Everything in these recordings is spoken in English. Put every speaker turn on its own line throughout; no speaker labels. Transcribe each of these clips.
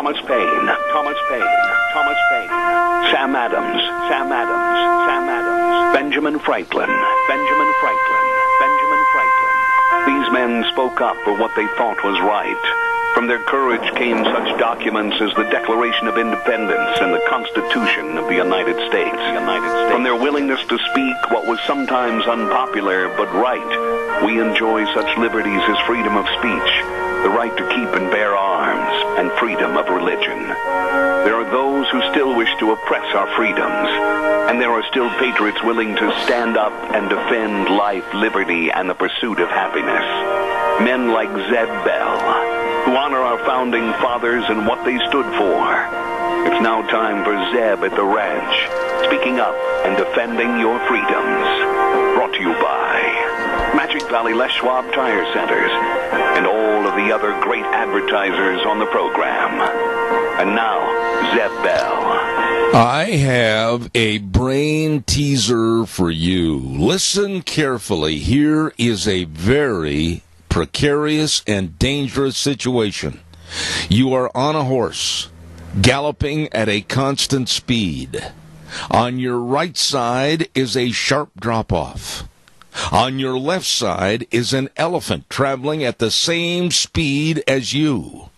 Thomas Paine, Thomas Paine, Thomas Paine, Sam Adams, Sam Adams, Sam Adams, Benjamin Franklin, Benjamin Franklin, Benjamin Franklin. These men spoke up for what they thought was right. From their courage came such documents as the Declaration of Independence and the Constitution of the United States. From their willingness to speak what was sometimes unpopular but right, we enjoy such liberties as freedom of speech, the right to keep and bear arms, and freedom of religion. There are those who still wish to oppress our freedoms, and there are still patriots willing to stand up and defend life, liberty, and the pursuit of happiness. Men like Zeb Bell, who honor our founding fathers and what they stood for. It's now time for Zeb at the ranch, speaking up and defending your freedoms. Brought to you by Magic Valley Les Schwab Tire Centers and all of the other great advertisers on the program. And now, Zeb Bell.
I have a brain teaser for you. Listen carefully. Here is a very precarious and dangerous situation. You are on a horse, galloping at a constant speed. On your right side is a sharp drop-off. On your left side is an elephant traveling at the same speed as you.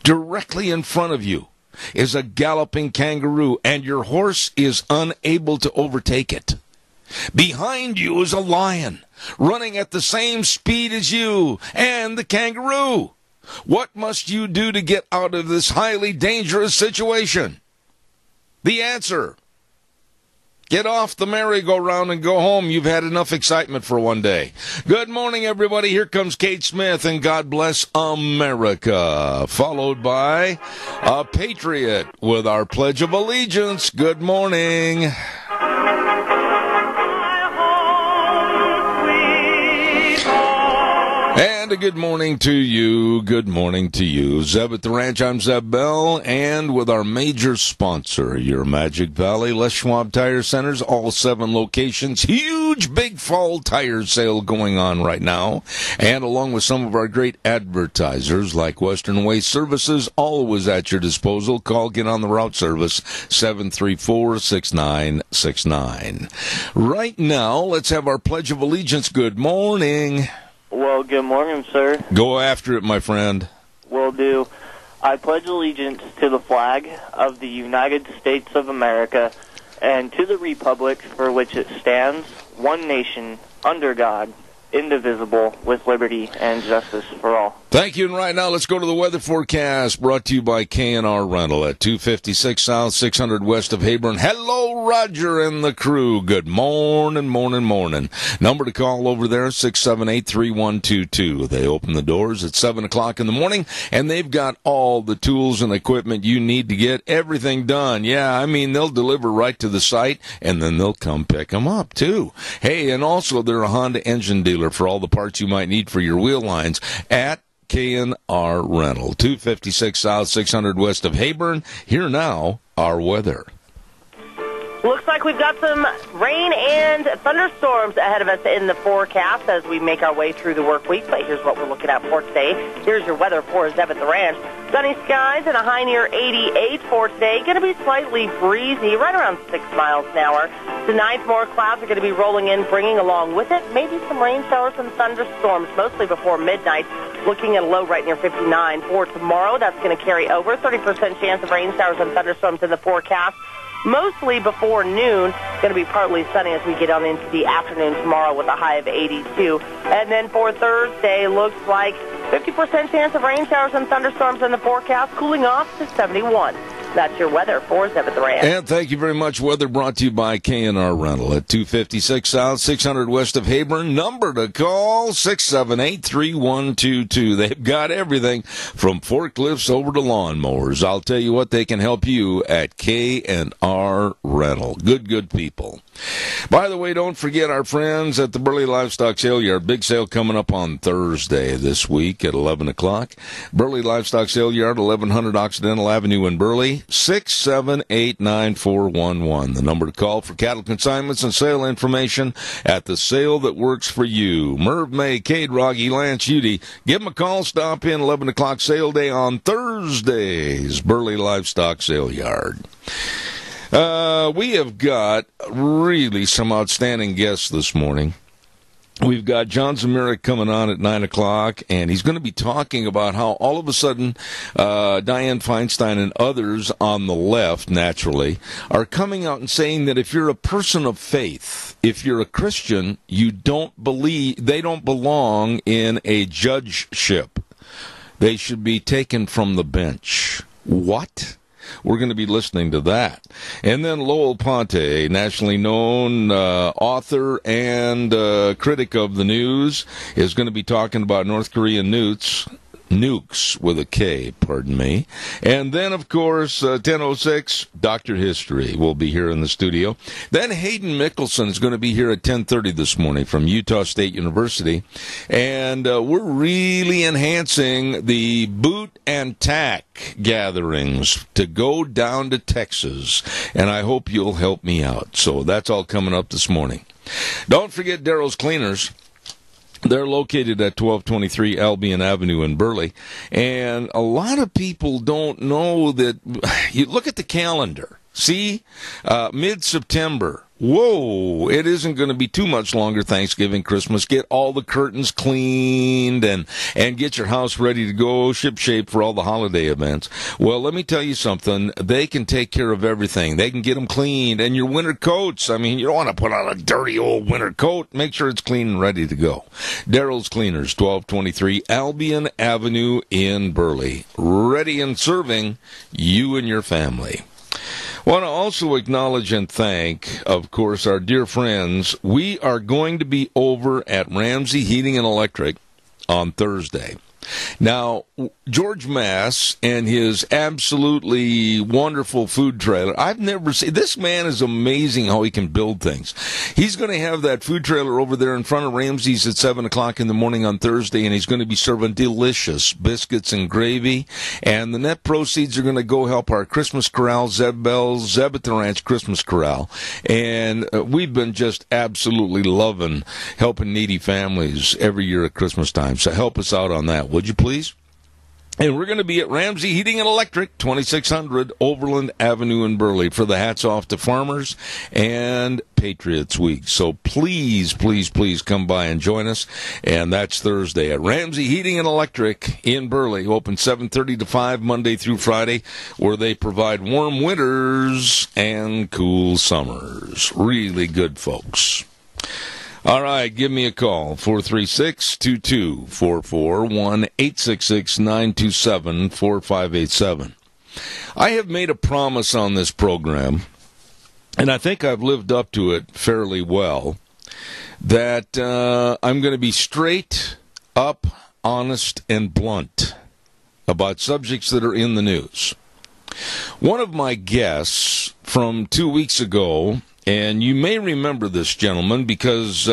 Directly in front of you is a galloping kangaroo, and your horse is unable to overtake it. Behind you is a lion, running at the same speed as you and the kangaroo. What must you do to get out of this highly dangerous situation? The answer: get off the merry-go-round and go home. You've had enough excitement for one day. Good morning, everybody. Here comes Kate Smith, and God bless America. Followed by a patriot with our Pledge of Allegiance. Good morning. And a good morning to you. Good morning to you. Zeb at the Ranch. I'm Zeb Bell, and with our major sponsor, your Magic Valley Les Schwab Tire Centers, all 7 locations. Huge big fall tire sale going on right now. And along with some of our great advertisers like Western Waste Services, always at your disposal. Call, get on the route service, 734-6969. Right now, let's have our Pledge of Allegiance. Good morning.
Well, good morning, sir.
Go after it, my friend.
Will do. I pledge allegiance to the flag of the United States of America and to the republic for which it stands, one nation, under God, indivisible, with liberty and justice for all.
Thank you. And right now, let's go to the weather forecast brought to you by K&R Rental at 256 South, 600 west of Heyburn. Hello, Roger and the crew. Good morning, morning, morning. Number to call over there, 678-3122. They open the doors at 7 o'clock in the morning, and they've got all the tools and equipment you need to get everything done. Yeah, I mean, they'll deliver right to the site, and then they'll come pick them up, too. Hey, and also, they're a Honda engine dealer for all the parts you might need for your wheel lines at K&R Rental, 256 South, 600 west of Heyburn. Here now, our weather.
Looks like we've got some rain and thunderstorms ahead of us in the forecast as we make our way through the work week. But here's what we're looking at for today. Here's your weather for Zeb at the Ranch. Sunny skies and a high near 88 for today. Going to be slightly breezy, right around 6 miles an hour. Tonight, more clouds are going to be rolling in, bringing along with it maybe some rain showers and thunderstorms, mostly before midnight. Looking at a low right near 59. For tomorrow, that's going to carry over. 30% chance of rain showers and thunderstorms in the forecast. Mostly before noon. Going to be partly sunny as we get on into the afternoon tomorrow with a high of 82. And then for Thursday, looks like 50% chance of rain showers and thunderstorms in the forecast, cooling off to 71. That's your weather for Zeb at the Ranch.
And thank you very much. Weather brought to you by K&R Rental at 256 South, 600 west of Heyburn. Number to call, 678-3122. They've got everything from forklifts over to lawnmowers. I'll tell you what, they can help you at K&R Rental. Good people. By the way, don't forget our friends at the Burley Livestock Sale Yard. Big sale coming up on Thursday this week at 11 o'clock. Burley Livestock Sale Yard, 1100 Occidental Avenue in Burley, 6789411. The number to call for cattle consignments and sale information at the sale that works for you. Merv May, Cade Rogge, Lance Udy. Give them a call. Stop in 11 o'clock sale day on Thursdays. Burley Livestock Sale Yard. We have got really some outstanding guests this morning. We've got John Zamirik coming on at 9 o'clock, and he's going to be talking about how all of a sudden Dianne Feinstein and others on the left, naturally, are coming out and saying that if you're a person of faith, if you're a Christian, they don't belong in a judgeship. They should be taken from the bench. What? We're going to be listening to that. And then Lowell Ponte, a nationally known author and critic of the news, is going to be talking about North Korean nukes with a K, pardon me. And then, of course, 10:06, Dr. History will be here in the studio. Then Hayden Mickelson is going to be here at 10:30 this morning from Utah State University. And we're really enhancing the boot and tack gatherings to go down to Texas. And I hope you'll help me out. So that's all coming up this morning. Don't forget Daryl's Cleaners. They're located at 1223 Albion Avenue in Burley. And a lot of people don't know that. You look at the calendar. See? Mid-September. Whoa, it isn't going to be too much longer Thanksgiving, Christmas. Get all the curtains cleaned and get your house ready to go, ship-shape for all the holiday events. Well, let me tell you something. They can take care of everything. They can get them cleaned. And your winter coats, I mean, you don't want to put on a dirty old winter coat. Make sure it's clean and ready to go. Daryl's Cleaners, 1223 Albion Avenue in Burley. Ready and serving you and your family. Want to also acknowledge and thank, of course, our dear friends. We are going to be over at Ramsey Heating and Electric on Thursday. Now, George Mass and his absolutely wonderful food trailer. I've never seen, this man is amazing how he can build things. He's going to have that food trailer over there in front of Ramsey's at 7 o'clock in the morning on Thursday, and he's going to be serving delicious biscuits and gravy. And the net proceeds are going to go help our Christmas Corral, Zeb at the Ranch Christmas Corral. And we've been just absolutely loving helping needy families every year at Christmas time. So help us out on that, would you please? And we're going to be at Ramsey Heating and Electric, 2600 Overland Avenue in Burley for the Hats Off to Farmers and Patriots Week. So please, please, please come by and join us. And that's Thursday at Ramsey Heating and Electric in Burley. Open 7:30 to 5 Monday through Friday, where they provide warm winters and cool summers. Really good folks. All right, give me a call, 436-2244, 1-866-927-4587. I have made a promise on this program, and I think I've lived up to it fairly well, that I'm going to be straight up, honest, and blunt about subjects that are in the news. One of my guests from 2 weeks ago, and you may remember this gentleman because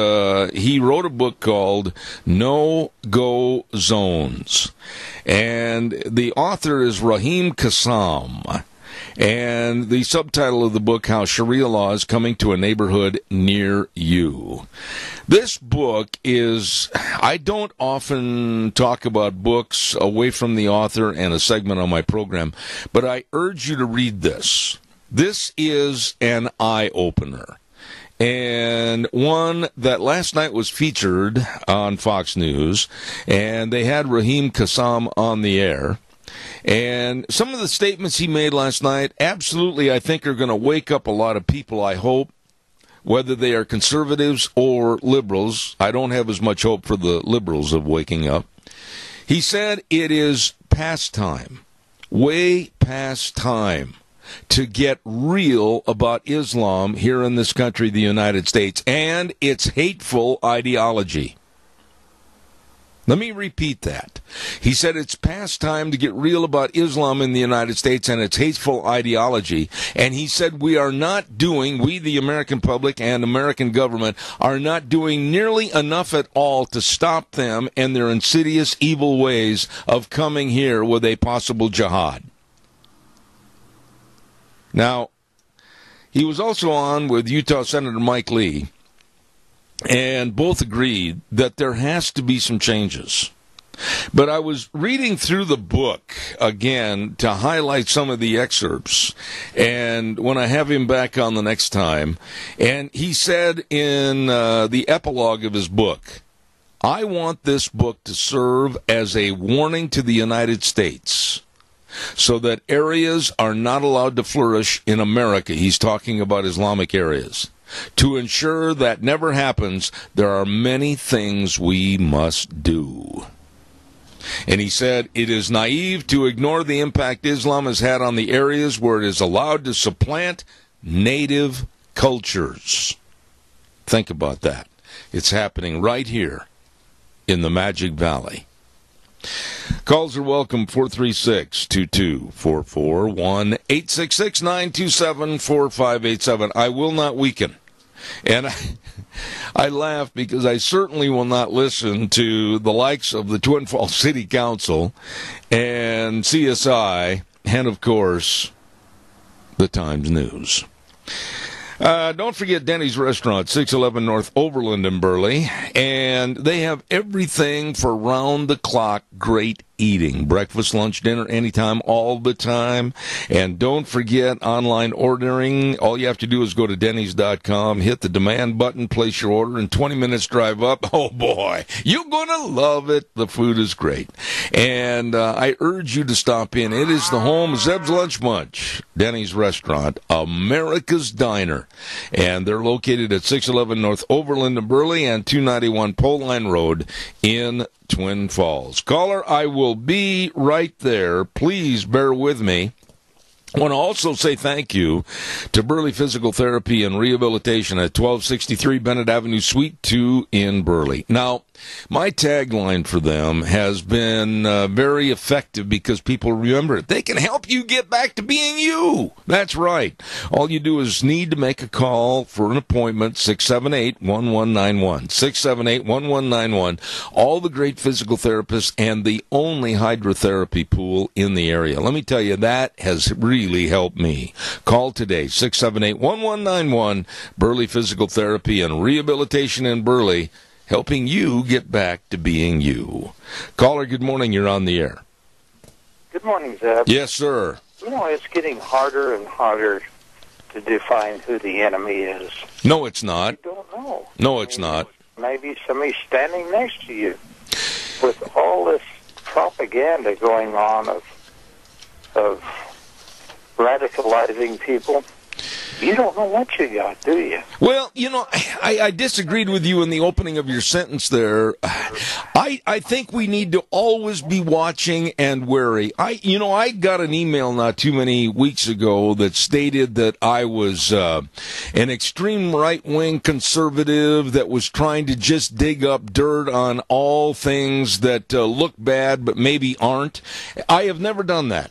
he wrote a book called No-Go Zones. And the author is Raheem Kassam. And the subtitle of the book, How Sharia Law is Coming to a Neighborhood Near You. This book is, I don't often talk about books away from the author and a segment on my program, but I urge you to read this. This is an eye-opener, and one that last night was featured on Fox News, and they had Raheem Kassam on the air. And some of the statements he made last night, absolutely, I think, are going to wake up a lot of people, I hope, whether they are conservatives or liberals. I don't have as much hope for the liberals of waking up. He said it is past time, way past time, to get real about Islam here in this country, the United States, and its hateful ideology. Let me repeat that. He said it's past time to get real about Islam in the United States and its hateful ideology. And he said we, the American public and American government, are not doing nearly enough at all to stop them and their insidious, evil ways of coming here with a possible jihad. Now, he was also on with Utah Senator Mike Lee, and both agreed that there has to be some changes. But I was reading through the book again to highlight some of the excerpts, and when I have him back on the next time, and he said in the epilogue of his book, I want this book to serve as a warning to the United States so that areas are not allowed to flourish in America. He's talking about Islamic areas. To ensure that never happens, there are many things we must do. And he said, it is naive to ignore the impact Islam has had on the areas where it is allowed to supplant native cultures. Think about that. It's happening right here in the Magic Valley. Calls are welcome, 436-2244, 1-866-927-4587. I will not weaken. And I laugh because I certainly will not listen to the likes of the Twin Falls City Council and CSI and, of course, the Times News. Don't forget Denny's Restaurant, 611 North Overland in Burley, and they have everything for round-the-clock great eating. Breakfast, lunch, dinner, anytime, all the time. And don't forget online ordering. All you have to do is go to Dennys.com, hit the demand button, place your order, and 20 minutes drive up. Oh, boy, you're going to love it. The food is great. And I urge you to stop in. It is the home of Zeb's Lunch Bunch, Denny's Restaurant, America's Diner. And they're located at 611 North Overland in Burley and 291 Pole Line Road in Twin Falls. Caller, I will be right there. Please bear with me. I want to also say thank you to Burley Physical Therapy and Rehabilitation at 1263 Bennett Avenue, Suite 2 in Burley. Now, my tagline for them has been very effective because people remember it. They can help you get back to being you. That's right. All you do is need to make a call for an appointment, 678-1191. 678-1191. All the great physical therapists and the only hydrotherapy pool in the area. Let me tell you, that has really helped me. Call today, 678-1191. Burley Physical Therapy and Rehabilitation in Burley, helping you get back to being you. Caller, good morning. You're on the air.
Good morning, Zeb.
Yes, sir.
You know, it's getting harder and harder to define who the enemy is.
No, it's not.
You don't know.
No, it's not.
Maybe somebody's standing next to you. With all this propaganda going on of radicalizing people, you don't know what you got, do you?
Well, you know, I disagreed with you in the opening of your sentence there. I think we need to always be watching and wary. I got an email not too many weeks ago that stated that I was an extreme right-wing conservative that was trying to just dig up dirt on all things that look bad but maybe aren't. I have never done that.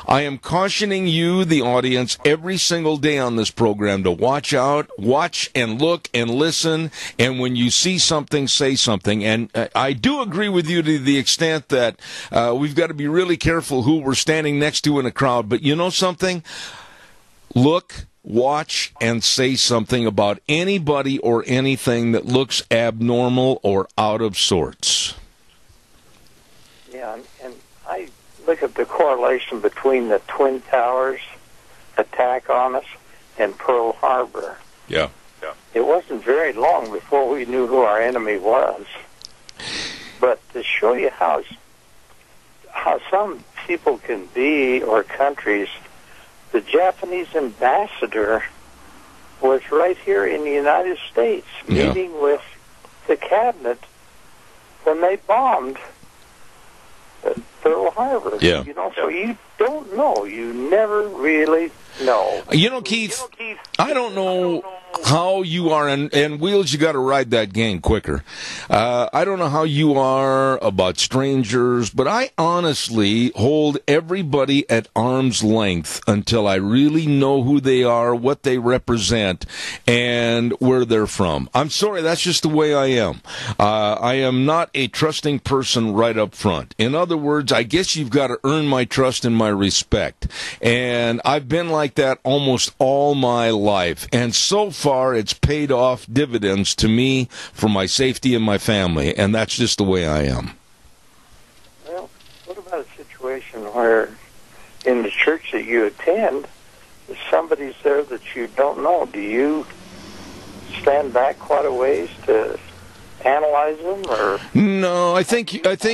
I am cautioning you, the audience, every single day on this program to watch out, watch and look and listen, and when you see something, say something. And I do agree with you to the extent that we've got to be really careful who we're standing next to in a crowd. But you know something? Look, watch, and say something about anybody or anything that looks abnormal or out of sorts.
Yeah, and I look at the correlation between the Twin Towers attack on us and Pearl Harbor.
Yeah.
It wasn't very long before we knew who our enemy was. But to show you how some people can be, or countries, the Japanese ambassador was right here in the United States meeting with the cabinet when they bombed Pearl Harbor.
Yeah.
You know, so you don't know. You never really know.
You know, Keith, I don't know how you are, and Wheels, you got to ride that game quicker. I don't know how you are about strangers, but I honestly hold everybody at arm's length until I really know who they are, what they represent, and where they're from. I'm sorry, that's just the way I am. I am not a trusting person right up front. In other words, I guess you've got to earn my trust and my respect. And I've been like that almost all my life. And so far, it's paid off dividends to me for my safety and my family. And that's just the way I am.
Well, what about a situation where in the church that you attend, somebody's there that you don't know? Do you stand back quite a ways to analyze them, or
no? I think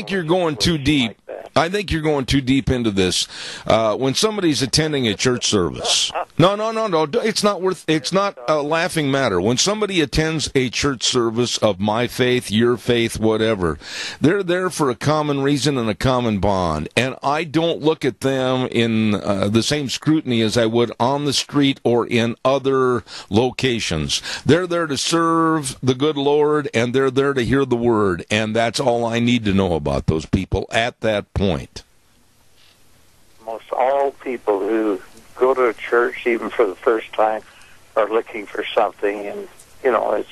you're going too deep. I think you're going too deep into this. When somebody's attending a church service, no, it's not a laughing matter. When somebody attends a church service of my faith, your faith, whatever, they're there for a common reason and a common bond. And I don't look at them in the same scrutiny as I would on the street or in other locations. They're there to serve the good Lord, and they're there to hear the word. And that's all I need to know about those people at that point.
Most all people who go to a church, even for the first time, are looking for something, and it's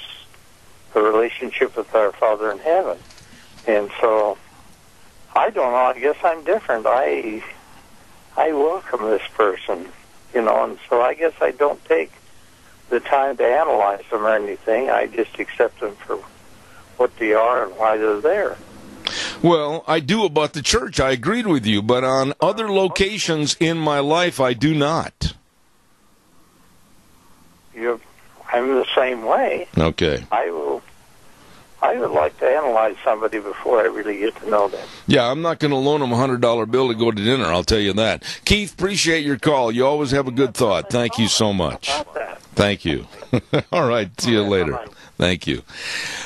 a relationship with our Father in heaven. And so, I don't know. I guess I'm different. I welcome this person, and so I guess I don't take the time to analyze them or anything. I just accept them for what they are and why they're there.
Well, I do about the church. I agreed with you, but on other locations in my life, I do not.
I'm the same way.
Okay.
I would like to analyze somebody before I really get to know them.
Yeah, I'm not going to loan them a $100 bill to go to dinner, I'll tell you that. Keith, appreciate your call. You always have a good thought. Thank you so much. Thank you. All right, see you later. Thank you.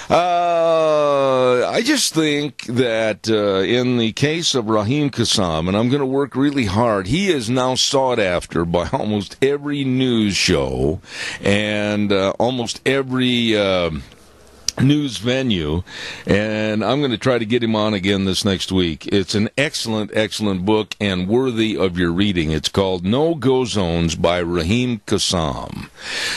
I just think that in the case of Raheem Kassam, and I'm going to work really hard, he is now sought after by almost every news show and almost every news venue, and I'm going to try to get him on again this next week. It's an excellent, excellent book and worthy of your reading. It's called No-Go Zones by Raheem Kassam.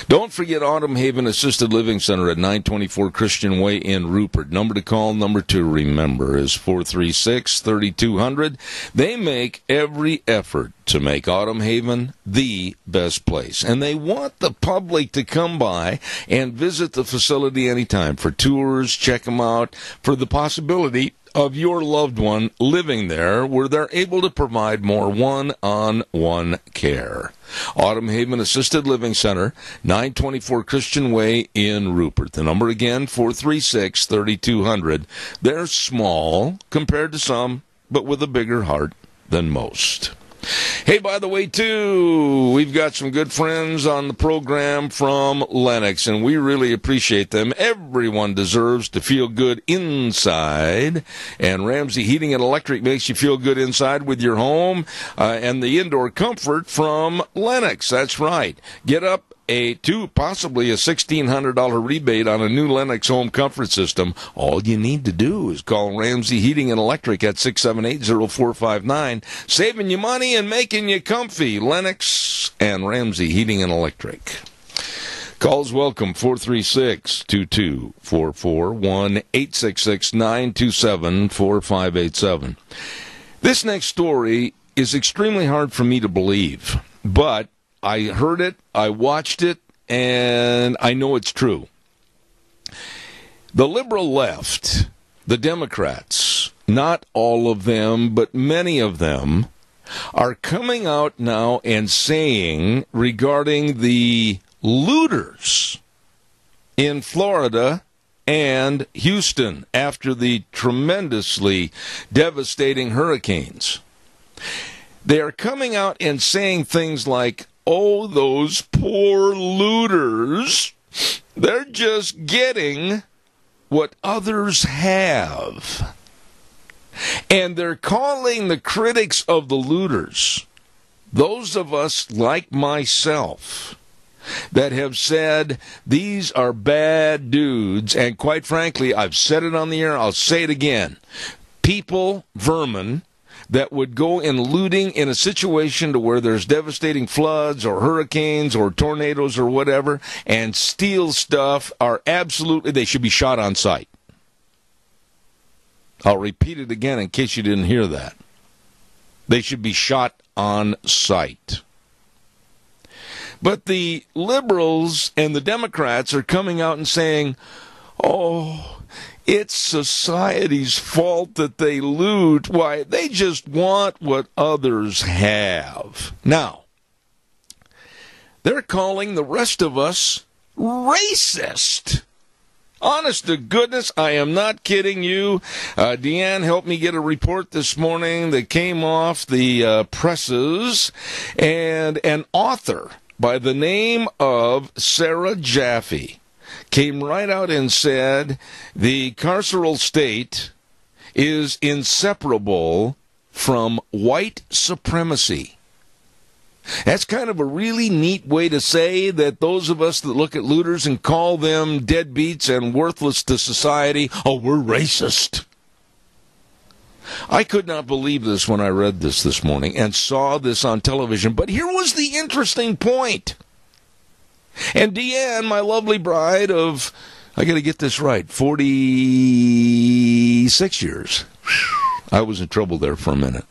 Don't forget Autumn Haven Assisted Living Center at 924 Christian Way in Rupert. Number to call, number to remember is 436-3200. They make every effort to make Autumn Haven the best place. And they want the public to come by and visit the facility anytime for tours, check them out, for the possibility of your loved one living there where they're able to provide more one-on-one care. Autumn Haven Assisted Living Center, 924 Christian Way in Rupert. The number again, 436-3200. They're small compared to some, but with a bigger heart than most. Hey, by the way, too, we've got some good friends on the program from Lennox, and we really appreciate them. Everyone deserves to feel good inside, and Ramsey Heating and Electric makes you feel good inside with your home and the indoor comfort from Lennox. That's right. Get up possibly a $1,600 rebate on a new Lennox home comfort system. All you need to do is call Ramsey Heating and Electric at 678-0459, saving you money and making you comfy. Lennox and Ramsey Heating and Electric. Calls welcome, 436-2244, 1-866-927-4587. This next story is extremely hard for me to believe, but I heard it, I watched it, and I know it's true. The liberal left, the Democrats, not all of them, but many of them, are coming out now and saying regarding the looters in Florida and Houston after the tremendously devastating hurricanes. They are coming out and saying things like, oh, those poor looters, they're just getting what others have. And they're calling the critics of the looters, those of us like myself, that have said these are bad dudes, and quite frankly, I've said it on the air, I'll say it again. People, vermin, that would go in looting in a situation to where there's devastating floods or hurricanes or tornadoes or whatever and steal stuff are absolutely, they should be shot on sight. I'll repeat it again in case you didn't hear that. They should be shot on sight. But the liberals and the Democrats are coming out and saying, oh, it's society's fault that they loot. Why, they just want what others have. Now, they're calling the rest of us racist. Honest to goodness, I am not kidding you. Deanne helped me get a report this morning that came off the presses, and an author by the name of Sarah Jaffe came right out and said the carceral state is inseparable from white supremacy. That's kind of a really neat way to say that those of us that look at looters and call them deadbeats and worthless to society, oh, we're racist. I could not believe this when I read this morning and saw this on television. But here was the interesting point. And Deanne, my lovely bride of, I got to get this right, 46 years. I was in trouble there for a minute.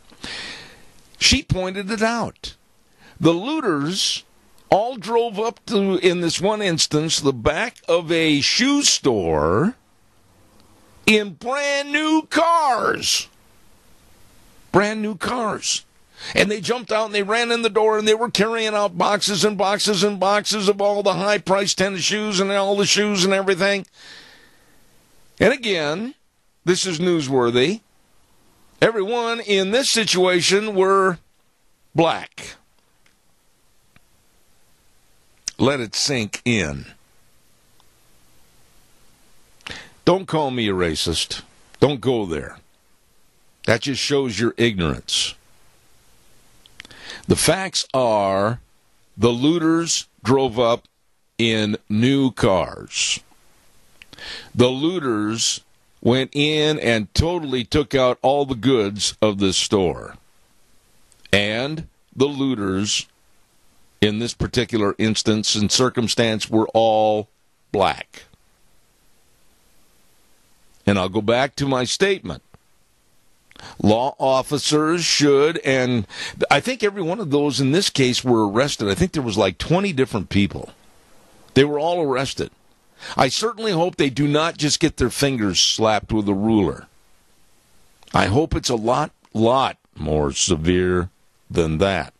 She pointed it out. The looters all drove up to, in this one instance, the back of a shoe store in brand new cars. Brand new cars. And they jumped out and they ran in the door and they were carrying out boxes and boxes and boxes of all the high-priced tennis shoes and all the shoes and everything. And again, this is newsworthy. Everyone in this situation were black. Let it sink in. Don't call me a racist. Don't go there. That just shows your ignorance. The facts are the looters drove up in new cars. The looters went in and totally took out all the goods of this store. And the looters, in this particular instance and circumstance, were all black. And I'll go back to my statement. Law officers should, and I think every one of those in this case were arrested. I think there was like 20 different people. They were all arrested. I certainly hope they do not just get their fingers slapped with a ruler. I hope it's a lot more severe than that.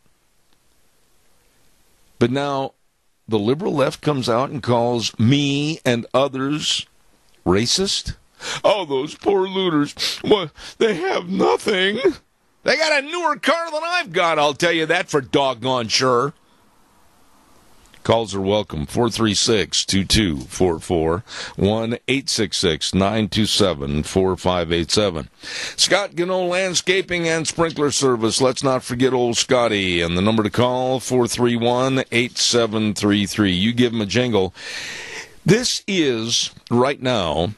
But now the liberal left comes out and calls me and others racist. Oh, those poor looters. Well, they have nothing. They got a newer car than I've got, I'll tell you that for doggone sure. Calls are welcome. 436-2244. 1-866-927-4587. Scott Gano Landscaping and Sprinkler Service. Let's not forget old Scotty. And the number to call, 431-8733. You give him a jingle. This is, right now,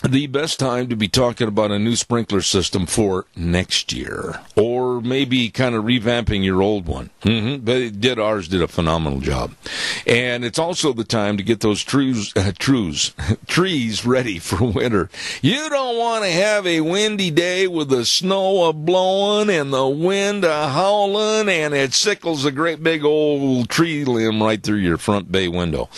the best time to be talking about a new sprinkler system for next year, or maybe kind of revamping your old one. Ours did a phenomenal job. And it's also the time to get those trees ready for winter. You don't want to have a windy day with the snow a-blowing and the wind a-howling, and it sickles a great big old tree limb right through your front bay window.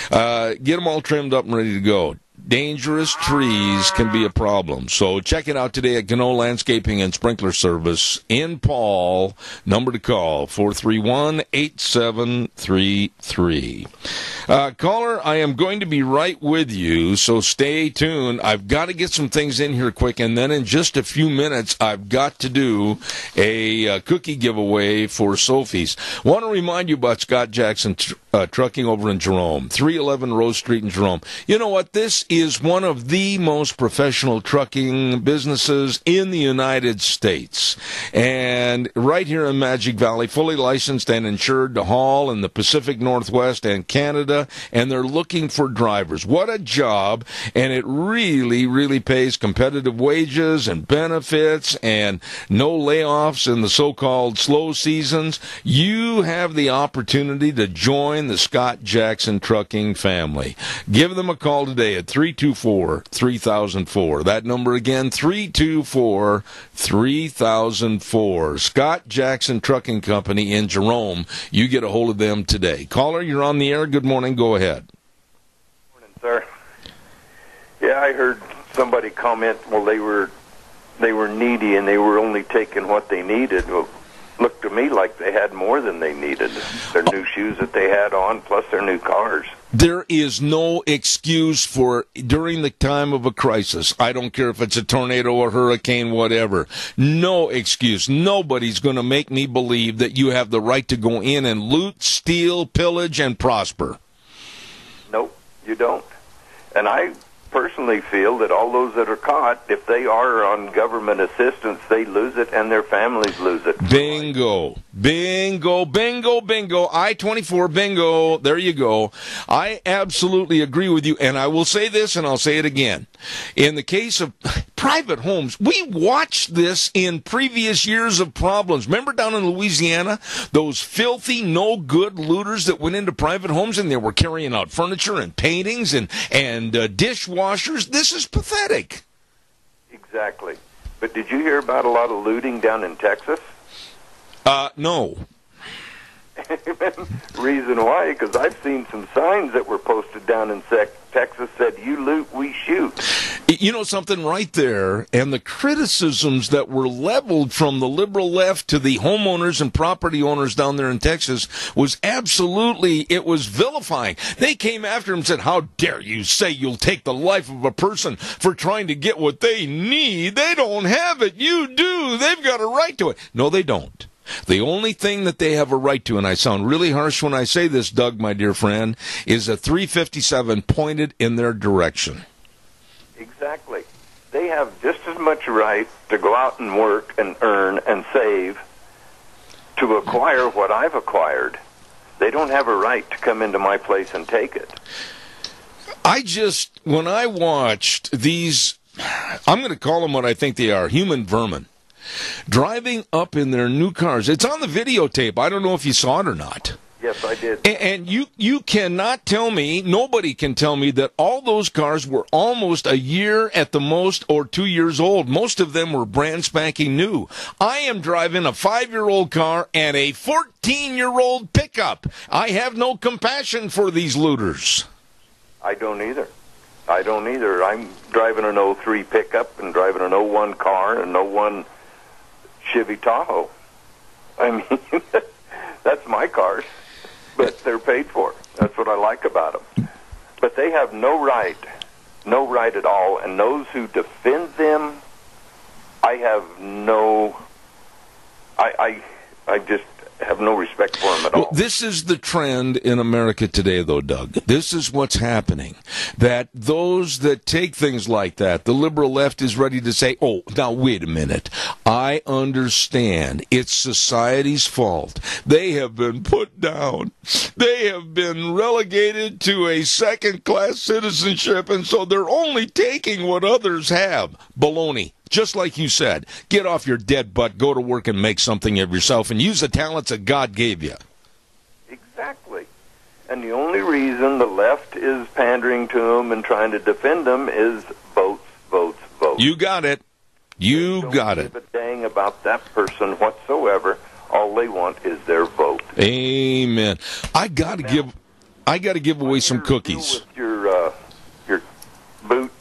Get them all trimmed up and ready to go. Dangerous trees can be a problem. So check it out today at Gano Landscaping and Sprinkler Service in Paul. Number to call, 431-8733. Caller, I am going to be right with you, so stay tuned. I've got to get some things in here quick, and then in just a few minutes, I've got to do a cookie giveaway for Sophie's. Want to remind you about Scott Jackson Trucking over in Jerome, 311 Rose Street in Jerome. You know what? This is is one of the most professional trucking businesses in the United States. And right here in Magic Valley, fully licensed and insured to haul in the Pacific Northwest and Canada, and they're looking for drivers. What a job, and it really, really pays competitive wages and benefits and no layoffs in the so-called slow seasons. You have the opportunity to join the Scott Jackson Trucking family. Give them a call today at 324-3004. That number again, 324-3004. Scott Jackson Trucking Company in Jerome. You get a hold of them today. Caller, you're on the air. Good morning. Go ahead.
Good morning, sir. Yeah, I heard somebody comment, well, they were needy and they were only taking what they needed. Well, looked to me like they had more than they needed. Their new shoes that they had on, plus their new cars.
There is no excuse for during the time of a crisis. I don't care if it's a tornado or hurricane, whatever. No excuse. Nobody's going to make me believe that you have the right to go in and loot, steal, pillage, and prosper.
Nope, you don't. And I personally feel that all those that are caught, if they are on government assistance, they lose it and their families lose it.
Bingo. Bingo, bingo, bingo. I-24, bingo. There you go. I absolutely agree with you, and I will say this, and I'll say it again. In the case of private homes, we watched this in previous years of problems. Remember down in Louisiana, those filthy, no-good looters that went into private homes, and they were carrying out furniture and paintings and dishwashers? This is pathetic.
Exactly. But did you hear about a lot of looting down in Texas?
No.
Reason why? Because I've seen some signs that were posted down in Texas said, "You loot, we shoot."
You know something right there, and the criticisms that were leveled from the liberal left to the homeowners and property owners down there in Texas was absolutely, it was vilifying. They came after him and said, "How dare you say you'll take the life of a person for trying to get what they need? They don't have it. You do. They've got a right to it." No, they don't. The only thing that they have a right to, and I sound really harsh when I say this, Doug, my dear friend, is a 357 pointed in their direction.
Exactly. They have just as much right to go out and work and earn and save to acquire what I've acquired. They don't have a right to come into my place and take it.
When I watched these, I'm going to call them what I think they are, human vermin, driving up in their new cars. It's on the videotape. I don't know if you saw it or not.
Yes, I did.
And you cannot tell me, nobody can tell me that all those cars were almost a year at the most or 2 years old. Most of them were brand spanking new. I am driving a 5-year-old car and a 14-year-old pickup. I have no compassion for these looters.
I don't either. I'm driving an 03 pickup and driving an 01 car and an 01 Chevy Tahoe. I mean, that's my cars, but they're paid for. That's what I like about them. But they have no right at all, and those who defend them, I just have no respect for them at all.
Well, this is the trend in America today, though, Doug. This is what's happening. That those that take things like that, the liberal left is ready to say, "Oh, now wait a minute. I understand. It's society's fault. They have been put down. They have been relegated to a second-class citizenship, and so they're only taking what others have." Baloney. Just like you said, get off your dead butt, go to work and make something of yourself and use the talents that God gave you.
Exactly. And the only reason the left is pandering to them and trying to defend them is votes, votes, votes.
You got it. You got it.
They don't give a dang about that person whatsoever. All they want is their vote.
Amen. I got to give away some cookies.
With your boot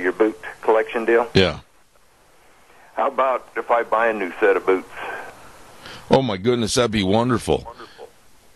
your boot collection deal.
Yeah.
How about if I buy a new set of boots?
Oh my goodness, that'd be wonderful.
Wonderful.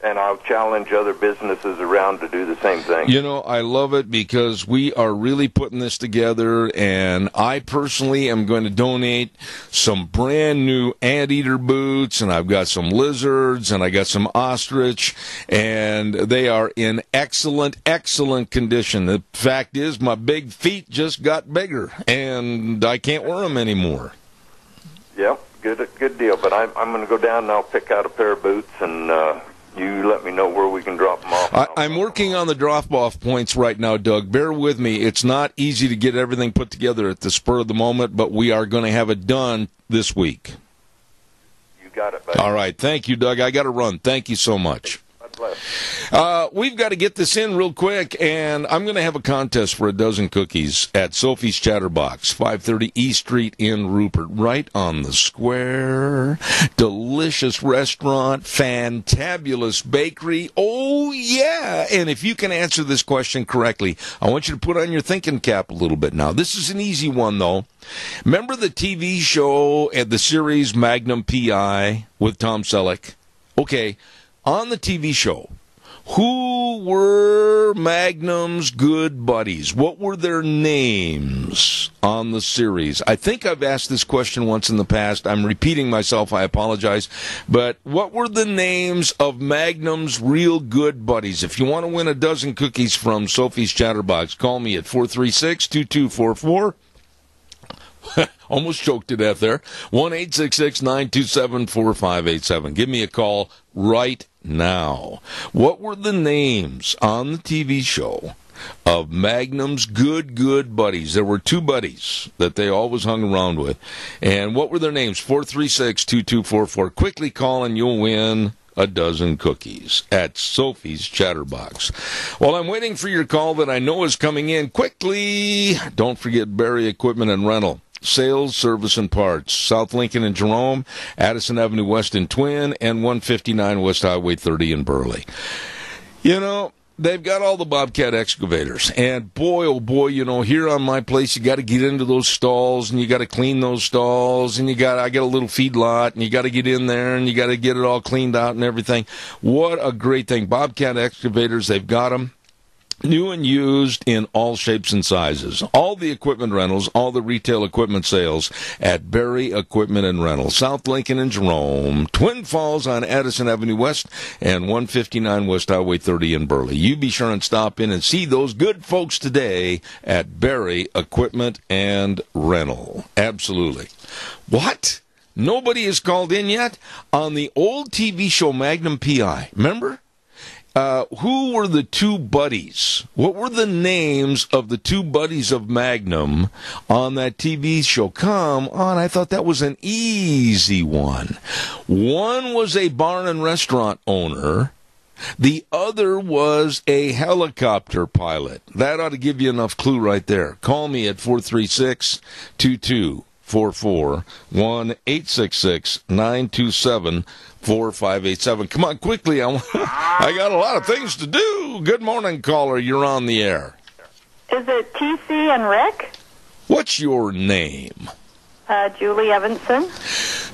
And I'll challenge other businesses around to do the same thing.
You know, I love it because we are really putting this together, and I personally am going to donate some brand new anteater boots, and I've got some lizards, and I got some ostrich, and they are in excellent, excellent condition. The fact is, my big feet just got bigger, and I can't wear them anymore.
Yeah, good deal. But I'm going to go down and I'll pick out a pair of boots, and you let me know where we can drop them off.
I'm working on the drop-off points right now, Doug. Bear with me. It's not easy to get everything put together at the spur of the moment, but we are going to have it done this week.
You got it, buddy.
All right. Thank you, Doug. I got to run. Thank you so much.
God bless.
We've got to get this in real quick, and I'm going to have a contest for a dozen cookies at Sophie's Chatterbox, 530 East Street in Rupert, right on the square. Delicious restaurant, fantabulous bakery. Oh, yeah. And if you can answer this question correctly, I want you to put on your thinking cap a little bit now. This is an easy one, though. Remember the TV show and the series Magnum P.I. with Tom Selleck? Okay. On the TV show, who were Magnum's good buddies? What were their names on the series? I think I've asked this question once in the past. I'm repeating myself. I apologize. But what were the names of Magnum's real good buddies? If you want to win a dozen cookies from Sophie's Chatterbox, call me at 436-2244. Almost choked to death there. 1-866-927-4587. Give me a call right now. What were the names on the TV show of Magnum's good buddies? There were two buddies that they always hung around with. And what were their names? 436-2244. Quickly call and you'll win a dozen cookies at Sophie's Chatterbox. While I'm waiting for your call that I know is coming in quickly, don't forget Barry Equipment and Rental. Sales, service, and parts. South Lincoln and Jerome, Addison Avenue West in Twin, and 159 West Highway 30 in Burley. You know, they've got all the Bobcat excavators. And boy, oh boy, you know, here on my place, you got to get into those stalls, and you got to clean those stalls, and I got a little feed lot, and you got to get in there, and you got to get it all cleaned out and everything. What a great thing. Bobcat excavators, they've got them. New and used in all shapes and sizes. All the equipment rentals, all the retail equipment sales at Barry Equipment and Rental. South Lincoln and Jerome, Twin Falls on Addison Avenue West, and 159 West Highway 30 in Burley. You be sure and stop in and see those good folks today at Barry Equipment and Rental. Absolutely. What? Nobody has called in yet? On the old TV show Magnum P.I., remember? Who were the two buddies? What were the names of the two buddies of Magnum on that TV show? Come on, I thought that was an easy one. One was a bar and restaurant owner. The other was a helicopter pilot. That ought to give you enough clue right there. Call me at 436-2244, 1-866-927-4587. Come on, quickly. I got a lot of things to do. Good morning, caller. You're on the air.
Is it TC and Rick?
What's your name?
Julie Evanson.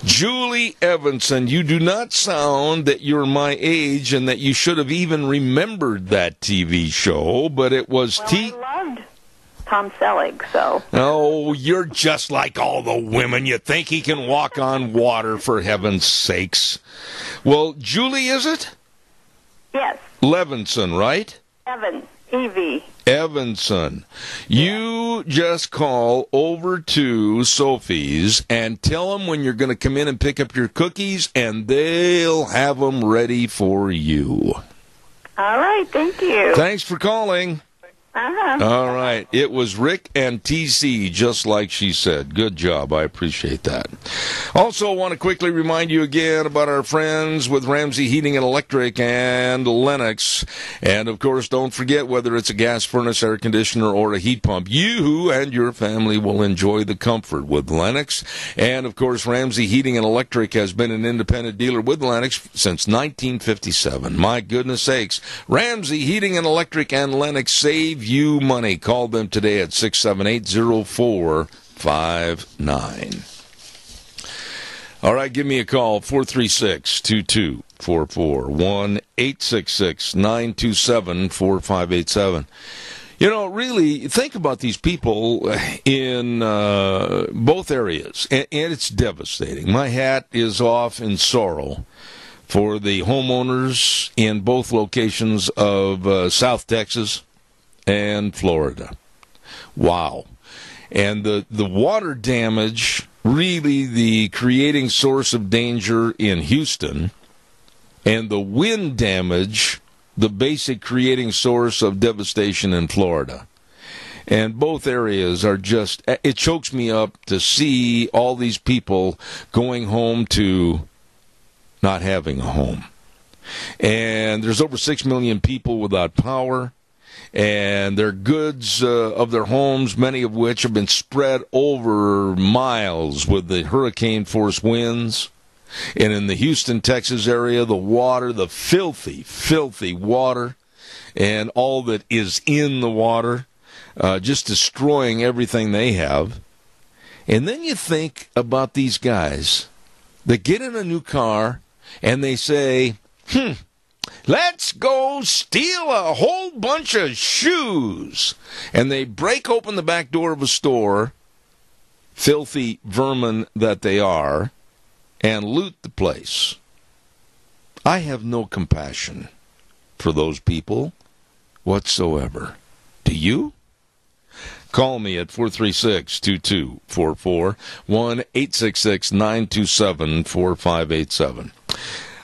Julie Evanson, you do not sound that you're my age and that you should have even remembered that TV show, but it was
I loved Tom Selleck, so.
Oh, you're just like all the women. You think he can walk on water, for heaven's sakes. Well, Julie, is it?
Yes.
Levinson, right?
Evan. E.V.
Evanson. You just call over to Sophie's and tell them when you're going to come in and pick up your cookies, and they'll have them ready for you.
All right, thank you.
Thanks for calling.
Uh-huh.
All right. It was Rick and TC, just like she said. Good job. I appreciate that. Also, want to quickly remind you again about our friends with Ramsey Heating and Electric and Lennox. And, of course, don't forget, whether it's a gas furnace, air conditioner, or a heat pump, you and your family will enjoy the comfort with Lennox. And, of course, Ramsey Heating and Electric has been an independent dealer with Lennox since 1957. My goodness sakes. Ramsey Heating and Electric and Lennox save you money. Call them today at 678-0459. All right, give me a call, 436-2244. 1-866-927-4587. You know, really, think about these people in both areas, and it's devastating. My hat is off in sorrow for the homeowners in both locations of South Texas and Florida. Wow. And the water damage, really the creating source of danger in Houston, and the wind damage, the basic creating source of devastation in Florida. And both areas are just, it chokes me up to see all these people going home to not having a home. And there's over 6 million people without power, and their goods of their homes, many of which have been spread over miles with the hurricane-force winds. And in the Houston, Texas area, the water, the filthy, filthy water, and all that is in the water, just destroying everything they have. And then you think about these guys that get in a new car and they say, let's go steal a whole bunch of shoes. And they break open the back door of a store, filthy vermin that they are, and loot the place. I have no compassion for those people whatsoever. Do you? Call me at 436-2244, 1-866-927-4587.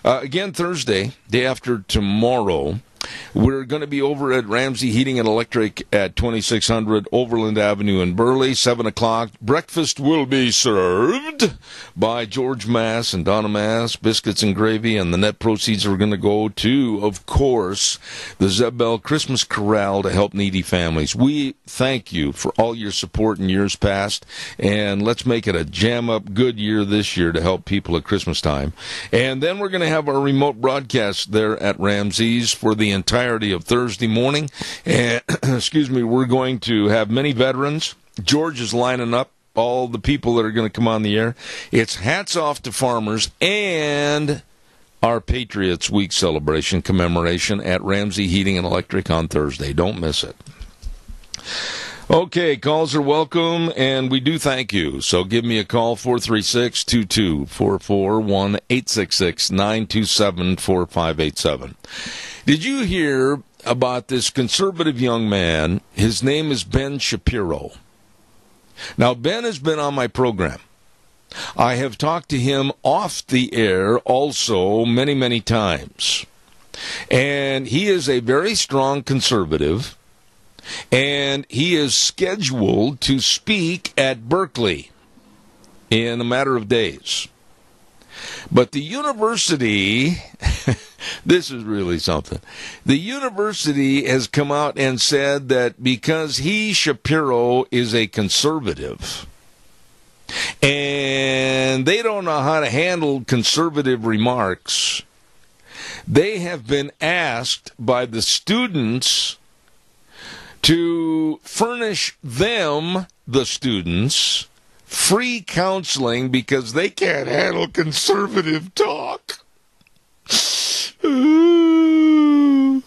Again, Thursday, day after tomorrow, we're going to be over at Ramsey Heating and Electric at 2600 Overland Avenue in Burley, 7 o'clock. Breakfast will be served by George Mass and Donna Mass, biscuits and gravy, and the net proceeds are going to go to, of course, the Zeb Bell Christmas Corral to help needy families. We thank you for all your support in years past, and let's make it a jam-up good year this year to help people at Christmas time. And then we're going to have our remote broadcast there at Ramsey's for the entirety of Thursday morning. And, excuse me, we're going to have many veterans. George is lining up all the people that are going to come on the air. It's hats off to farmers and our Patriots Week celebration commemoration at Ramsey Heating and Electric on Thursday. Don't miss it. Okay, calls are welcome, and we do thank you. So give me a call, 436-2244, 1-866-927-4587. Did you hear about this conservative young man? His name is Ben Shapiro. Now, Ben has been on my program. I have talked to him off the air also many, many times. And he is a very strong conservative. And he is scheduled to speak at Berkeley in a matter of days. But the university, this is really something. The university has come out and said that because he, Shapiro, is a conservative, and they don't know how to handle conservative remarks, they have been asked by the students to furnish them, the students, free counseling because they can't handle conservative talk. Can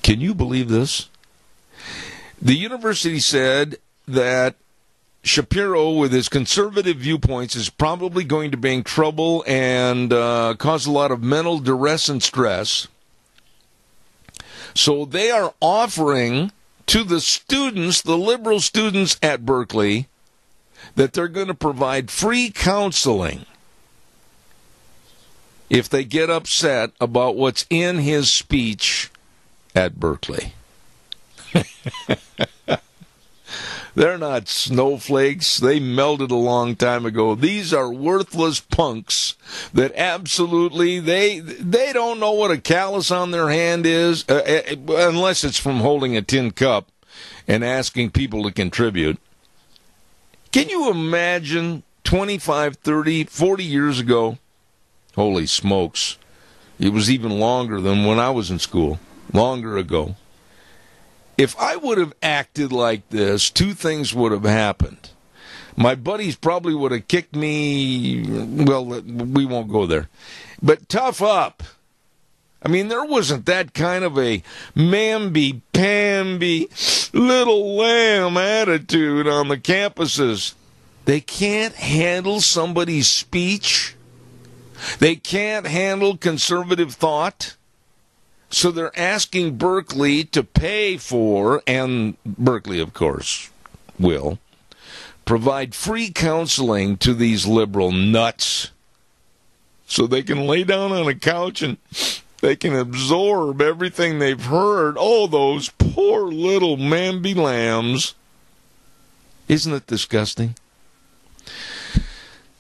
you believe this? The university said that Shapiro, with his conservative viewpoints, is probably going to bring trouble and cause a lot of mental duress and stress. So they are offering to the students, the liberal students at Berkeley, that they're going to provide free counseling if they get upset about what's in his speech at Berkeley. They're not snowflakes. They melted a long time ago. These are worthless punks that absolutely, they don't know what a callus on their hand is, unless it's from holding a tin cup and asking people to contribute. Can you imagine 25, 30, 40 years ago? Holy smokes. It was even longer than when I was in school, longer ago. If I would have acted like this, two things would have happened. My buddies probably would have kicked me. Well, we won't go there. But tough up. I mean, there wasn't that kind of a mamby-pamby little lamb attitude on the campuses. They can't handle somebody's speech. They can't handle conservative thought. So they're asking Berkeley to pay for, and Berkeley, of course, will, provide free counseling to these liberal nuts so they can lay down on a couch and they can absorb everything they've heard. Oh, those poor little mamby lambs. Isn't it disgusting?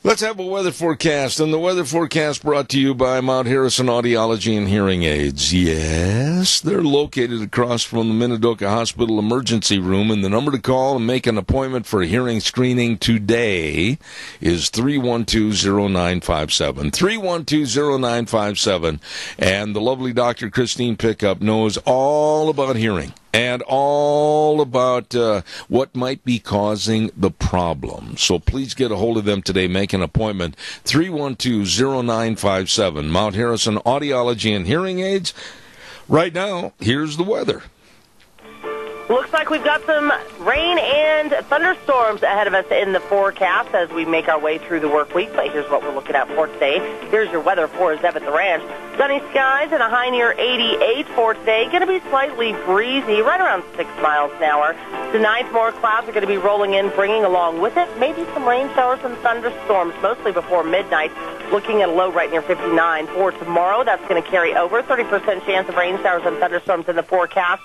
Let's have a weather forecast, and the weather forecast brought to you by Mount Harrison Audiology and Hearing Aids. Yes, they're located across from the Minidoka Hospital emergency room, and the number to call and make an appointment for a hearing screening today is 312-0957. 312-0957, and the lovely Dr. Christine Pickup knows all about hearing and all about what might be causing the problem. So please get a hold of them today. Make an appointment. 312-0957. Mount Harrison Audiology and Hearing Aids. Right now, here's the weather.
Looks like we've got some rain and thunderstorms ahead of us in the forecast as we make our way through the work week. But here's what we're looking at for today. Here's your weather for Zeb at the Ranch. Sunny skies and a high near 88 for today. Going to be slightly breezy, right around 6 miles an hour. Tonight, more clouds are going to be rolling in, bringing along with it maybe some rain showers and thunderstorms, mostly before midnight. Looking at a low right near 59 for tomorrow. That's going to carry over. 30% chance of rain showers and thunderstorms in the forecast.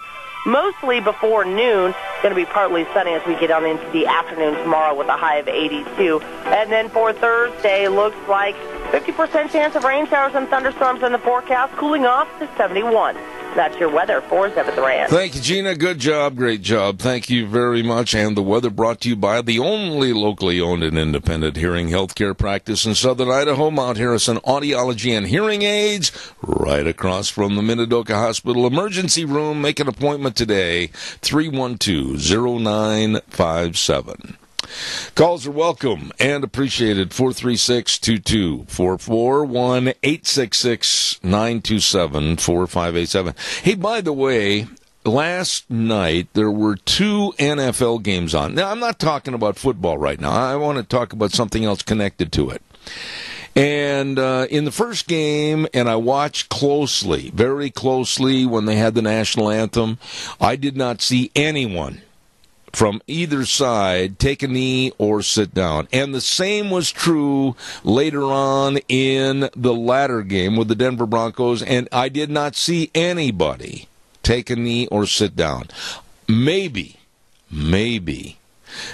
Mostly before noon. Going to be partly sunny as we get on into the afternoon tomorrow with a high of 82. And then for Thursday, looks like 50% chance of rain showers and thunderstorms in the forecast, cooling off to 71. That's your weather for Zeb at the Ranch.
Thank you, Gina. Good job. Great job. Thank you very much. And the weather brought to you by the only locally owned and independent hearing healthcare practice in southern Idaho, Mount Harrison Audiology and Hearing Aids, right across from the Minidoka Hospital emergency room. Make an appointment today, 312-0957. Calls are welcome and appreciated. 436-2244, 1-866-927-4587. Hey, by the way, last night there were 2 NFL games on. Now, I'm not talking about football right now. I want to talk about something else connected to it. And in the first game, and I watched closely, very closely, when they had the national anthem, I did not see anyone from either side take a knee or sit down. And the same was true later on in the latter game with the Denver Broncos, and I did not see anybody take a knee or sit down. Maybe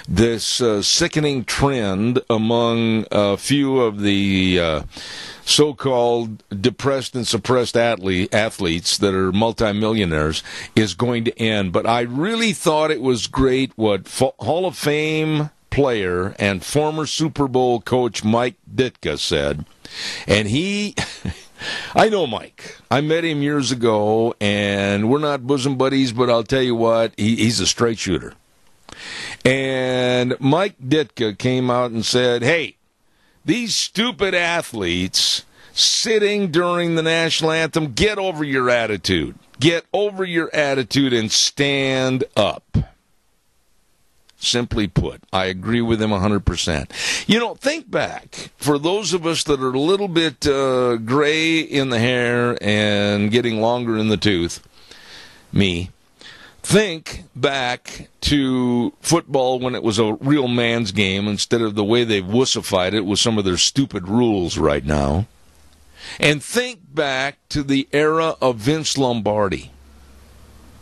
this sickening trend among a few of the so-called depressed and suppressed athletes that are multimillionaires is going to end. But I really thought it was great what Hall of Fame player and former Super Bowl coach Mike Ditka said. And I know Mike. I met him years ago, and we're not bosom buddies, but I'll tell you what, he's a straight shooter. And Mike Ditka came out and said, hey, these stupid athletes sitting during the national anthem, get over your attitude. Get over your attitude and stand up. Simply put, I agree with him 100%. You know, think back, for those of us that are a little bit gray in the hair and getting longer in the tooth, me, think back to football when it was a real man's game instead of the way they've wussified it with some of their stupid rules right now. And think back to the era of Vince Lombardi.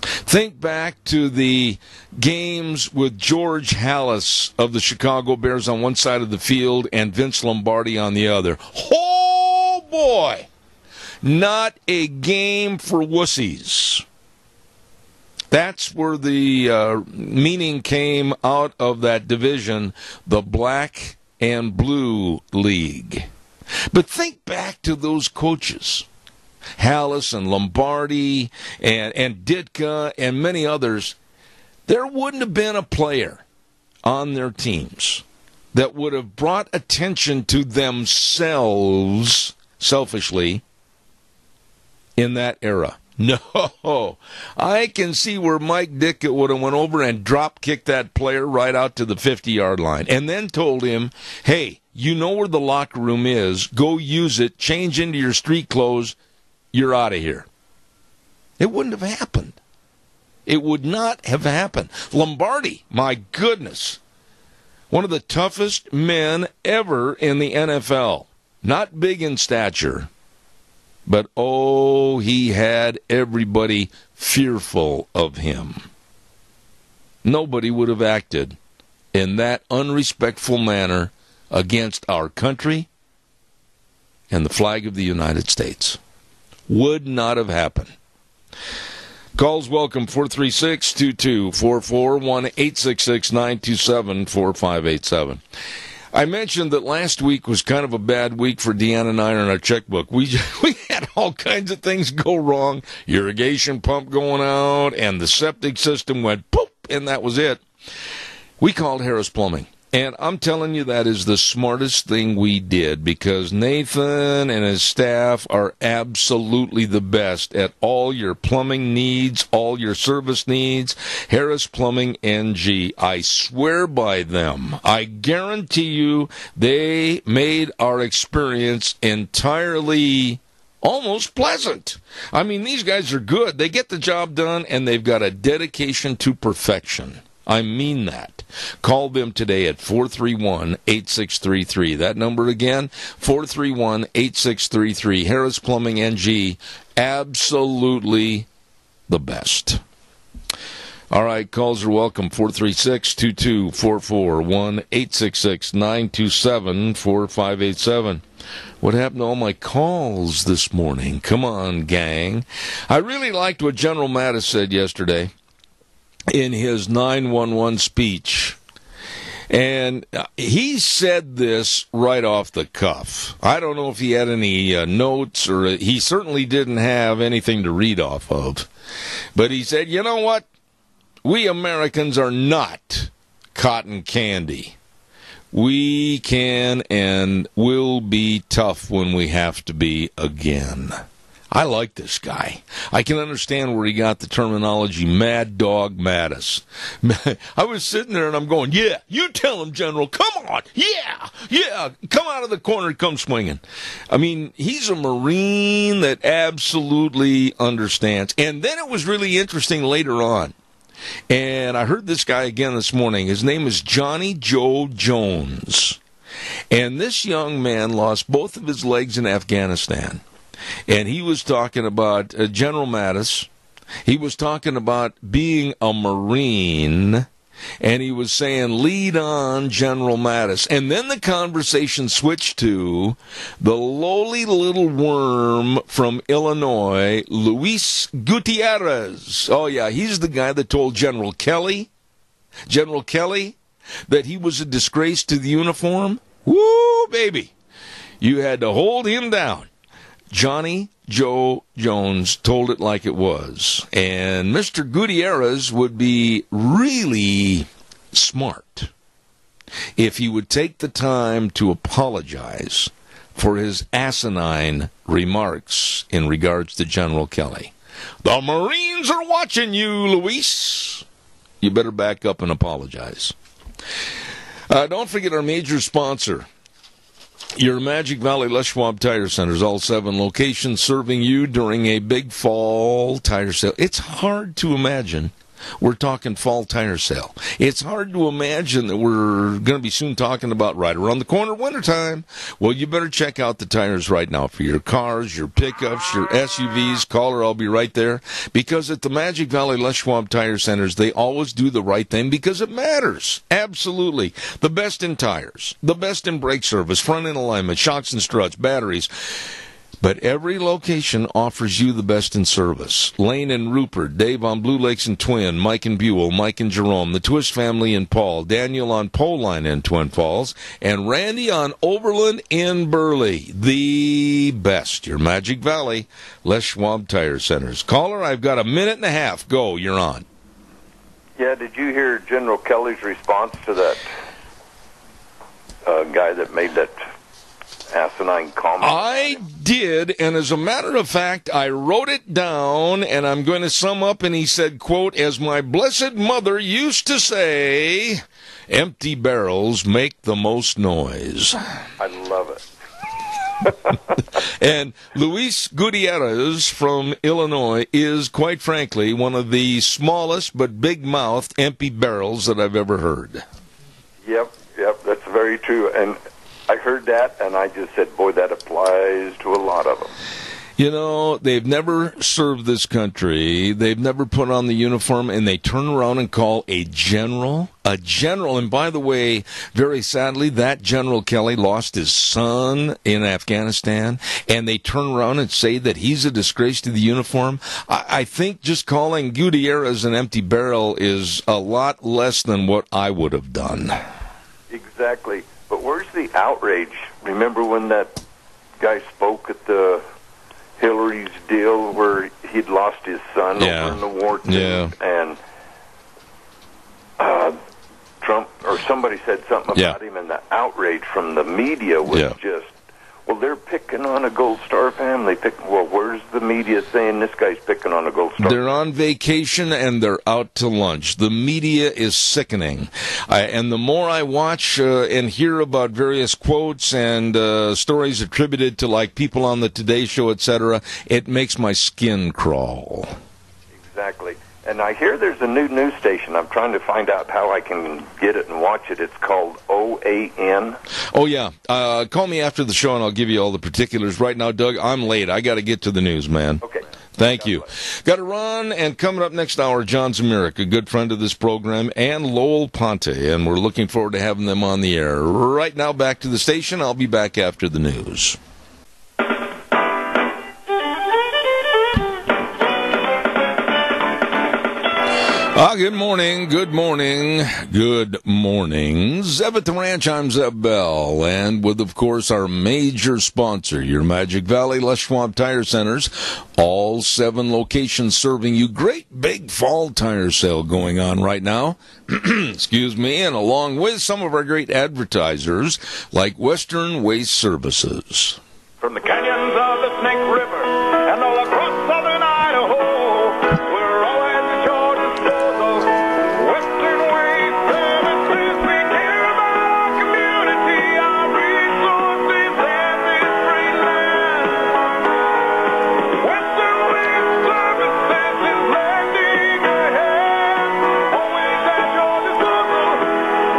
Think back to the games with George Halas of the Chicago Bears on one side of the field and Vince Lombardi on the other. Oh, boy! Not a game for wussies. That's where the meaning came out of that division, the Black and Blue League. But think back to those coaches, Halas and Lombardi and Ditka and many others. There wouldn't have been a player on their teams that would have brought attention to themselves selfishly in that era. No, I can see where Mike Dickett would have went over and drop-kicked that player right out to the 50-yard line and then told him, hey, you know where the locker room is. Go use it. Change into your street clothes. You're out of here. It wouldn't have happened. It would not have happened. Lombardi, my goodness, one of the toughest men ever in the NFL. Not big in stature, but, oh, he had everybody fearful of him. Nobody would have acted in that unrespectful manner against our country and the flag of the United States. Would not have happened. Calls welcome, 436-2244, 1-866-927-4587. I mentioned that last week was kind of a bad week for Deanna and I on our checkbook. We had all kinds of things go wrong. Irrigation pump going out, and the septic system went poop, and that was it. We called Harris Plumbing. And I'm telling you, that is the smartest thing we did, because Nathan and his staff are absolutely the best at all your plumbing needs, all your service needs. Harris Plumbing NG. I swear by them. I guarantee you they made our experience entirely almost pleasant. I mean, these guys are good. They get the job done, and they've got a dedication to perfection. I mean that. Call them today at 431-8633. That number again, 431-8633. Harris Plumbing NG, absolutely the best. All right, calls are welcome, 436-2244, 1-866-927-4587. What happened to all my calls this morning? Come on, gang. I really liked what General Mattis said yesterday in his 911 speech. And he said this right off the cuff. I don't know if he had any notes, or he certainly didn't have anything to read off of. But he said, you know what? We Americans are not cotton candy. We can and will be tough when we have to be again. I like this guy. I can understand where he got the terminology Mad Dog Mattis. I was sitting there and I'm going, yeah, you tell him, General, come on, yeah, come out of the corner and come swinging. I mean, he's a Marine that absolutely understands. And then it was really interesting later on. And I heard this guy again this morning. His name is Johnny Joe Jones. And this young man lost both of his legs in Afghanistan. And he was talking about General Mattis. He was talking about being a Marine. And he was saying, lead on, General Mattis. And then the conversation switched to the lowly little worm from Illinois, Luis Gutierrez. Oh, yeah, he's the guy that told General Kelly, that he was a disgrace to the uniform. Woo, baby. You had to hold him down. Johnny Joe Jones told it like it was. And Mr. Gutierrez would be really smart if he would take the time to apologize for his asinine remarks in regards to General Kelly. The Marines are watching you, Luis. You better back up and apologize. Don't forget our major sponsor, your Magic Valley Les Schwab Tire Centers, all 7 locations serving you during a big fall tire sale. It's hard to imagine we're talking fall tire sale. It's hard to imagine that we're going to be soon talking about right around the corner wintertime. Well, you better check out the tires right now for your cars, your pickups, your SUVs. Caller, I'll be right there. Because at the Magic Valley Les Schwab Tire Centers, they always do the right thing because it matters. Absolutely. The best in tires, the best in brake service, front end alignment, shocks and struts, batteries. But every location offers you the best in service. Lane and Rupert, Dave on Blue Lakes and Twin, Mike and Buell, Mike and Jerome, the Twist family in Paul, Daniel on Poline in Twin Falls, and Randy on Overland in Burley. The best. Your Magic Valley, Les Schwab Tire Centers. Caller, I've got a minute and a half. Go, you're on.
Yeah, did you hear General Kelly's response to that guy that made that asinine comment?
I did, and as a matter of fact, I wrote it down, and I'm going to sum up, and he said, quote, "As my blessed mother used to say, empty barrels make the most noise."
I love it.
And Luis Gutierrez from Illinois is, quite frankly, one of the smallest but big-mouthed empty barrels that I've ever heard.
Yep, that's very true. And I heard that, and I just said, boy, that applies to a lot of them.
You know, they've never served this country, they've never put on the uniform, and they turn around and call a general. And by the way, very sadly, that General Kelly lost his son in Afghanistan, and they turn around and say that he's a disgrace to the uniform. I think just calling Gutierrez an empty barrel is a lot less than what I would have done.
Exactly. But where's the outrage? Remember when that guy spoke at the Hillary's deal where he'd lost his son over in the war too, and Trump or somebody said something about him, and the outrage from the media was just, well, they're picking on a Gold Star family. Well, where's the media saying this guy's picking on a Gold Star?
They're on vacation and they're out to lunch. The media is sickening. And the more I watch and hear about various quotes and stories attributed to, like, people on the Today Show, etc., it makes my skin crawl.
Exactly. And I hear there's a new news station. I'm trying to find out how I can get it and watch it. It's called OAN.
Oh, yeah. Call me after the show, and I'll give you all the particulars. Right now, Doug, I'm late. I got to get to the news, man.
Okay.
Thank you. Got to run, and coming up next hour, John Zemerick, a good friend of this program, and Lowell Ponte, and we're looking forward to having them on the air. Right now, back to the station. I'll be back after the news. Good morning, good morning, good morning. Zeb at the Ranch, I'm Zeb Bell, and with, of course, our major sponsor, your Magic Valley Les Schwab Tire Centers, all 7 locations serving you. Great big fall tire sale going on right now. Excuse me, and along with some of our great advertisers, like Western Waste Services.
From the canyons of the Snake River and all across southern Idaho, we're always at your disposal. Western Waste Services, we care about our community, our resources, and this great land. Western Waste Services is lending a hand, always at your disposal.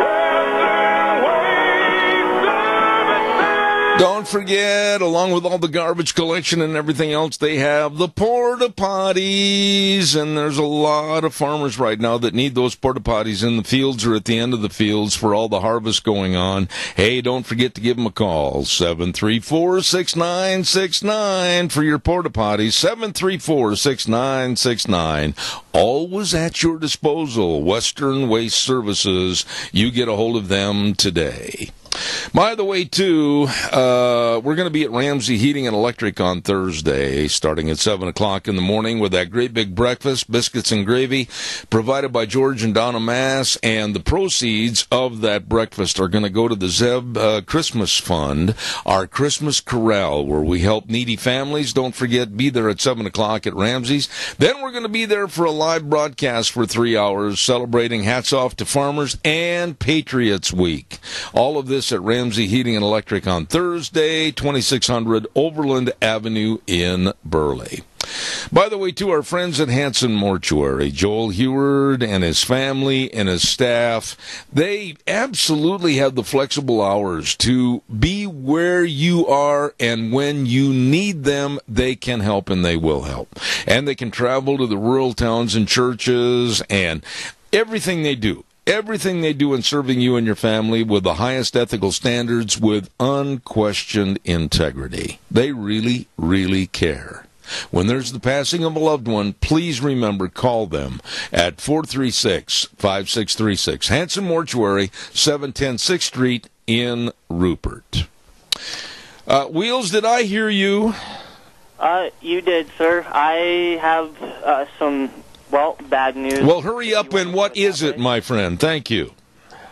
Western Waste Services.
Don't forget, along with all the garbage collection and everything else, they have the porta potties, and there's a lot of farmers right now that need those porta potties in the fields or at the end of the fields for all the harvest going on. Hey, don't forget to give them a call, 734-6969 for your porta potties, 734-6969. Always at your disposal, Western Waste Services. You get a hold of them today. By the way, too, we're going to be at Ramsey Heating and Electric on Thursday, starting at 7 o'clock in the morning with that great big breakfast, biscuits and gravy, provided by George and Donna Mass, and the proceeds of that breakfast are going to go to the Zeb Christmas Fund, our Christmas Corral, where we help needy families. Don't forget, be there at 7 o'clock at Ramsey's. Then we're going to be there for a live broadcast for 3 hours, celebrating Hats Off to Farmers and Patriots Week. All of this at Ramsey Heating and Electric on Thursday, 2600 Overland Avenue in Burley. By the way, to our friends at Hanson Mortuary, Joel Heward and his family and his staff, they absolutely have the flexible hours to be where you are, and when you need them, they can help and they will help. And they can travel to the rural towns and churches and everything they do. Everything they do in serving you and your family with the highest ethical standards with unquestioned integrity. They really, really care. When there's the passing of a loved one, please remember, call them at 436-5636. Hanson Mortuary, 710 6th Street in Rupert. Wheels, did I hear you?
You did, sir. I have some... Well, bad news.
Well, hurry up, and what is it, my friend? Thank you.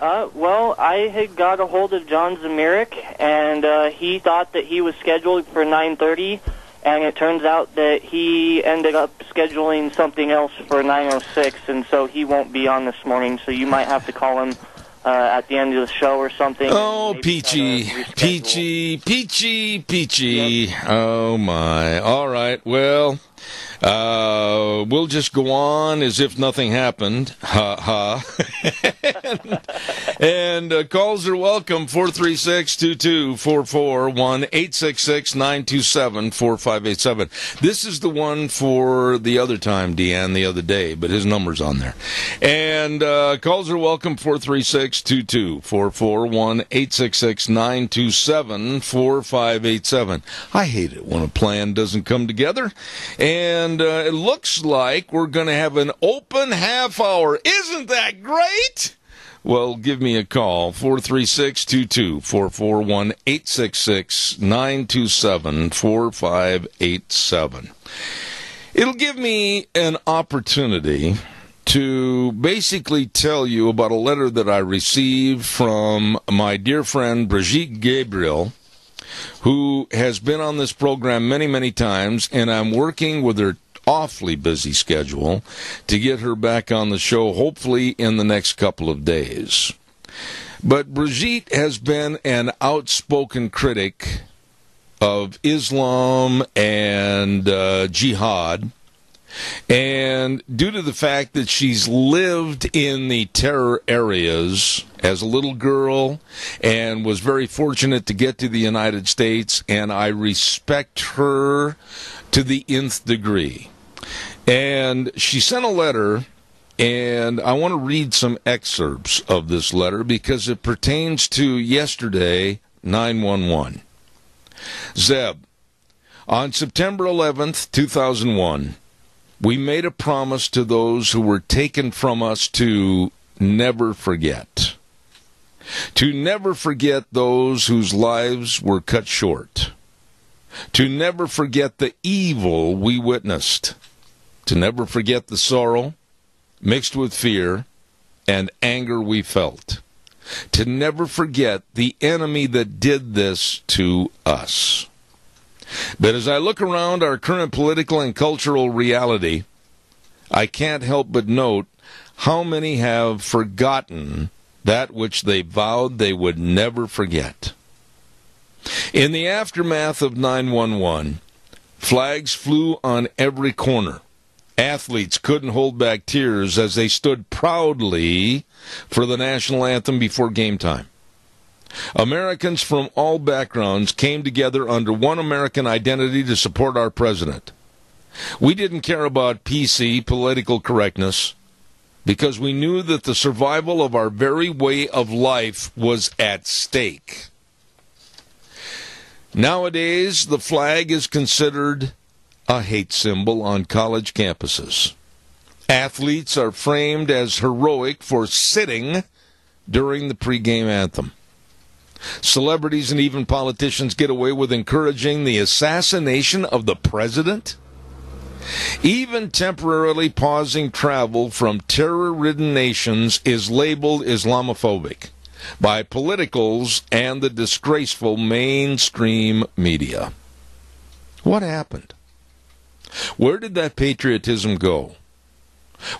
Well, I had got a hold of John Zamirik, and he thought that he was scheduled for 9:30, and it turns out that he ended up scheduling something else for 9:06, and so he won't be on this morning, so you might have to call him at the end of the show or something.
Oh, Peachy.
Yep.
Oh, my. All right, well, we'll just go on as if nothing happened. Ha, ha. And calls are welcome, 436-2244, 1-866-927-4587. This is the one for the other time, Deanne, the other day, but his number's on there. And calls are welcome, 436-2244, 1-866-927-4587. I hate it when a plan doesn't come together. And it looks like we're going to have an open half hour. Isn't that great? Well, give me a call, 436-2244, 1-866-927-4587. It'll give me an opportunity to basically tell you about a letter that I received from my dear friend Brigitte Gabriel, who has been on this program many, many times, and I'm working with her awfully busy schedule to get her back on the show, hopefully in the next couple of days. But Brigitte has been an outspoken critic of Islam and jihad, and due to the fact that she's lived in the terror areas as a little girl and was very fortunate to get to the United States, and I respect her to the nth degree. And she sent a letter, and I want to read some excerpts of this letter because it pertains to yesterday, 9/11. Zeb, on September 11th, 2001, we made a promise to those who were taken from us to never forget. To never forget those whose lives were cut short. To never forget the evil we witnessed. To never forget the sorrow, mixed with fear, and anger we felt. To never forget the enemy that did this to us. But as I look around our current political and cultural reality, I can't help but note how many have forgotten that which they vowed they would never forget. In the aftermath of 9/11, flags flew on every corner. Athletes couldn't hold back tears as they stood proudly for the national anthem before game time. Americans from all backgrounds came together under one American identity to support our president. We didn't care about PC, political correctness, because we knew that the survival of our very way of life was at stake. Nowadays, the flag is considered a hate symbol on college campuses. Athletes are framed as heroic for sitting during the pregame anthem. Celebrities and even politicians get away with encouraging the assassination of the president. Even temporarily pausing travel from terror-ridden nations is labeled Islamophobic by politicals and the disgraceful mainstream media. What happened? Where did that patriotism go?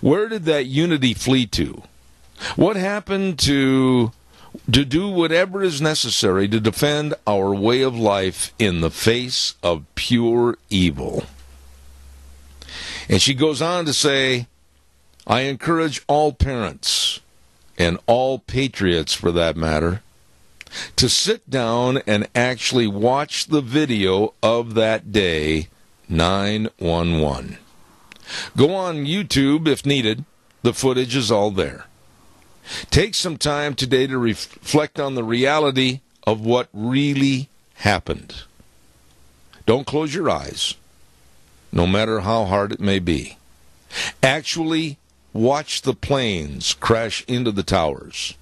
Where did that unity flee to? What happened to do whatever is necessary to defend our way of life in the face of pure evil? And she goes on to say, I encourage all parents, and all patriots for that matter, to sit down and actually watch the video of that day, 9/11. Go on YouTube if needed. The footage is all there. Take some time today to reflect on the reality of what really happened. Don't close your eyes, no matter how hard it may be. Actually, watch the planes crash into the towers.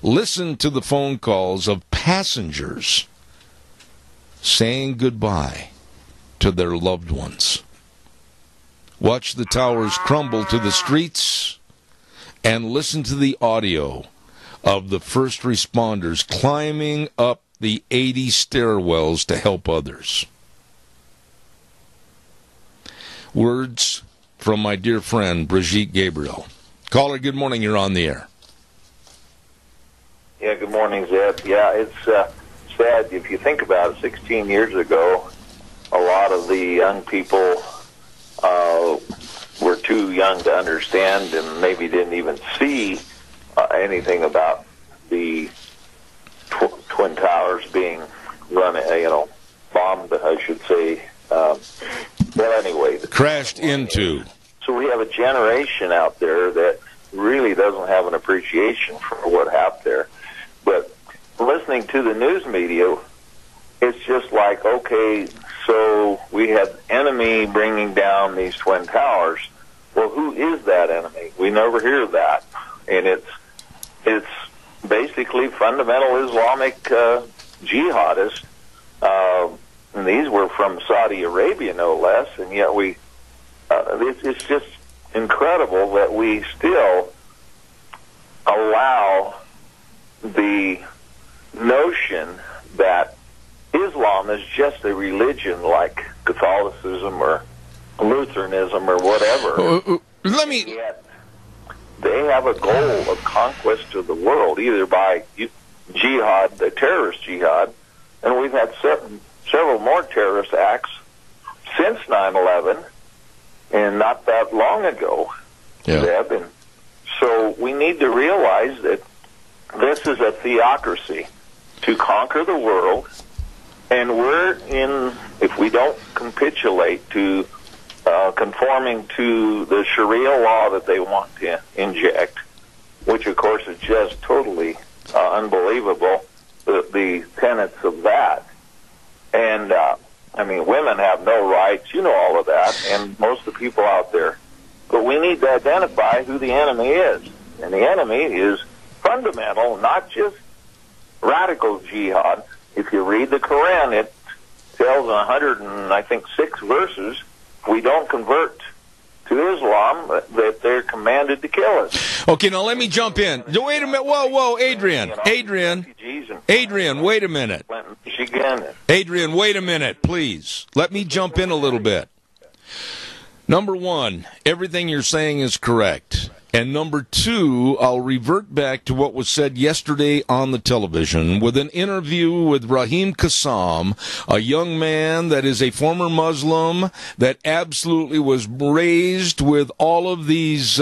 Listen to the phone calls of passengers saying goodbye to their loved ones. Watch the towers crumble to the streets and listen to the audio of the first responders climbing up the 80 stairwells to help others. Words from my dear friend, Brigitte Gabriel. Caller, good morning. You're on the air.
Yeah, good morning, Zeb. Yeah, it's sad. If you think about it, 16 years ago, a lot of the young people were too young to understand and maybe didn't even see anything about the Twin Towers being run, bombed, I should say. But anyway.
Crashed into.
So we have a generation out there that really doesn't have an appreciation for what happened there. But listening to the news media, it's just like, okay, so we had enemy bringing down these Twin Towers. Well, who is that enemy? We never hear that. And it's basically fundamental Islamic jihadists. And these were from Saudi Arabia, no less. And yet it's just incredible that we still allow the notion that Islam is just a religion like Catholicism or Lutheranism or whatever. Yet they have a goal of conquest of the world, either by jihad, the terrorist jihad, and we've had several more terrorist acts since 9/11, and not that long ago. Zeb. And so we need to realize that this is a theocracy to conquer the world, and if we don't capitulate to conforming to the Sharia law that they want to inject, which of course is just totally unbelievable, the tenets of that. And, women have no rights, you know all of that, and most of the people out there. But we need to identify who the enemy is. And the enemy is fundamental, not just radical jihad. If you read the Quran, it tells 106 verses, if we don't convert to Islam, that they're commanded to kill us.
Okay, now let me jump in. Wait a minute. Whoa, Adrian. Adrian, wait a minute. Adrian, wait a minute, please. Let me jump in a little bit. Number one, everything you're saying is correct. And number two, I'll revert back to what was said yesterday on the television with an interview with Raheem Kassam, a young man that is a former Muslim that absolutely was raised with all of these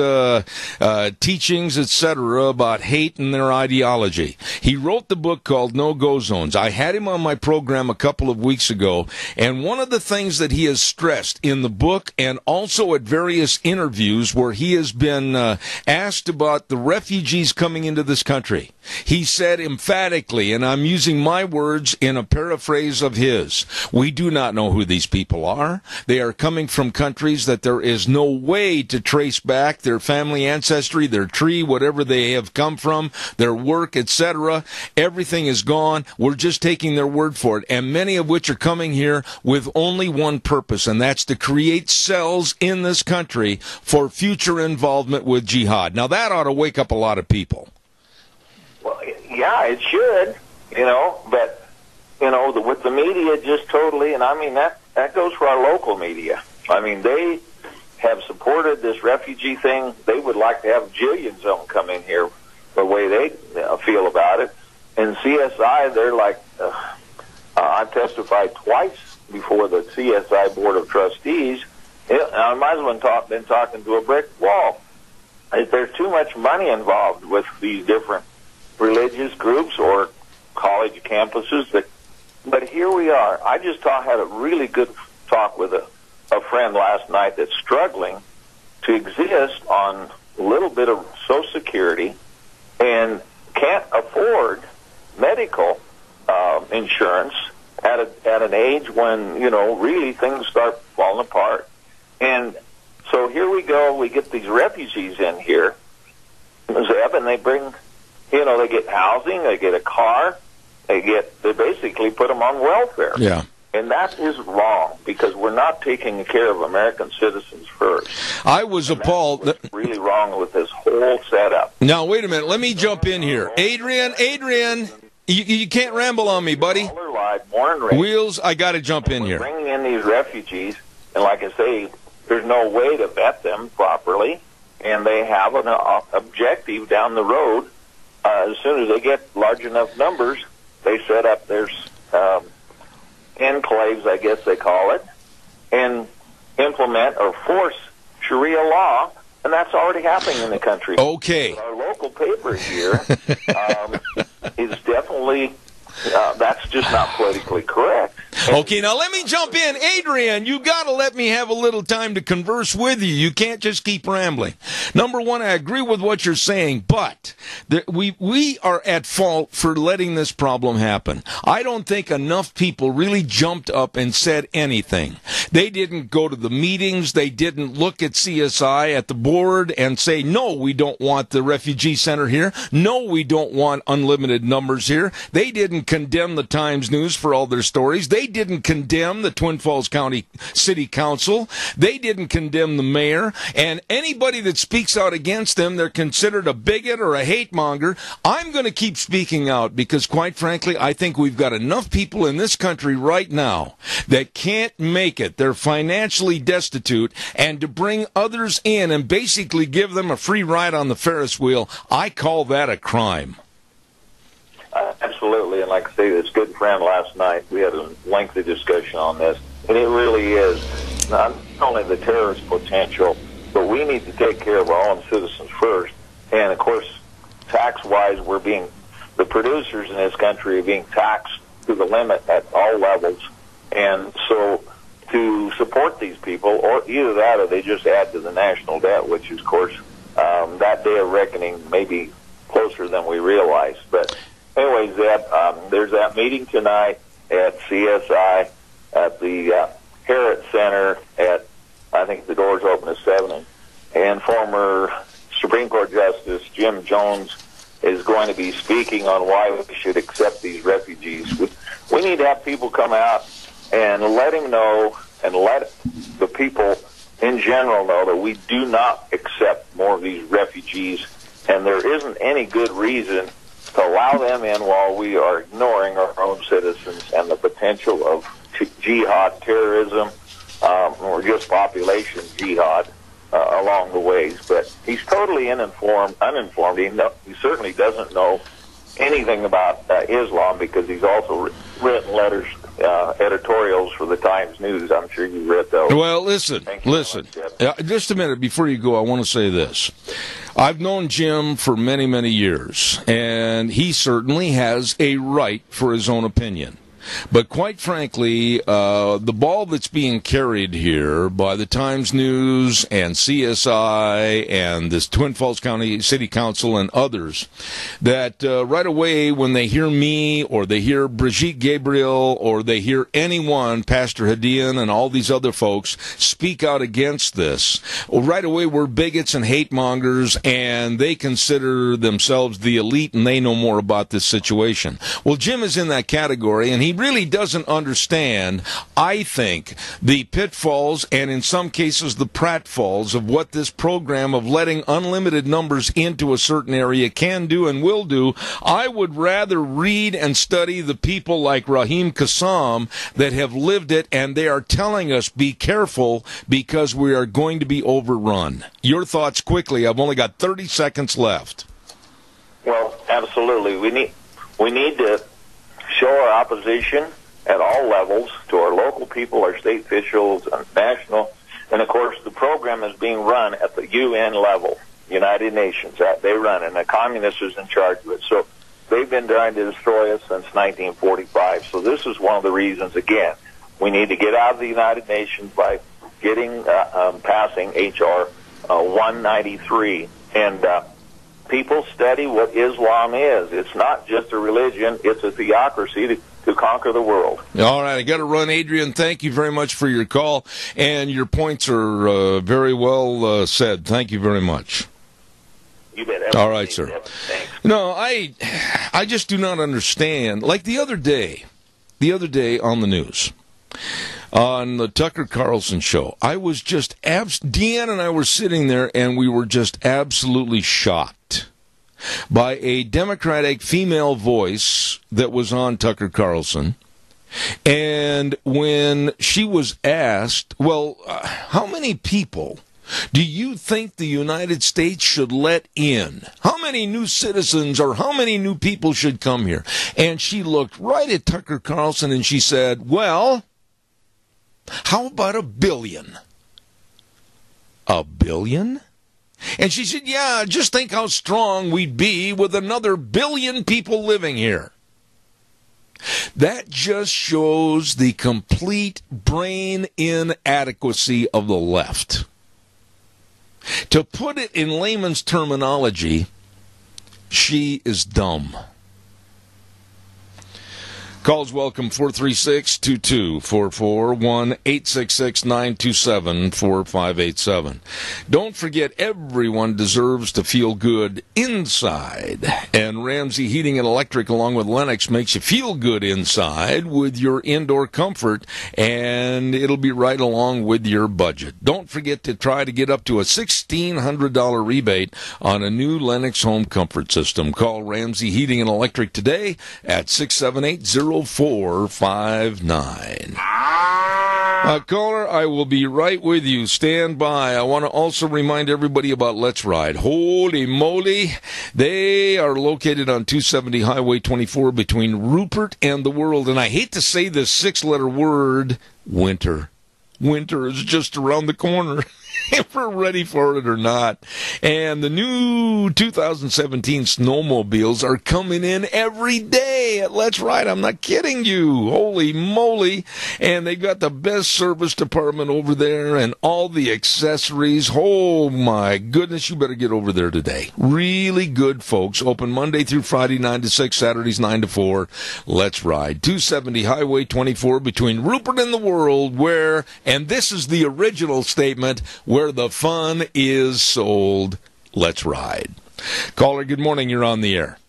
teachings, etc., about hate and their ideology. He wrote the book called No-Go Zones. I had him on my program a couple of weeks ago, and one of the things that he has stressed in the book and also at various interviews where he has been asked about the refugees coming into this country, he said emphatically, and I'm using my words in a paraphrase of his, we do not know who these people are. They are coming from countries that there is no way to trace back their family ancestry, their tree, whatever they have come from, their work, etc. Everything is gone. We're just taking their word for it, and many of which are coming here with only one purpose, and that's to create cells in this country for future involvement with jihad. Now that ought to wake up a lot of people.
Well, yeah, it should, but, with the media just totally, and that goes for our local media. They have supported this refugee thing. They would like to have jillions of them come in here the way they feel about it. And CSI, they're like, I've testified twice before the CSI Board of Trustees. I might as well been talking to a brick wall. There's too much money involved with these different religious groups or college campuses. But here we are. I just had a really good talk with a friend last night that's struggling to exist on a little bit of Social Security and can't afford medical insurance at an age when, really things start falling apart. And so here we go. We get these refugees in here, Zeb, and they bring, they get housing, they get a car, they basically put them on welfare.
Yeah.
And that is wrong, because we're not taking care of American citizens first.
I was appalled.
That's what's really wrong with this whole setup.
Now, wait a minute. Let me jump in here. Adrian, you can't ramble on me, buddy.
All their lives, born and raised.
Wheels, I got to jump in here.
Bringing in these refugees, and like I say, there's no way to vet them properly, and they have an objective down the road. As soon as they get large enough numbers, they set up their enclaves, I guess they call it, and implement or force Sharia law, and that's already happening in the country.
Okay.
Our local paper here is definitely, that's just not politically correct.
Okay, now let me jump in. Adrian, you got to let me have a little time to converse with you. You can't just keep rambling. Number one, I agree with what you're saying, but we are at fault for letting this problem happen. I don't think enough people really jumped up and said anything. They didn't go to the meetings. They didn't look at CSI at the board and say, no, we don't want the refugee center here. No, we don't want unlimited numbers here. They didn't condemn the Times News for all their stories. They didn't condemn the Twin Falls County City Council. They didn't condemn the mayor. And anybody that speaks out against them, they're considered a bigot or a hate monger. I'm going to keep speaking out because, quite frankly, I think we've got enough people in this country right now that can't make it. They're financially destitute. And to bring others in and basically give them a free ride on the Ferris wheel, I call that a crime.
Absolutely, and like I say, this good friend last night, we had a lengthy discussion on this, and it really is not only the terrorist potential, but we need to take care of our own citizens first. And of course, tax-wise, the producers in this country are being taxed to the limit at all levels, and so to support these people, or either that or they just add to the national debt, which is, of course, that day of reckoning may be closer than we realize. But anyways, there's that meeting tonight at CSI at the Harrod Center I think the doors open at 7, and former Supreme Court Justice Jim Jones is going to be speaking on why we should accept these refugees. We need to have people come out and let him know, and let the people in general know, that we do not accept more of these refugees, and there isn't any good reason to allow them in while we are ignoring our own citizens and the potential of jihad, terrorism, or just population jihad along the ways. But he's totally uninformed. He certainly doesn't know anything about Islam, because he's also written letters, editorials for the Times News. I'm sure you read those.
Well, listen. Just a minute before you go, I want to say this. I've known Jim for many, many years, and he certainly has a right for his own opinion. But quite frankly, the ball that's being carried here by the Times News and CSI and this Twin Falls County City Council and others, that right away when they hear me or they hear Brigitte Gabriel or they hear anyone, Pastor Hadian and all these other folks, speak out against this, well, right away we're bigots and hate mongers, and they consider themselves the elite and they know more about this situation. Well, Jim is in that category, and he really doesn't understand, I think, the pitfalls and in some cases the pratfalls of what this program of letting unlimited numbers into a certain area can do and will do. I would rather read and study the people like Raheem Kassam that have lived it, and they are telling us be careful because we are going to be overrun. Your thoughts quickly. I've only got 30 seconds left.
Well, absolutely. We need to show our opposition at all levels to our local people, our state officials, and national. And, of course, the program is being run at the UN level, United Nations. They run, and the communists is in charge of it. So they've been trying to destroy us since 1945. So this is one of the reasons, again, we need to get out of the United Nations by passing H.R. 193. And people study what Islam is. It's not just a religion. It's a theocracy to conquer the world.
All right, I got to run. Adrian, thank you very much for your call, and your points are very well said. Thank you very much.
You bet.
All right, sir.
Thanks.
No, I just do not understand. Like the other day on the news, on the Tucker Carlson show. I was just Deanne and I were sitting there, and we were just absolutely shocked by a Democratic female voice that was on Tucker Carlson. And when she was asked, well, how many people do you think the United States should let in? How many new citizens or how many new people should come here? And she looked right at Tucker Carlson and she said, well, how about 1 billion? 1 billion? And she said, yeah, just think how strong we'd be with another 1 billion people living here. That just shows the complete brain inadequacy of the left. To put it in layman's terminology, she is dumb. Calls welcome 436-2244, 1-866-927-4587. Don't forget, everyone deserves to feel good inside. And Ramsey Heating and Electric, along with Lennox, makes you feel good inside with your indoor comfort, and it'll be right along with your budget. Don't forget to try to get up to a $1,600 rebate on a new Lennox home comfort system. Call Ramsey Heating and Electric today at 678-0459. Caller, I will be right with you. Stand by. I want to also remind everybody about Let's Ride. Holy moly. They are located on 270 Highway 24 between Rupert and the World. And I hate to say this 6-letter word, winter. Winter is just around the corner. If we're ready for it or not. And the new 2017 snowmobiles are coming in every day at Let's Ride. I'm not kidding you. Holy moly. And they've got the best service department over there and all the accessories. Oh my goodness, you better get over there today. Really good folks. Open Monday through Friday 9 to 6, Saturdays 9 to 4. Let's Ride. 270 Highway 24 between Rupert and the World, where, and this is the original statement, where the fun is sold. Let's Ride. Caller, good morning. You're on the air.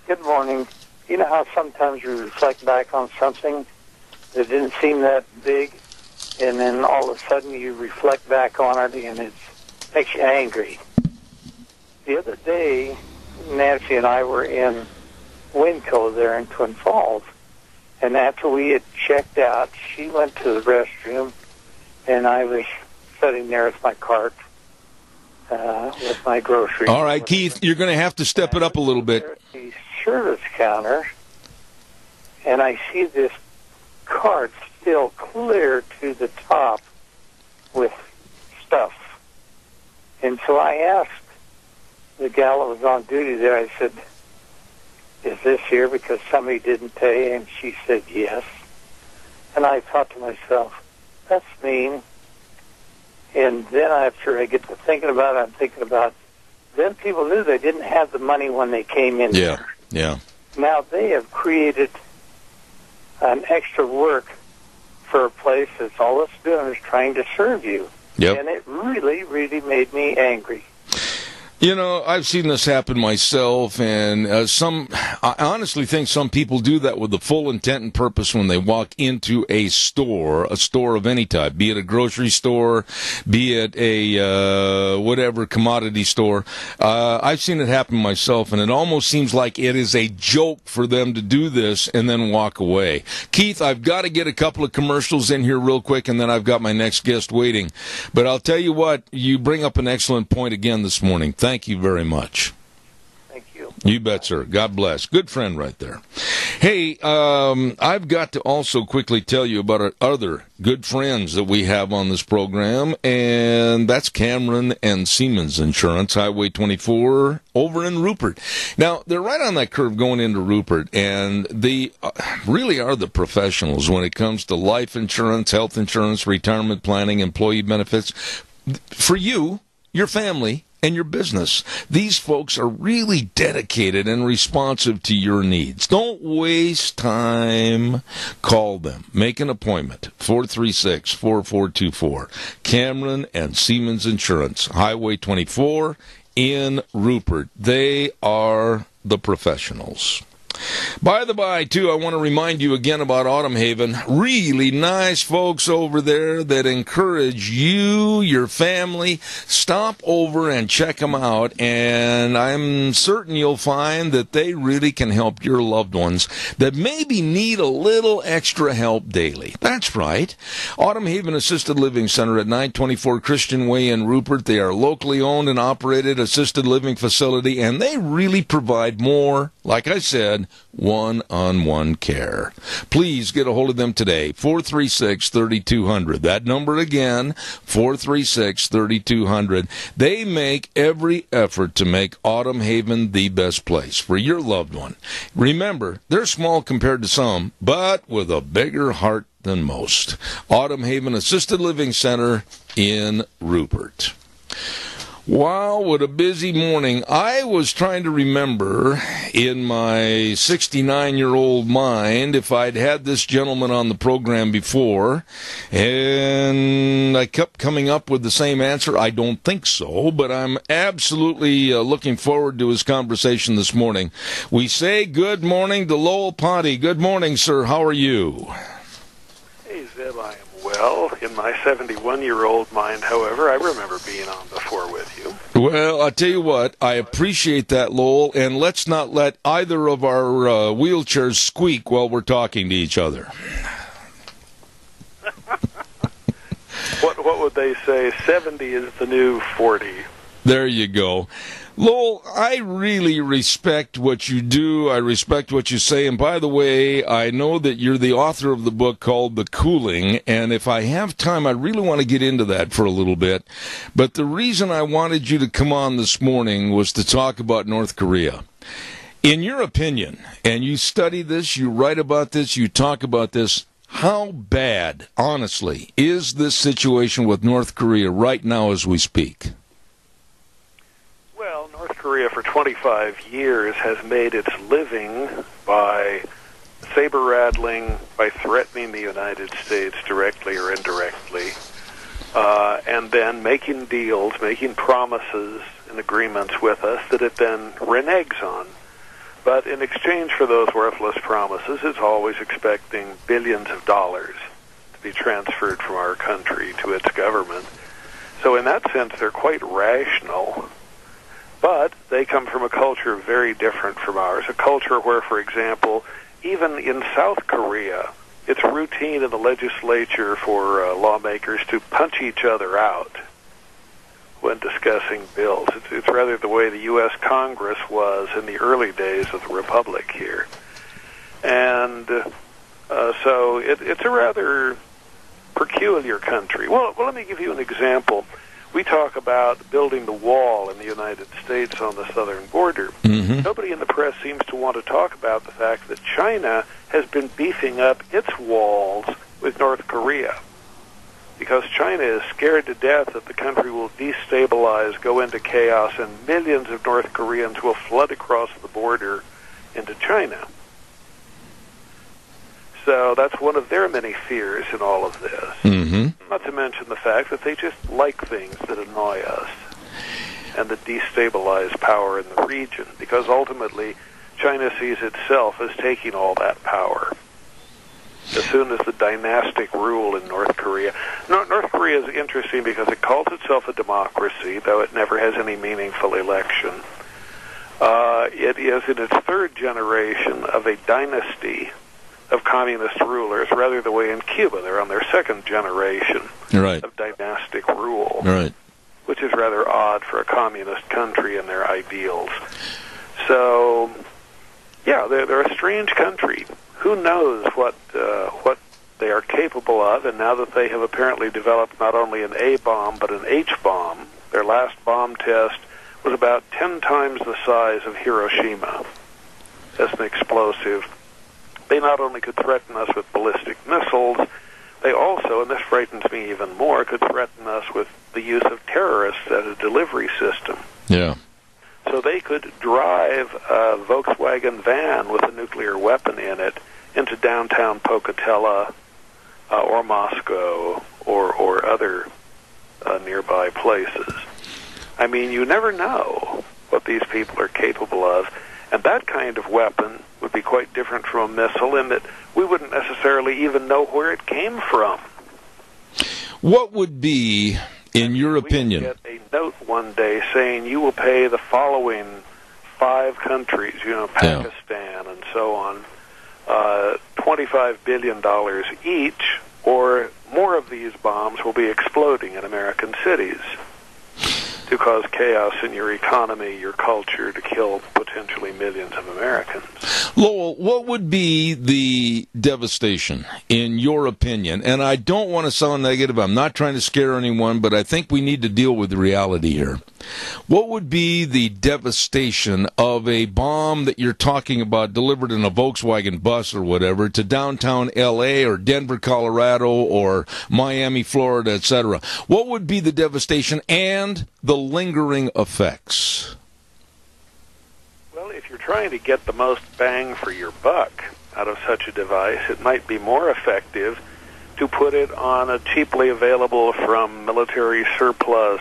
Good morning. You know how sometimes you reflect back on something that didn't seem that big, and then all of a sudden you reflect back on it, and it makes you angry. The other day, Nancy and I were in Winco there in Twin Falls, and after we had checked out, she went to the restroom, and I was sitting there with my cart, with my groceries.
All right, Keith, you're going to have to step it up a little bit.
At the service counter, and I see this cart still clear to the top with stuff. And so I asked the gal that was on duty there, I said, is this here because somebody didn't pay? And she said yes. And I thought to myself, that's mean. And then after I get to thinking about it, I'm thinking about, then people knew they didn't have the money when they came in there.
Yeah.
Now they have created an extra work for a place that's all it's doing is trying to serve you.
Yep.
And it really, really made me angry.
You know, I've seen this happen myself, and I honestly think some people do that with the full intent and purpose when they walk into a store of any type, be it a grocery store, be it a whatever commodity store. I've seen it happen myself, and it almost seems like it is a joke for them to do this and then walk away. Keith, I've got to get a couple of commercials in here real quick, and then I've got my next guest waiting. But I'll tell you what, you bring up an excellent point again this morning. Thank you very much.
Thank you.
You bet, sir. God bless. Good friend right there. Hey, I've got to also quickly tell you about our other good friends that we have on this program, and that's Cameron and Siemens Insurance, Highway 24, over in Rupert. Now, they're right on that curve going into Rupert, and they really are the professionals when it comes to life insurance, health insurance, retirement planning, employee benefits. For you, your family, and your business. These folks are really dedicated and responsive to your needs. Don't waste time. Call them. Make an appointment. 436-4424. Cameron and Siemens Insurance, Highway 24 in Rupert. They are the professionals. By the by, too, I want to remind you again about Autumn Haven. Really nice folks over there that encourage you, your family. Stop over and check them out, and I'm certain you'll find that they really can help your loved ones that maybe need a little extra help daily. That's right. Autumn Haven Assisted Living Center at 924 Christian Way in Rupert. They are locally owned and operated assisted living facility, and they really provide more, like I said, one-on-one care. Please get a hold of them today, 436-3200. That number again, 436-3200. They make every effort to make Autumn Haven the best place for your loved one. Remember, they're small compared to some, but with a bigger heart than most. Autumn Haven Assisted Living Center in Rupert. Wow, what a busy morning. I was trying to remember in my 69-year-old mind if I'd had this gentleman on the program before, and I kept coming up with the same answer. I don't think so, but I'm absolutely looking forward to his conversation this morning. We say good morning to Lowell Ponte. Good morning, sir. How are you?
Hey, Zeb, I am well. In my 71-year-old mind, however, I remember being on before with you.
Well, I'll tell you what, I appreciate that, Lowell, and let's not let either of our wheelchairs squeak while we're talking to each other.
What would they say? 70 is the new 40.
There you go. Lowell, I really respect what you do. I respect what you say. And by the way, I know that you're the author of the book called The Cooling. And if I have time, I really want to get into that for a little bit. But the reason I wanted you to come on this morning was to talk about North Korea. In your opinion, and you study this, you write about this, you talk about this, how bad, honestly, is this situation with North Korea right now as we speak?
Well, North Korea for 25 years has made its living by saber-rattling, by threatening the United States directly or indirectly, and then making deals, making promises and agreements with us that it then reneges on. But in exchange for those worthless promises, it's always expecting billions of dollars to be transferred from our country to its government. So in that sense, they're quite rational. But they come from a culture very different from ours, a culture where, for example, even in South Korea, it's routine in the legislature for lawmakers to punch each other out when discussing bills. It's rather the way the U.S. Congress was in the early days of the Republic here. And so it's a rather peculiar country. Well, let me give you an example. We talk about building the wall in the United States on the southern border. Mm-hmm. Nobody in the press seems to want to talk about the fact that China has been beefing up its walls with North Korea because China is scared to death that the country will destabilize, go into chaos, and millions of North Koreans will flood across the border into China. So that's one of their many fears in all of this. Mm-hmm. Not to mention the fact that they just like things that annoy us and that destabilize power in the region, because ultimately China sees itself as taking all that power. As soon as the dynastic rule in North Korea. North Korea is interesting because it calls itself a democracy, though it never has any meaningful election. It is in its third generation of a dynasty of communist rulers, rather the way in Cuba. They're on their second generation of dynastic rule, which is rather odd for a communist country and their ideals. So, yeah, they're a strange country. Who knows what they are capable of, and now that they have apparently developed not only an A-bomb, but an H-bomb, their last bomb test was about 10 times the size of Hiroshima as an explosive. They not only could threaten us with ballistic missiles, they also, and this frightens me even more, could threaten us with the use of terrorists as a delivery system.
Yeah.
So they could drive a Volkswagen van with a nuclear weapon in it into downtown Pocatello or Moscow or other nearby places. I mean, you never know what these people are capable of. And that kind of weapon, would be quite different from a missile in that we wouldn't necessarily even know where it came from.
What would be, in your opinion?
We get a note one day saying you will pay the following 5 countries, Pakistan and so on, $25 billion each, or more of these bombs will be exploding in American cities to cause chaos in your economy, your culture, to kill potentially millions of Americans.
Lowell, what would be the devastation, in your opinion? And I don't want to sound negative. I'm not trying to scare anyone, but I think we need to deal with the reality here. What would be the devastation of a bomb that you're talking about delivered in a Volkswagen bus or whatever to downtown L.A. or Denver, Colorado, or Miami, Florida, etc.? What would be the devastation and the lingering effects?
Well, if you're trying to get the most bang for your buck out of such a device, it might be more effective to put it on a cheaply available from military surplus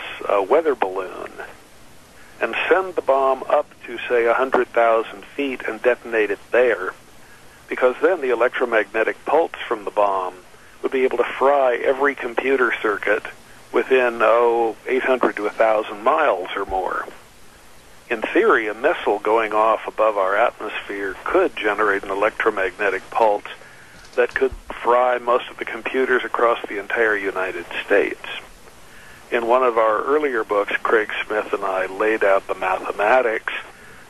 weather balloon and send the bomb up to, say, 100,000 feet and detonate it there, because then the electromagnetic pulse from the bomb would be able to fry every computer circuit within, 800 to 1,000 miles or more. In theory, a missile going off above our atmosphere could generate an electromagnetic pulse that could fry most of the computers across the entire United States. In one of our earlier books, Craig Smith and I laid out the mathematics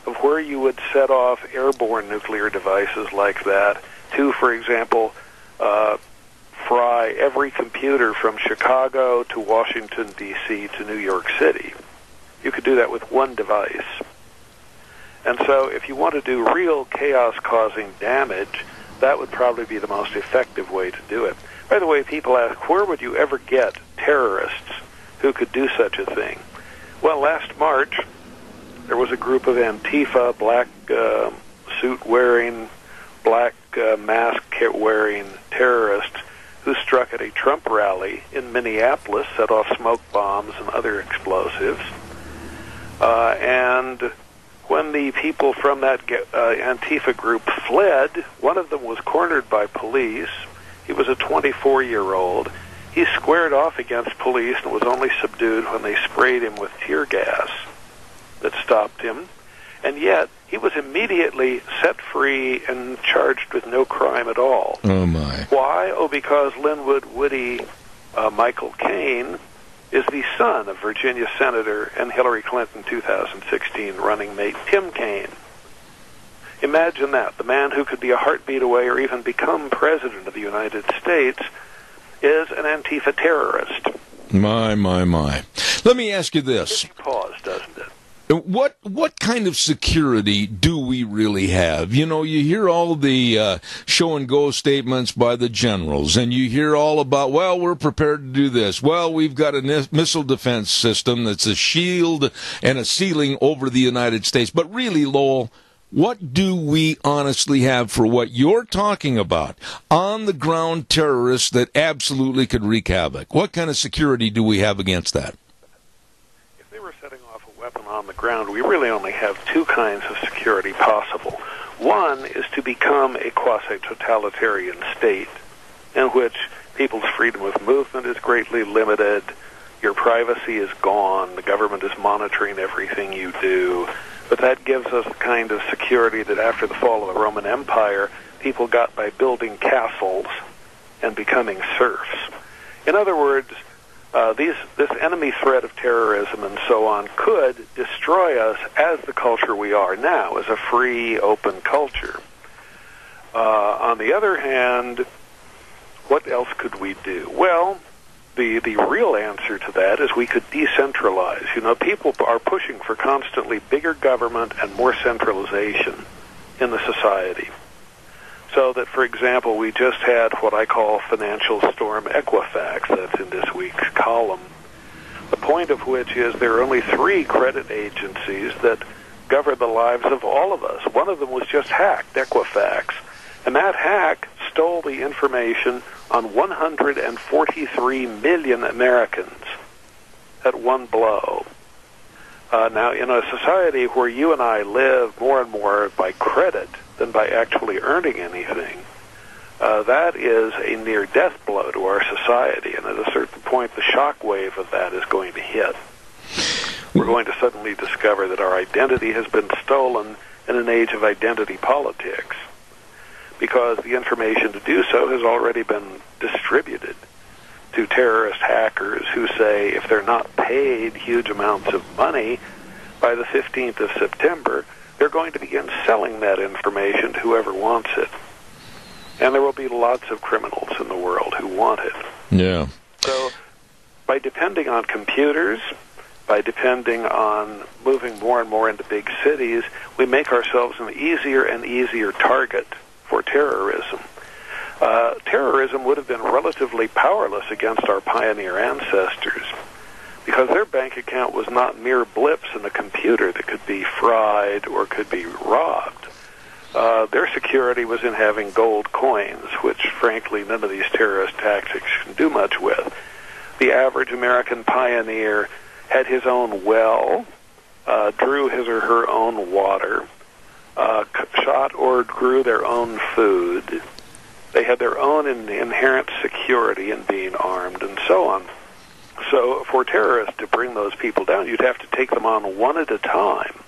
of where you would set off airborne nuclear devices like that to, for example, fry every computer from Chicago to Washington, D.C. to New York City. You could do that with one device. And so if you want to do real chaos-causing damage, that would probably be the most effective way to do it. By the way, people ask, where would you ever get terrorists who could do such a thing? Well, last March, there was a group of Antifa, black suit-wearing, black mask-wearing terrorists who struck at a Trump rally in Minneapolis, set off smoke bombs and other explosives. And when the people from that Antifa group fled, one of them was cornered by police. He was a 24-year-old. He squared off against police and was only subdued when they sprayed him with tear gas that stopped him. And yet, he was immediately set free and charged with no crime at all.
Oh, my.
Why? Oh, because Linwood Woody Michael Caine is the son of Virginia Senator and Hillary Clinton 2016 running mate Tim Kaine. Imagine that. The man who could be a heartbeat away or even become president of the United States is an Antifa terrorist.
My. Let me ask you this.
Gives you pause, doesn't it?
What kind of security do we really have? You know, you hear all the show and go statements by the generals, and you hear all about, well, we're prepared to do this. Well, we've got a missile defense system that's a shield and a ceiling over the United States. But really, Lowell, what do we honestly have for what you're talking about? On-the-ground terrorists that absolutely could wreak havoc. What kind of security do we have against that?
Weapon on the ground, we really only have 2 kinds of security possible. One is to become a quasi-totalitarian state in which people's freedom of movement is greatly limited, your privacy is gone, the government is monitoring everything you do, but that gives us the kind of security that after the fall of the Roman Empire, people got by building castles and becoming serfs. In other words, this enemy threat of terrorism and so on could destroy us as the culture we are now, as a free, open culture. On the other hand, what else could we do? Well, the real answer to that is we could decentralize. You know, people are pushing for constantly bigger government and more centralization in the society. So that, for example, we just had what I call financial storm Equifax, that's in this week's column, the point of which is there are only 3 credit agencies that govern the lives of all of us. One of them was just hacked, Equifax, and that hack stole the information on 143 million Americans at one blow. Now, in a society where you and I live more and more by credit, than by actually earning anything, that is a near-death blow to our society. And at a certain point, the shock wave of that is going to hit. We're going to suddenly discover that our identity has been stolen in an age of identity politics, because the information to do so has already been distributed to terrorist hackers who say if they're not paid huge amounts of money by the 15th of September, they're going to begin selling that information to whoever wants it. And there will be lots of criminals in the world who want it.
Yeah.
So by depending on computers, by depending on moving more and more into big cities, we make ourselves an easier and easier target for terrorism. Terrorism would have been relatively powerless against our pioneer ancestors because their bank account was not mere blips in a computer that could be fried or could be robbed. Their security was in having gold coins, which, frankly, none of these terrorist tactics can do much with. The average American pioneer had his own well, drew his or her own water, shot or grew their own food. They had their own inherent security in being armed, and so on. So for terrorists to bring those people down, you'd have to take them on one at a time.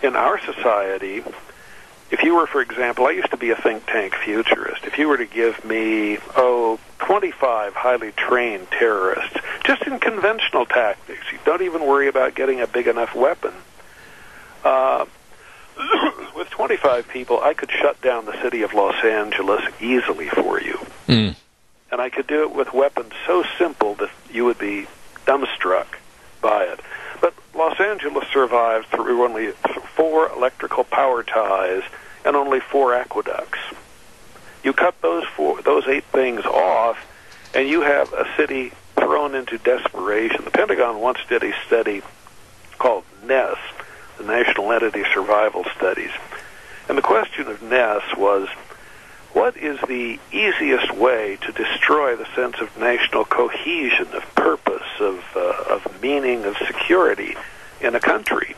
In our society, if you were, for example, I used to be a think tank futurist. If you were to give me, 25 highly trained terrorists, just in conventional tactics, you don't even worry about getting a big enough weapon. With 25 people, I could shut down the city of Los Angeles easily for you.
Mm.
And I could do it with weapons so simple that you would be dumbstruck by it. But Los Angeles survived through only 4 electrical power ties and only 4 aqueducts. You cut those 8 things off, and you have a city thrown into desperation. The Pentagon once did a study called NESS, the National Entity Survival Studies. And the question of NESS was, what is the easiest way to destroy the sense of national cohesion, of purpose, of meaning, of security in a country?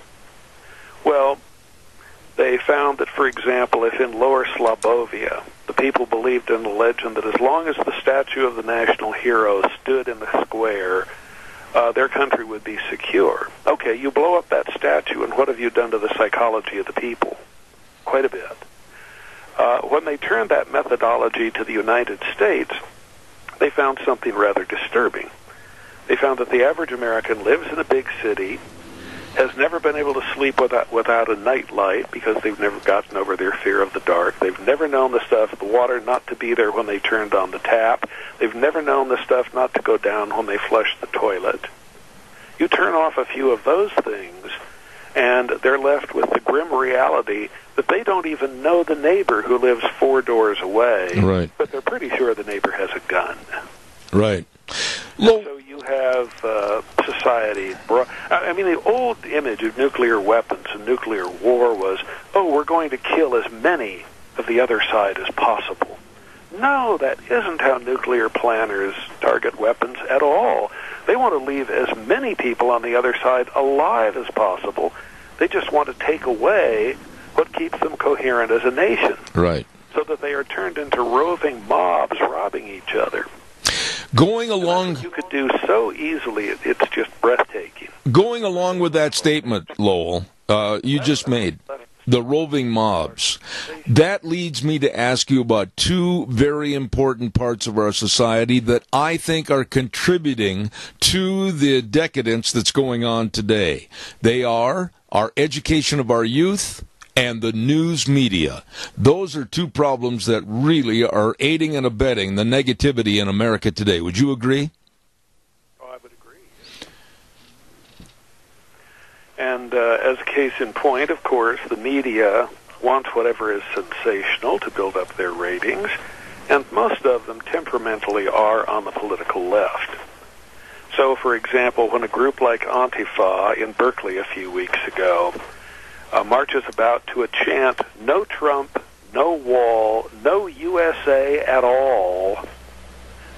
Well, they found that, for example, if in Lower Slobovia, the people believed in the legend that as long as the statue of the national hero stood in the square, their country would be secure. Okay, you blow up that statue, and what have you done to the psychology of the people? Quite a bit. When they turned that methodology to the United States, they found something rather disturbing. They found that the average American lives in a big city, has never been able to sleep without a night light because they've never gotten over their fear of the dark. They've never known the water not to be there when they turned on the tap. They've never known the stuff not to go down when they flush the toilet. You turn off a few of those things, and they're left with the grim reality that they don't even know the neighbor who lives 4 doors away,
right,
but they're pretty sure the neighbor has a gun.
Right.
So you have society. I mean, the old image of nuclear weapons and nuclear war was, we're going to kill as many of the other side as possible. No, that isn't how nuclear planners target weapons at all. They want to leave as many people on the other side alive as possible. They just want to take away what keeps them coherent as a nation.
Right.
So that they are turned into roving mobs robbing each other.
Going along,
you could do so easily, it's just breathtaking.
Going along with that statement, Lowell, you just made, the roving mobs, that leads me to ask you about 2 very important parts of our society that I think are contributing to the decadence that's going on today. They are our education of our youth and the news media. Those are 2 problems that really are aiding and abetting the negativity in America today. Would you agree?
Oh, I would agree. And as a case in point, of course, the media wants whatever is sensational to build up their ratings, and most of them temperamentally are on the political left. So, for example, when a group like Antifa in Berkeley a few weeks ago marches about to a chant, "No Trump, no wall, no USA at all,"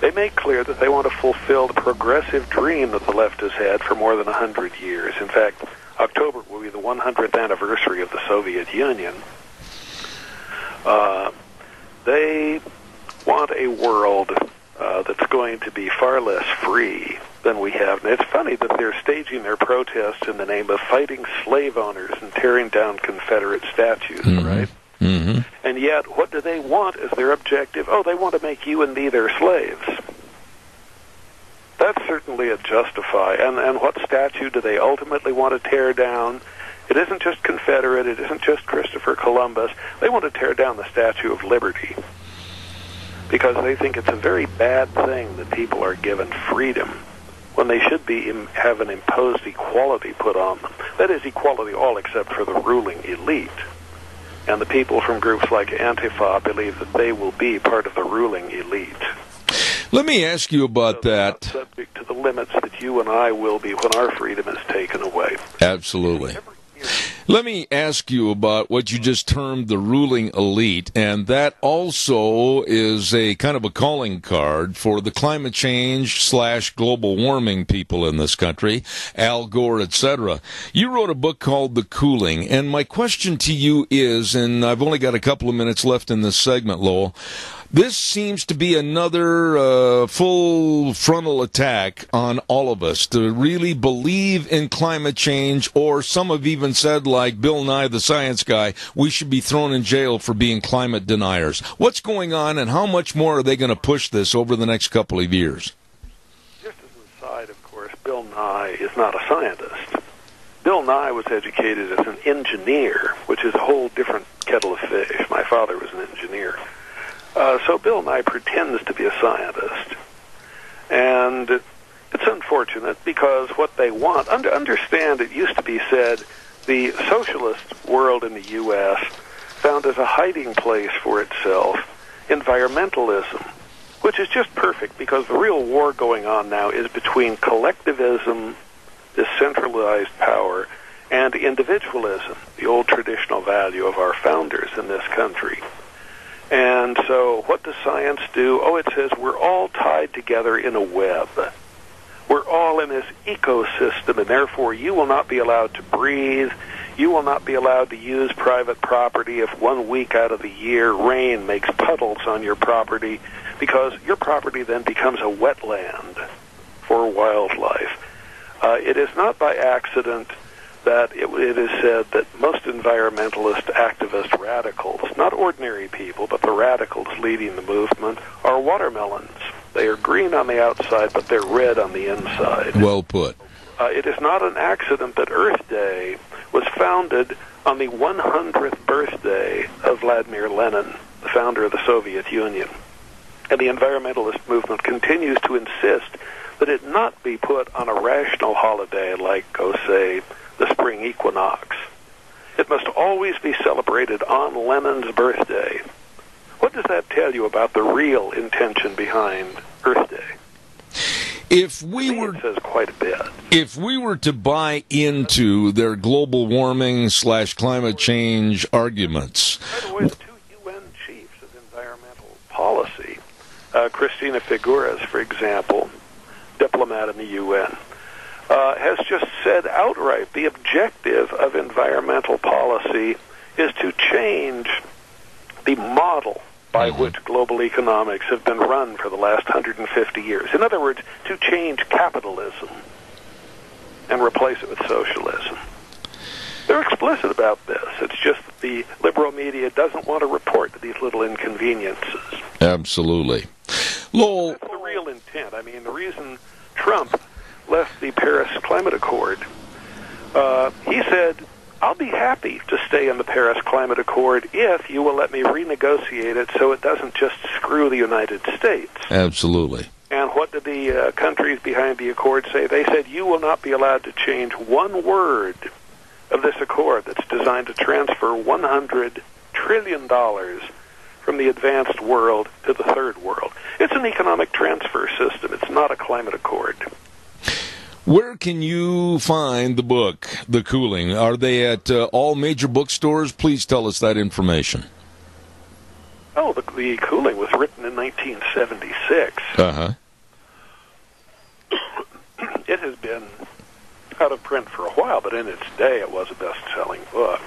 they make clear that they want to fulfill the progressive dream that the left has had for more than 100 years. In fact, October will be the 100th anniversary of the Soviet Union. They want a world that's going to be far less free than we have. And it's funny that they're staging their protests in the name of fighting slave owners and tearing down Confederate statues, right?
Mm-hmm.
And yet, what do they want as their objective? Oh, they want to make you and me their slaves. That's certainly a justify. And what statue do they ultimately want to tear down? It isn't just Confederate. It isn't just Christopher Columbus. They want to tear down the Statue of Liberty because they think it's a very bad thing that people are given freedom when they should be have an imposed equality put on them. That is equality all except for the ruling elite. And the people from groups like Antifa believe that they will be part of the ruling elite.
Let me ask you about that.
Subject to the limits that you and I will be when our freedom is taken away.
Absolutely. Let me ask you about what you just termed the ruling elite, and that also is a kind of a calling card for the climate change / global warming people in this country, Al Gore, etc. You wrote a book called The Cooling, and my question to you is, and I've only got a couple of minutes left in this segment, Lowell, this seems to be another full frontal attack on all of us to really believe in climate change, or some have even said, like Bill Nye, the science guy, we should be thrown in jail for being climate deniers. What's going on, and how much more are they going to push this over the next couple of years?
Just as an aside, of course, Bill Nye is not a scientist. Bill Nye was educated as an engineer, which is a whole different kettle of fish. My father was an engineer. So Bill Nye pretends to be a scientist. And it's unfortunate because what they want, understand it used to be said, the socialist world in the U.S. found as a hiding place for itself environmentalism, which is just perfect because the real war going on now is between collectivism, this centralized power, and individualism, the old traditional value of our founders in this country. And so what does science do? Oh, it says we're all tied together in a web. We're all in this ecosystem, and therefore you will not be allowed to breathe. You will not be allowed to use private property if 1 week out of the year rain makes puddles on your property, because your property then becomes a wetland for wildlife. It is not by accident that it is said that most environmentalist activist radicals, not ordinary people, but the radicals leading the movement, are watermelons. They are green on the outside, but they're red on the inside.
Well put.
It is not an accident that Earth Day was founded on the 100th birthday of Vladimir Lenin, the founder of the Soviet Union. And the environmentalist movement continues to insist that it not be put on a rational holiday like, say, the spring equinox. It must always be celebrated on Lenin's birthday. What does that tell you about the real intention behind Earth Day?
It says quite a bit. If we were to buy into their global warming / climate change arguments.
By the way, the two UN chiefs of environmental policy, Christina Figueres, for example, diplomat in the UN, has just said outright the objective of environmental policy is to change the model by which global economics have been run for the last 150 years. In other words, to change capitalism and replace it with socialism. They're explicit about this. It's just that the liberal media doesn't want to report these little inconveniences.
Absolutely. Lowell,
that's the real intent. I mean, the reason Trump left the Paris Climate Accord, he said, I'll be happy to stay in the Paris Climate Accord if you will let me renegotiate it so it doesn't just screw the United States.
Absolutely.
And what did the countries behind the accord say? They said, you will not be allowed to change one word of this accord that's designed to transfer $100 trillion from the advanced world to the third world. It's an economic transfer system. It's not a climate accord.
Where can you find the book, The Cooling? Are they at all major bookstores? Please tell us that information.
Oh, the Cooling was written in 1976.
Uh-huh.
It has been out of print for a while, but in its day it was a best-selling book.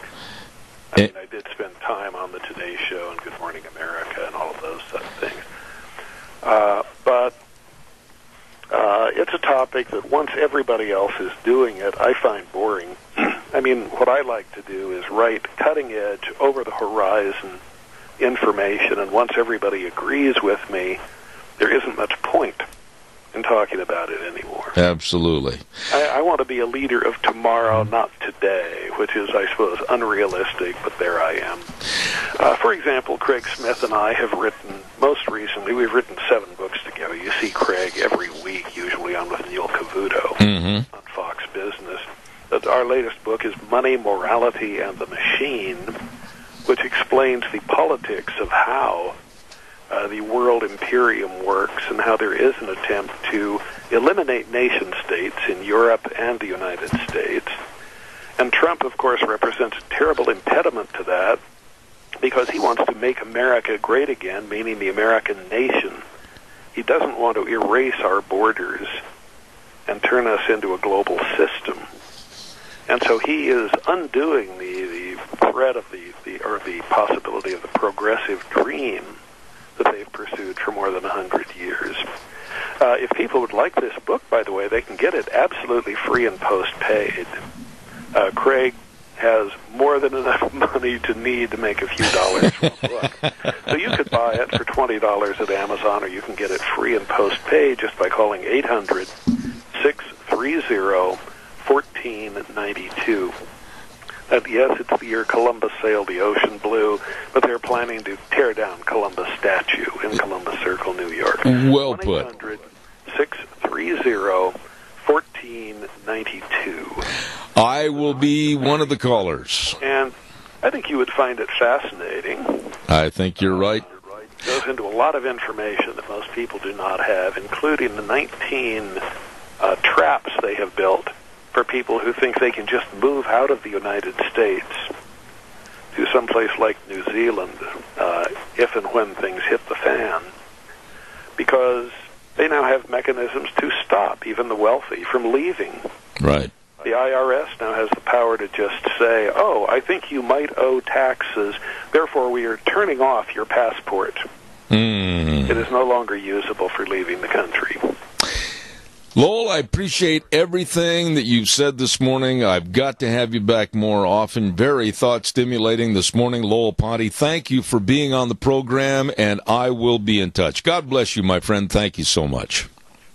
I mean, I did spend time on the Today Show and Good Morning America and all of those things. But it's a topic that once everybody else is doing it, I find boring. I mean, what I like to do is write cutting-edge, over-the-horizon information, and once everybody agrees with me, there isn't much point in talking about it anymore.
Absolutely.
I want to be a leader of tomorrow, not today, which is, I suppose, unrealistic, but there I am. For example, Craig Smith and I have written, most recently, we've written 7 books together. You see Craig every week, usually on with Neil Cavuto on Fox Business. Our latest book is Money, Morality, and the Machine, which explains the politics of how the world imperium works and how there is an attempt to eliminate nation-states in Europe and the United States. And Trump, of course, represents a terrible impediment to that because he wants to make America great again, meaning the American nation. He doesn't want to erase our borders and turn us into a global system. And so he is undoing the threat of the possibility of the progressive dream that they've pursued for more than 100 years. If people would like this book, by the way, they can get it absolutely free and post-paid. Craig has more than enough money to make a few dollars from a book. So you could buy it for $20 at Amazon, or you can get it free and post-paid just by calling 800-630-1492. Yes, it's the year Columbus sailed the ocean blue, but they're planning to tear down Columbus statue in Columbus Circle, New York.
Well put.
1-800-630-1492.
I will be one of the callers.
And I think you would find it fascinating.
I think you're right.
It goes into a lot of information that most people do not have, including the 19 traps they have built for people who think they can just move out of the United States to someplace like New Zealand if and when things hit the fan, because they now have mechanisms to stop even the wealthy from leaving.
Right.
The IRS now has the power to just say, oh, I think you might owe taxes, therefore we are turning off your passport. It is no longer usable for leaving the country.
Lowell, I appreciate everything that you've said this morning. I've got to have you back more often. Very thought-stimulating this morning. Lowell Ponte, thank you for being on the program, and I will be in touch. God bless you, my friend. Thank you so much.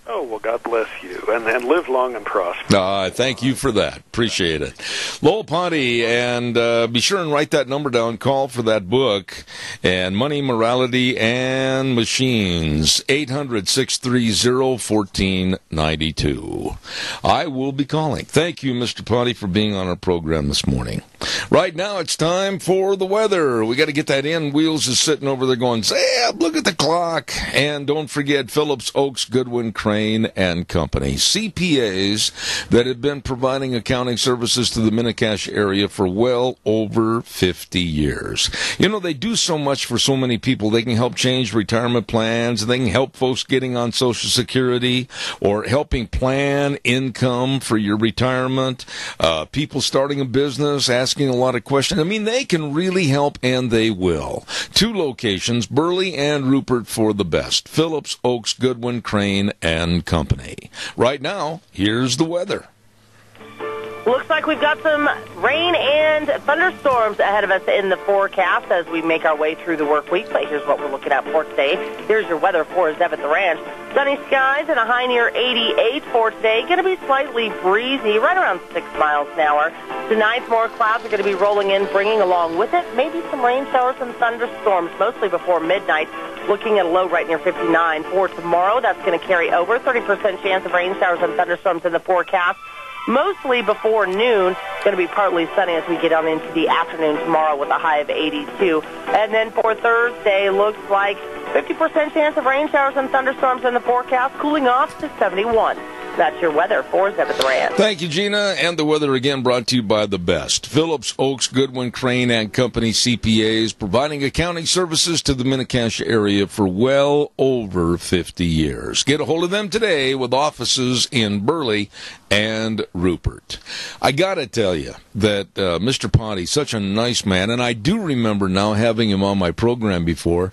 Oh, well, God bless you, and live long and prosper.
Thank you for that. Appreciate it. Lowell Ponte, and be sure and write that number down. Call for that book, and Money, Morality, and Machines, 800-630-1492. I will be calling. Thank you, Mr. Ponte, for being on our program this morning. Right now, it's time for the weather. We got to get that in. Wheels is sitting over there going, Sam, look at the clock. And don't forget Phillips, Oaks, Goodwin, Crane, and Company. CPAs that have been providing accounting services to the Minicash area for well over 50 years. You know, they do so much for so many people. They can help change retirement plans. They can help folks getting on Social Security or helping plan income for your retirement. People starting a business, asking a lot of questions. I mean, they can really help, and they will. 2 locations, Burley and Rupert, for the best. Phillips, Oaks, Goodwin, Crane, and Company. Right now, here's the weather.
Looks like we've got some rain and thunderstorms ahead of us in the forecast as we make our way through the work week. But here's what we're looking at for today. Here's your weather for Zev at the Ranch. Sunny skies and a high near 88 for today. Going to be slightly breezy, right around 6 miles an hour. Tonight, more clouds are going to be rolling in, bringing along with it maybe some rain showers and thunderstorms, mostly before midnight. Looking at a low right near 59 for tomorrow. That's going to carry over. 30% chance of rain showers and thunderstorms in the forecast. Mostly before noon. Going to be partly sunny as we get on into the afternoon tomorrow with a high of 82. And then for Thursday, looks like 50% chance of rain showers and thunderstorms in the forecast, cooling off to 71. That's your weather for Zeb at the Ranch.
Thank you, Gina. And the weather again brought to you by the best. Phillips, Oaks, Goodwin, Crane, and Company CPAs, providing accounting services to the Mini-Cassia area for well over 50 years. Get a hold of them today with offices in Burley and Rupert. I got to tell you that Mr. Potty's such a nice man, and I do remember now having him on my program before.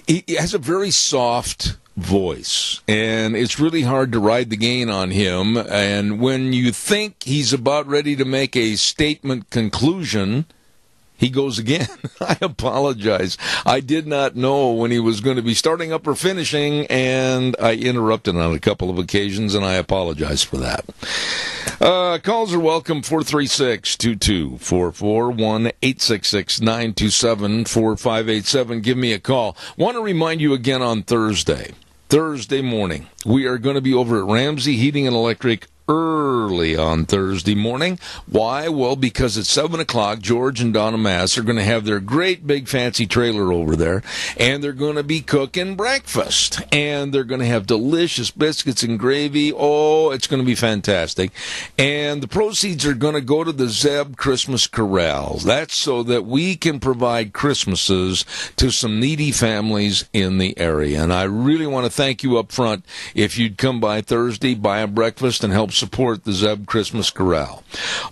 He has a very soft voice, and it's really hard to ride the gain on him. And when you think he's about ready to make a statement conclusion, he goes again. I apologize. I did not know when he was going to be starting up or finishing, and I interrupted on a couple of occasions, and I apologize for that. Calls are welcome, 436-2244, 1-866-927-4587. Give me a call. Want to remind you again on Thursday morning, we are going to be over at Ramsey Heating and Electric early on Thursday morning. Why? Well, because at 7 o'clock, George and Donna Mass are going to have their great big fancy trailer over there, and they're going to be cooking breakfast, and they're going to have delicious biscuits and gravy. Oh, it's going to be fantastic. And the proceeds are going to go to the Zeb Christmas Corrals. That's so that we can provide Christmases to some needy families in the area. And I really want to thank you up front if you'd come by Thursday, buy a breakfast, and help support the Zeb Christmas Corral.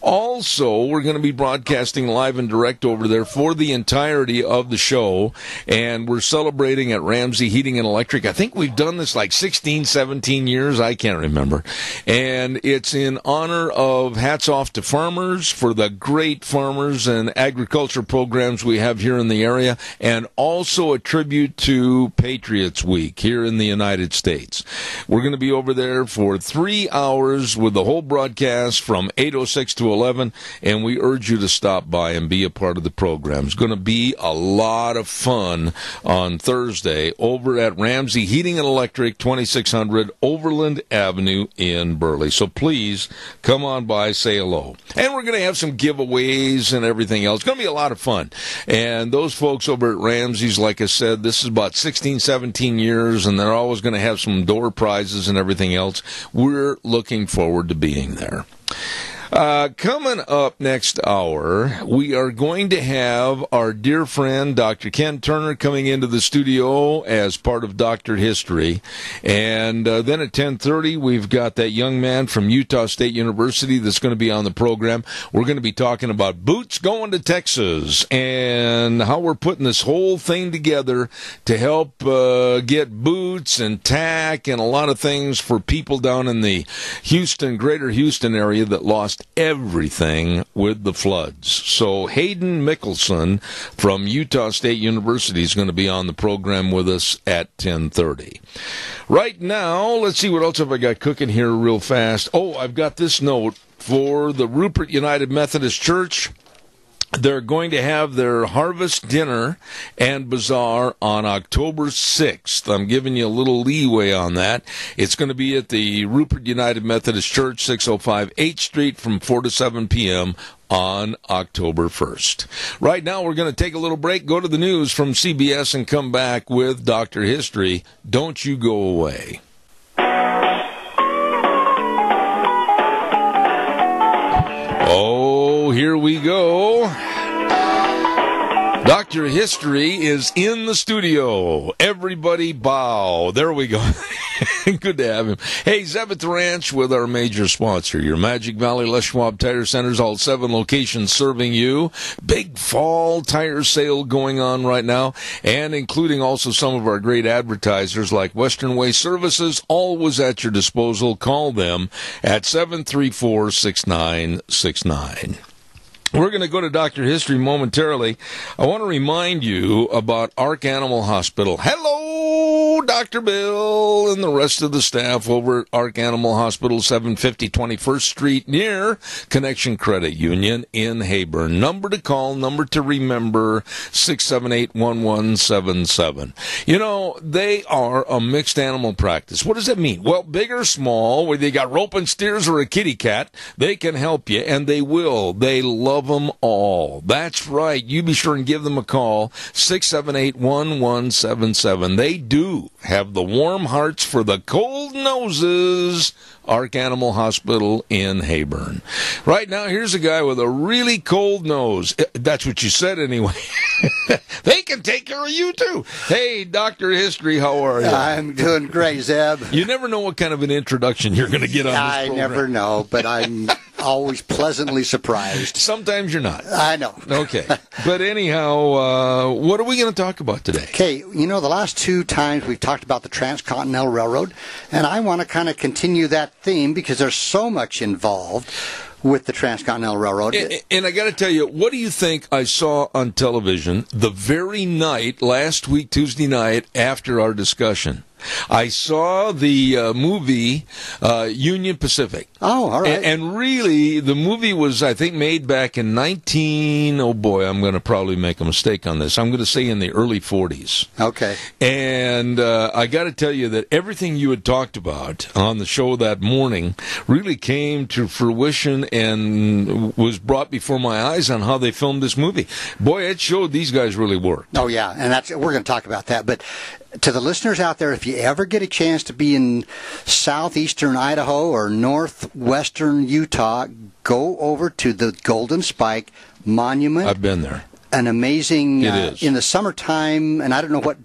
Also, we're going to be broadcasting live and direct over there for the entirety of the show, and we're celebrating at Ramsey Heating and Electric. I think we've done this like 16, 17 years. I can't remember. And it's in honor of hats off to farmers for the great farmers and agriculture programs we have here in the area, and also a tribute to Patriots Week here in the United States. We're going to be over there for 3 hours with the whole broadcast from 8:06 to 11, and we urge you to stop by and be a part of the program. It's going to be a lot of fun on Thursday over at Ramsey Heating and Electric, 2600 Overland Avenue in Burley. So please come on by, say hello. And we're going to have some giveaways and everything else. It's going to be a lot of fun. And those folks over at Ramsey's, like I said, this is about 16, 17 years, and they're always going to have some door prizes and everything else. We're looking forward to being there. Coming up next hour, we are going to have our dear friend Dr. Ken Turner coming into the studio as part of Dr. History. And then at 10:30, we've got that young man from Utah State University that's going to be on the program. We're going to be talking about boots going to Texas and how we're putting this whole thing together to help get boots and tack and a lot of things for people down in the greater Houston area that lost everything with the floods. So Hayden Mickelson from Utah State University is going to be on the program with us at 10:30. Right now, let's see what else have I got cooking here real fast. Oh, I've got this note for the Rupert United Methodist Church. They're going to have their harvest dinner and bazaar on October 6th. I'm giving you a little leeway on that. It's going to be at the Rupert United Methodist Church, 605 8th Street from 4 to 7 p.m. on October 1st. Right now, we're going to take a little break, go to the news from CBS, and come back with Dr. History. Don't you go away. Oh, here we go. Dr. History is in the studio. Everybody bow. There we go. Good to have him. Hey, Zeb at the Ranch with our major sponsor, your Magic Valley Les Schwab Tire Centers, all 7 locations serving you. Big fall tire sale going on right now, and including also some of our great advertisers like Western Way Services, always at your disposal. Call them at 734-6969. We're going to go to Dr. History momentarily. I want to remind you about Ark Animal Hospital. Hello, Dr. Bill and the rest of the staff over at Ark Animal Hospital, 750 21st Street, near Connection Credit Union in Heyburn. Number to call, number to remember, 678-1177. You know, they are a mixed animal practice. What does that mean? Well, big or small, whether you got roping steers or a kitty cat, they can help you, and they will. They love them all. That's right. You be sure and give them a call, 678-1177. They do have the warm hearts for the cold noses. Ark Animal Hospital in Hayburn. Right now, here's a guy with a really cold nose. That's what you said anyway. They can take care of you, too. Hey, Dr. History, how are you?
I'm doing great, Zeb.
You never know what kind of an introduction you're going to get on this program.
I never know, but I'm always pleasantly surprised.
Sometimes you're not.
I know.
Okay. But anyhow, what are we going to talk about today?
Okay, you know, the last 2 times we've talked about the Transcontinental Railroad, and I want to kind of continue that theme because there's so much involved with the Transcontinental Railroad.
And I got to tell you, what do you think I saw on television the very night, last week, Tuesday night, after our discussion? I saw the movie Union Pacific.
Oh, all right.
And really, the movie was, I think, made back in oh boy, I'm going to probably make a mistake on this. I'm going to say in the early 40s.
Okay.
And I got to tell you that everything you had talked about on the show that morning really came to fruition and was brought before my eyes on how they filmed this movie. Boy, it showed these guys really worked.
Oh, yeah, and we're going to talk about that. But to the listeners out there, if you ever get a chance to be in southeastern Idaho or northwestern Utah, go over to the Golden Spike Monument.
I've been there.
An amazing,
it is.
In the summertime, and I don't know what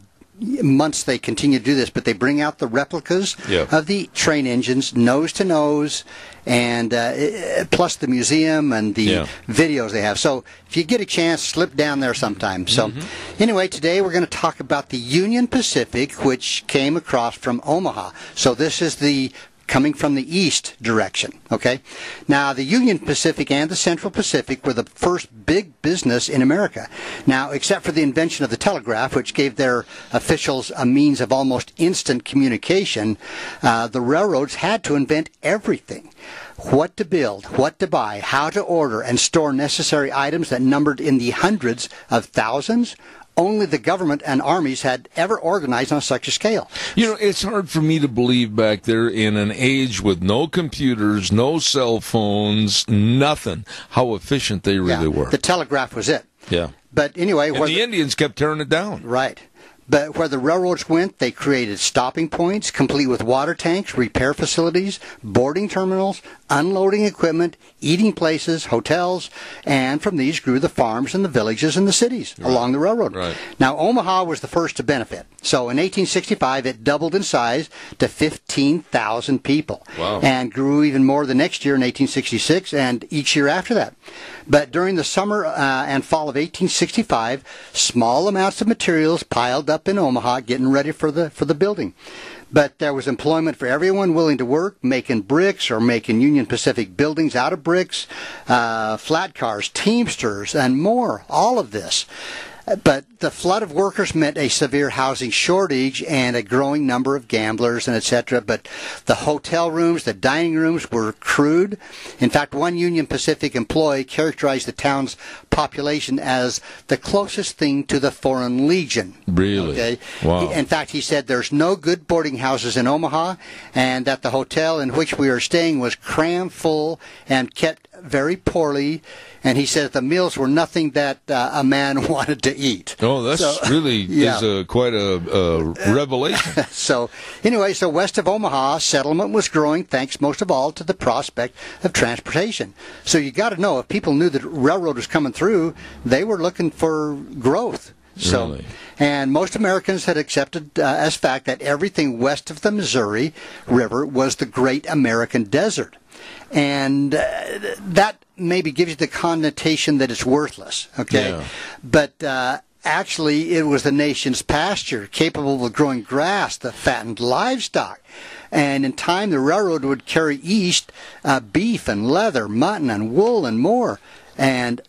months they continue to do this, but they bring out the replicas of the train engines, nose to nose, and plus the museum and the videos they have. So if you get a chance, slip down there sometime. So anyway, today we're going to talk about the Union Pacific, which came across from Omaha. So this is the coming from the east direction, okay? Now, the Union Pacific and the Central Pacific were the first big business in America. Now, except for the invention of the telegraph, which gave their officials a means of almost instant communication, the railroads had to invent everything. What to build, what to buy, how to order and store necessary items that numbered in the hundreds of thousands. Only the government and armies had ever organized on such a scale.
You know, it's hard for me to believe back there in an age with no computers, no cell phones, nothing, how efficient they really were.
The telegraph was it.
Yeah.
But anyway...
And the Indians kept tearing it down.
Right. But where the railroads went, they created stopping points, complete with water tanks, repair facilities, boarding terminals, unloading equipment, eating places, hotels, and from these grew the farms and the villages and the cities along the railroad.
Right.
Now, Omaha was the first to benefit. So in 1865, it doubled in size to 15,000 people.
Wow.
And grew even more the next year in 1866 and each year after that. But during the summer and fall of 1865, small amounts of materials piled up in Omaha getting ready for the building. But there was employment for everyone willing to work, making bricks or making Union Pacific buildings out of bricks, flat cars, teamsters, and more, all of this. But the flood of workers meant a severe housing shortage and a growing number of gamblers and etc. But the hotel rooms, the dining rooms were crude. In fact, one Union Pacific employee characterized the town's population as the closest thing to the Foreign Legion.
Really?
Okay?
Wow.
In fact, he said there's no good boarding houses in Omaha and that the hotel in which we were staying was crammed full and kept very poorly. And he said the meals were nothing that a man wanted to eat.
Oh, that's really is quite a revelation.
So anyway, so west of Omaha, settlement was growing thanks most of all to the prospect of transportation. So you got to know, if people knew the railroad was coming through, they were looking for growth. So,
really?
And most Americans had accepted as fact that everything west of the Missouri River was the great American desert. And that maybe gives you the connotation that it's worthless, okay?
Yeah.
But actually, it was the nation's pasture, capable of growing grass that fattened livestock. And in time, the railroad would carry east beef and leather, mutton and wool and more. And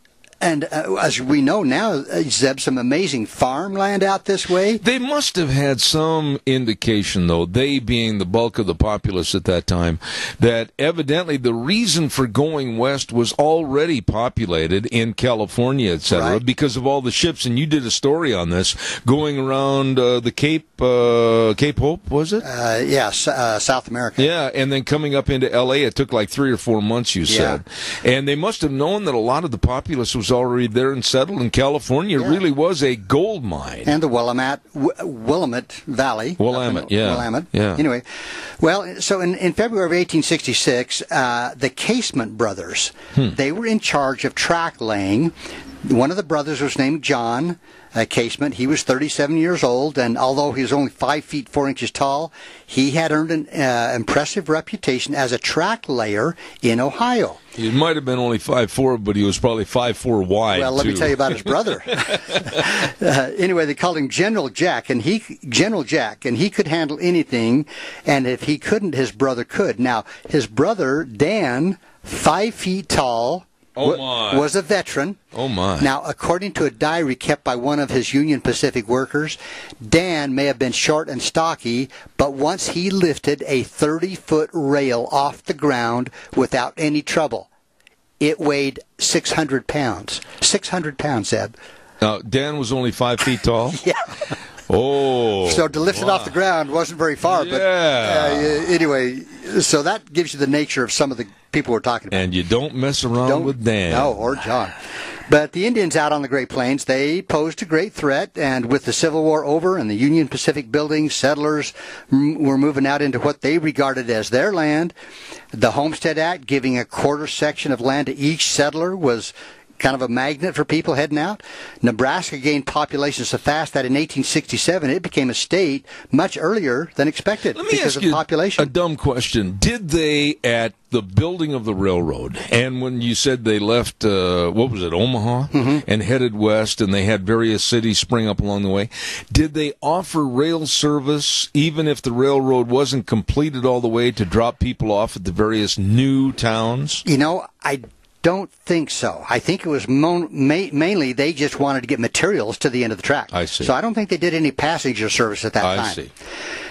as we know now, Zeb, some amazing farmland out this way.
They must have had some indication, though, they being the bulk of the populace at that time, that evidently the reason for going west was already populated in California, etc.,
Right.
because of all the ships. And you did a story on this, going around the Cape Hope, was it?
South America.
Yeah, and then coming up into L.A., it took like 3 or 4 months, you said. And they must have known that a lot of the populace was was already there and settled, and California really was a gold mine.
And the Willamette Valley.
Willamette,
Willamette.
Yeah.
Anyway, well, so in February of 1866, the Casement brothers, they were in charge of track laying. One of the brothers was named John Casement. He was 37 years old, and although he was only 5 feet 4 inches tall, he had earned an impressive reputation as a track layer in Ohio.
He might have been only 5'4", but he was probably 5'4" wide.
Well, let me tell you about his brother. Anyway, they called him General Jack, and he could handle anything, and if he couldn't, his brother could. Now, his brother Dan, 5 feet tall, was a veteran.
Oh, my.
Now, according to a diary kept by one of his Union Pacific workers, Dan may have been short and stocky, but once he lifted a 30-foot rail off the ground without any trouble. It weighed 600 pounds. 600 pounds, Zeb.
Now, Dan was only 5 feet tall?
Yeah.
Oh.
So to lift it off the ground wasn't very far.
Yeah.
But anyway, so that gives you the nature of some of the people we're talking about.
And you don't mess around with Dan.
No, or John. But the Indians out on the Great Plains, they posed a great threat, and with the Civil War over and the Union Pacific building, settlers were moving out into what they regarded as their land. The Homestead Act, giving a quarter section of land to each settler, was kind of a magnet for people heading out. Nebraska gained population so fast that in 1867 it became a state much earlier than expected because of population.
A dumb question. Did they, at the building of the railroad, and when you said they left, what was it, Omaha, and headed west, and they had various cities spring up along the way, did they offer rail service, even if the railroad wasn't completed all the way, to drop people off at the various new towns?
You know, I don't think so. I think it was mainly they just wanted to get materials to the end of the track.
I see.
So I don't think they did any passenger service at that time.
I see.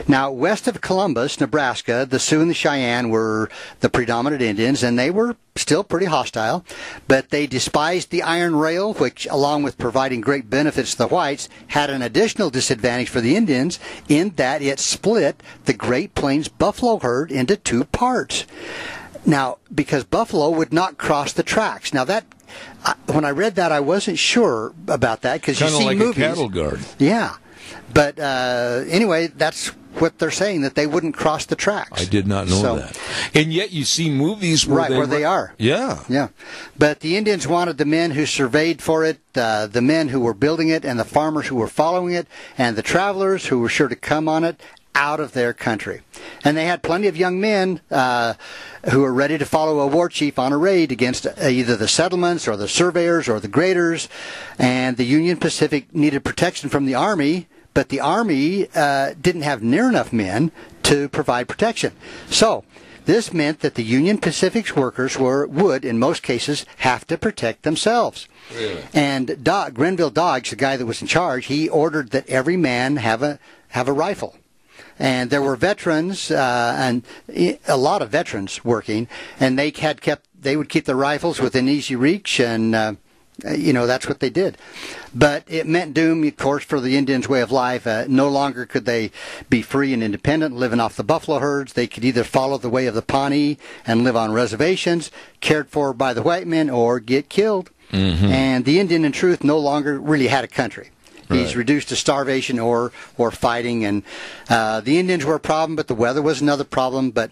Now, west of Columbus, Nebraska, the Sioux and the Cheyenne were the predominant Indians, and they were still pretty hostile, but they despised the iron rail, which, along with providing great benefits to the whites, had an additional disadvantage for the Indians in that it split the Great Plains buffalo herd into two parts. Now, because buffalo would not cross the tracks. Now, that when I read that, I wasn't sure about that because you see
like
movies.
Kind of like a cattle guard.
Yeah, but anyway, that's what they're saying, that they wouldn't cross the tracks.
I did not know that. And yet, you see movies where
they are.
Yeah,
yeah. But the Indians wanted the men who surveyed for it, the men who were building it, and the farmers who were following it, and the travelers who were sure to come on it, out of their country. And they had plenty of young men who were ready to follow a war chief on a raid against either the settlements or the surveyors or the graders. And the Union Pacific needed protection from the Army, but the Army didn't have near enough men to provide protection. So this meant that the Union Pacific's workers would, in most cases, have to protect themselves.
Really?
And Grenville Dodge, the guy that was in charge, he ordered that every man have a rifle. And there were veterans, and a lot of veterans working, and they would keep their rifles within easy reach, and that's what they did. But it meant doom, of course, for the Indians' way of life. No longer could they be free and independent, living off the buffalo herds. They could either follow the way of the Pawnee and live on reservations, cared for by the white men, or get killed. Mm-hmm. And the Indian, in truth, no longer really had a country. He's reduced to starvation or fighting, and the Indians were a problem, but the weather was another problem. But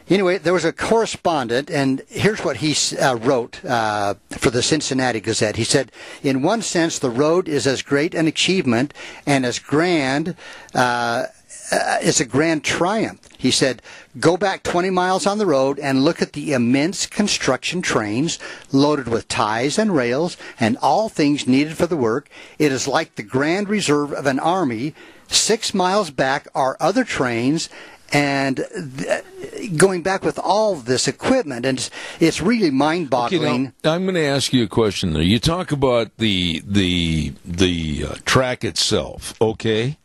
anyway, there was a correspondent, and here's what he wrote for the Cincinnati Gazette. He said, "In one sense, the road is as great an achievement and as grand. It's a grand triumph." He said, "Go back 20 miles on the road and look at the immense construction trains loaded with ties and rails and all things needed for the work. It is like the grand reserve of an army. 6 miles back are other trains, and going back with all this equipment, and it's really mind-boggling."
Okay, now, I'm going to ask you a question there. You talk about the track itself, okay?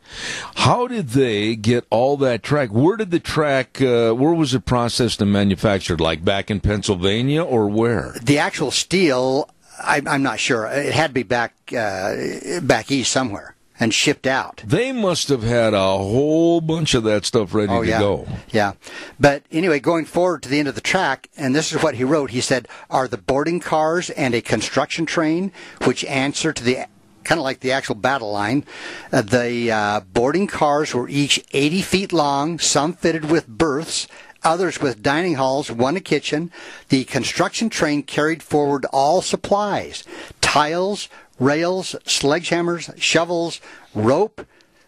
How did they get all that track? Where did the track, where was it processed and manufactured? Like back in Pennsylvania, or where?
The actual steel, I'm not sure. It had to be back east somewhere. and shipped out.
They must have had a whole bunch of that stuff ready to go.
Yeah. But anyway, going forward to the end of the track, and this is what he wrote. He said, are the boarding cars and a construction train, which answer to the kind of like the actual battle line. The boarding cars were each 80 feet long, some fitted with berths, others with dining halls, one a kitchen. The construction train carried forward all supplies, tiles, rails, sledgehammers, shovels, rope,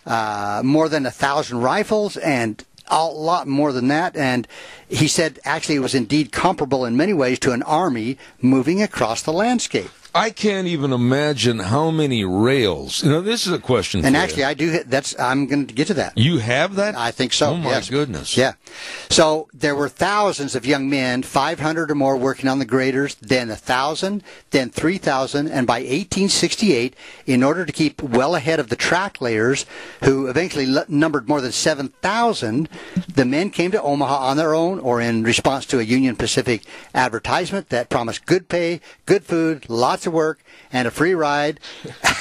more than 1,000 rifles, and a lot more than that. And he said actually it was indeed comparable in many ways to an army moving across the landscape.
I can't even imagine how many rails. This is a question.
And
for
actually,
you.
I do. I'm going to get to that.
You have that?
I think so.
Oh my
yes.
goodness.
Yeah. So there were thousands of young men, 500 or more, working on the graders. Then 1,000, then 3,000, and by 1868, in order to keep well ahead of the track layers, who eventually numbered more than 7,000, the men came to Omaha on their own or in response to a Union Pacific advertisement that promised good pay, good food, lots of work, and a free ride.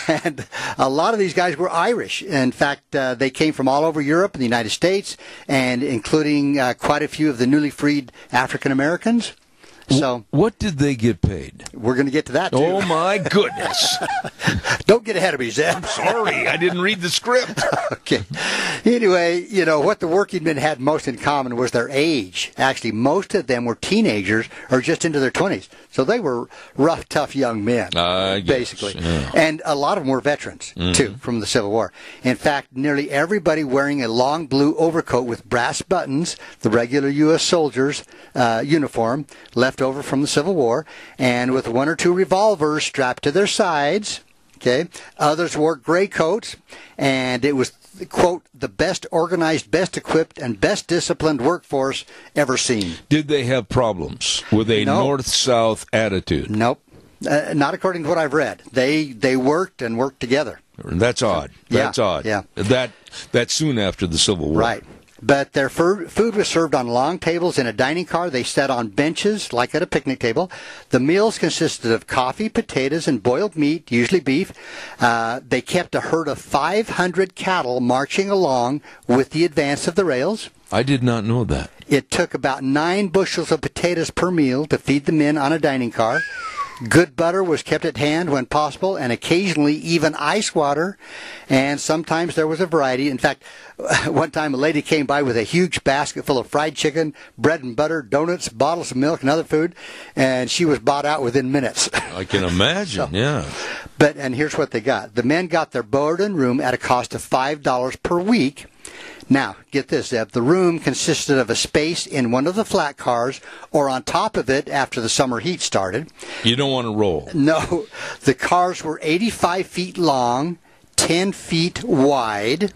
And a lot of these guys were Irish. In fact, they came from all over Europe and the United States, and including quite a few of the newly freed African Americans. So,
what did they get paid?
We're going to get to that, too.
Oh, my goodness.
Don't get ahead of me, Zeb.
I'm sorry. I didn't read the script.
Okay. Anyway, what the working men had most in common was their age. Actually, most of them were teenagers or just into their 20s. So they were rough, tough young men, basically.
Yeah.
And a lot of them were veterans, too, from the Civil War. In fact, nearly everybody wearing a long blue overcoat with brass buttons, the regular U.S. soldiers' uniform, left over from the Civil War, and with one or two revolvers strapped to their sides. Okay. Others wore gray coats, and it was, quote, the best organized, best equipped, and best disciplined workforce ever seen.
Did they have problems with a north-south attitude?
Nope. Not according to what I've read. They worked and worked together.
That's odd. That's odd.
Yeah.
That soon after the Civil War.
Right. But their food was served on long tables in a dining car. They sat on benches, like at a picnic table. The meals consisted of coffee, potatoes, and boiled meat, usually beef. They kept a herd of 500 cattle marching along with the advance of the rails.
I did not know that.
It took about 9 bushels of potatoes per meal to feed the men on a dining car. Good butter was kept at hand when possible, and occasionally even ice water, and sometimes there was a variety. In fact, one time a lady came by with a huge basket full of fried chicken, bread and butter, donuts, bottles of milk, and other food, and she was bought out within minutes.
I can imagine, yeah.
And here's what they got. The men got their board and room at a cost of $5 per week. Now, get this, Zeb. The room consisted of a space in one of the flat cars or on top of it after the summer heat started.
You don't want to roll.
No. The cars were 85 feet long, 10 feet wide,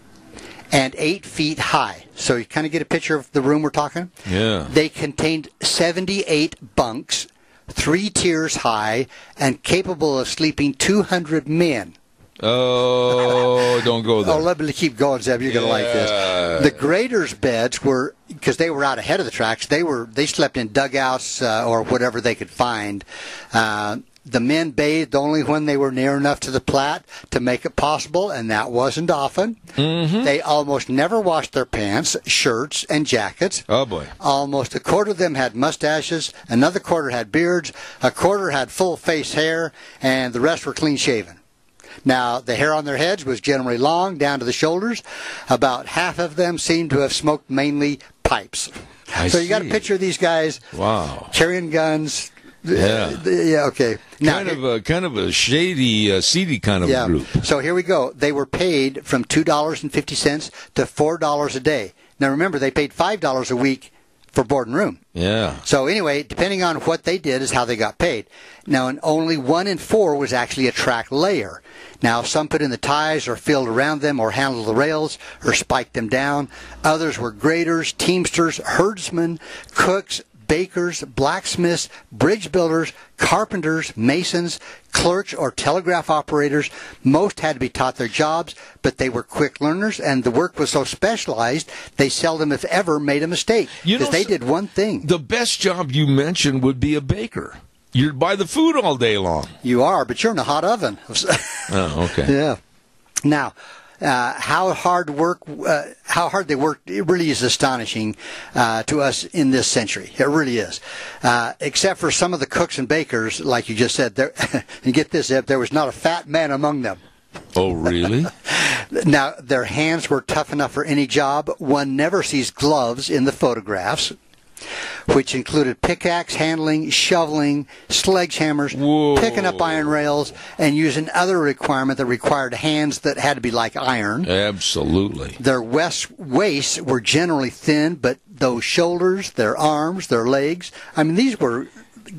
and 8 feet high. So you kind of get a picture of the room we're talking?
Yeah.
They contained 78 bunks, 3 tiers high, and capable of sleeping 200 men.
Oh, don't go there.
Oh, let me keep going, Zeb. You're going to like this. The graders' beds were, because they were out ahead of the tracks, they slept in dugouts or whatever they could find. The men bathed only when they were near enough to the Platte to make it possible, and that wasn't often. Mm-hmm. They almost never washed their pants, shirts, and jackets.
Oh, boy.
Almost a quarter of them had mustaches, another quarter had beards, a quarter had full face hair, and the rest were clean-shaven. Now, the hair on their heads was generally long, down to the shoulders. About half of them seemed to have smoked mainly pipes. So you got a picture of these guys carrying guns.
Yeah.
Okay. Now,
kind of a shady, seedy kind of group.
So here we go. They were paid from $2.50 to $4 a day. Now, remember, they paid $5 a week for board and room.
Yeah.
So anyway, depending on what they did is how they got paid. Now, and only 1 in 4 was actually a track layer. Now, some put in the ties or filled around them or handled the rails or spiked them down. Others were graders, teamsters, herdsmen, cooks, bakers, blacksmiths, bridge builders, carpenters, masons, clerks, or telegraph operators. Most had to be taught their jobs, but they were quick learners, and the work was so specialized they seldom, if ever, made a mistake because they did one thing.
The best job you mentioned would be a baker. You're by the food all day long.
You are, but you're in a hot oven.
Oh, okay.
Yeah. Now, how hard they worked, it really is astonishing to us in this century. It really is. Except for some of the cooks and bakers, like you just said, there, and get this, there was not a fat man among them.
Oh, really?
Now, their hands were tough enough for any job. One never sees gloves in the photographs, which included pickaxe handling, shoveling, sledgehammers, picking up iron rails, and using other requirement that required hands that had to be like iron.
Absolutely.
Their waists were generally thin, but those shoulders, their arms, their legs, I mean, these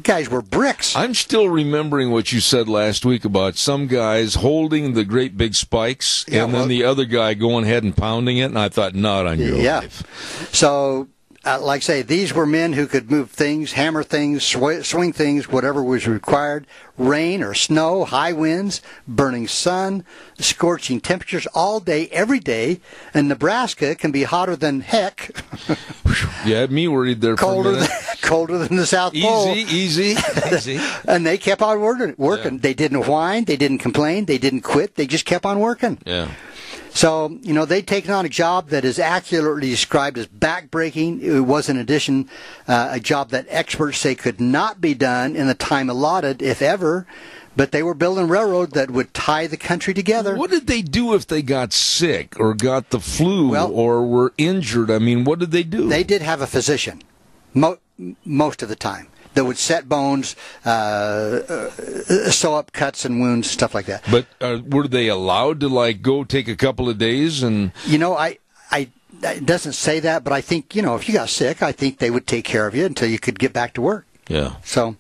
guys were bricks.
I'm still remembering what you said last week about some guys holding the great big spikes and then the other guy going ahead and pounding it, and I thought, not on your life.
So, like I say, these were men who could move things, hammer things, swing things, whatever was required. Rain or snow, high winds, burning sun, scorching temperatures all day, every day. And Nebraska can be hotter than heck.
You had me worried there for a minute.
Colder than the South Pole.
Easy.
And they kept on working.
Yeah.
They didn't whine. They didn't complain. They didn't quit. They just kept on working.
Yeah.
So, they'd taken on a job that is accurately described as backbreaking. It was, in addition, a job that experts say could not be done in the time allotted, if ever. But they were building a railroad that would tie the country together.
What did they do if they got sick or got the flu or were injured? I mean, what did they do?
They did have a physician, most of the time, that would set bones, sew up cuts and wounds, stuff like that.
But were they allowed to, go take a couple of days? And
It doesn't say that, but I think, if you got sick, I think they would take care of you until you could get back to work.
Yeah.
So,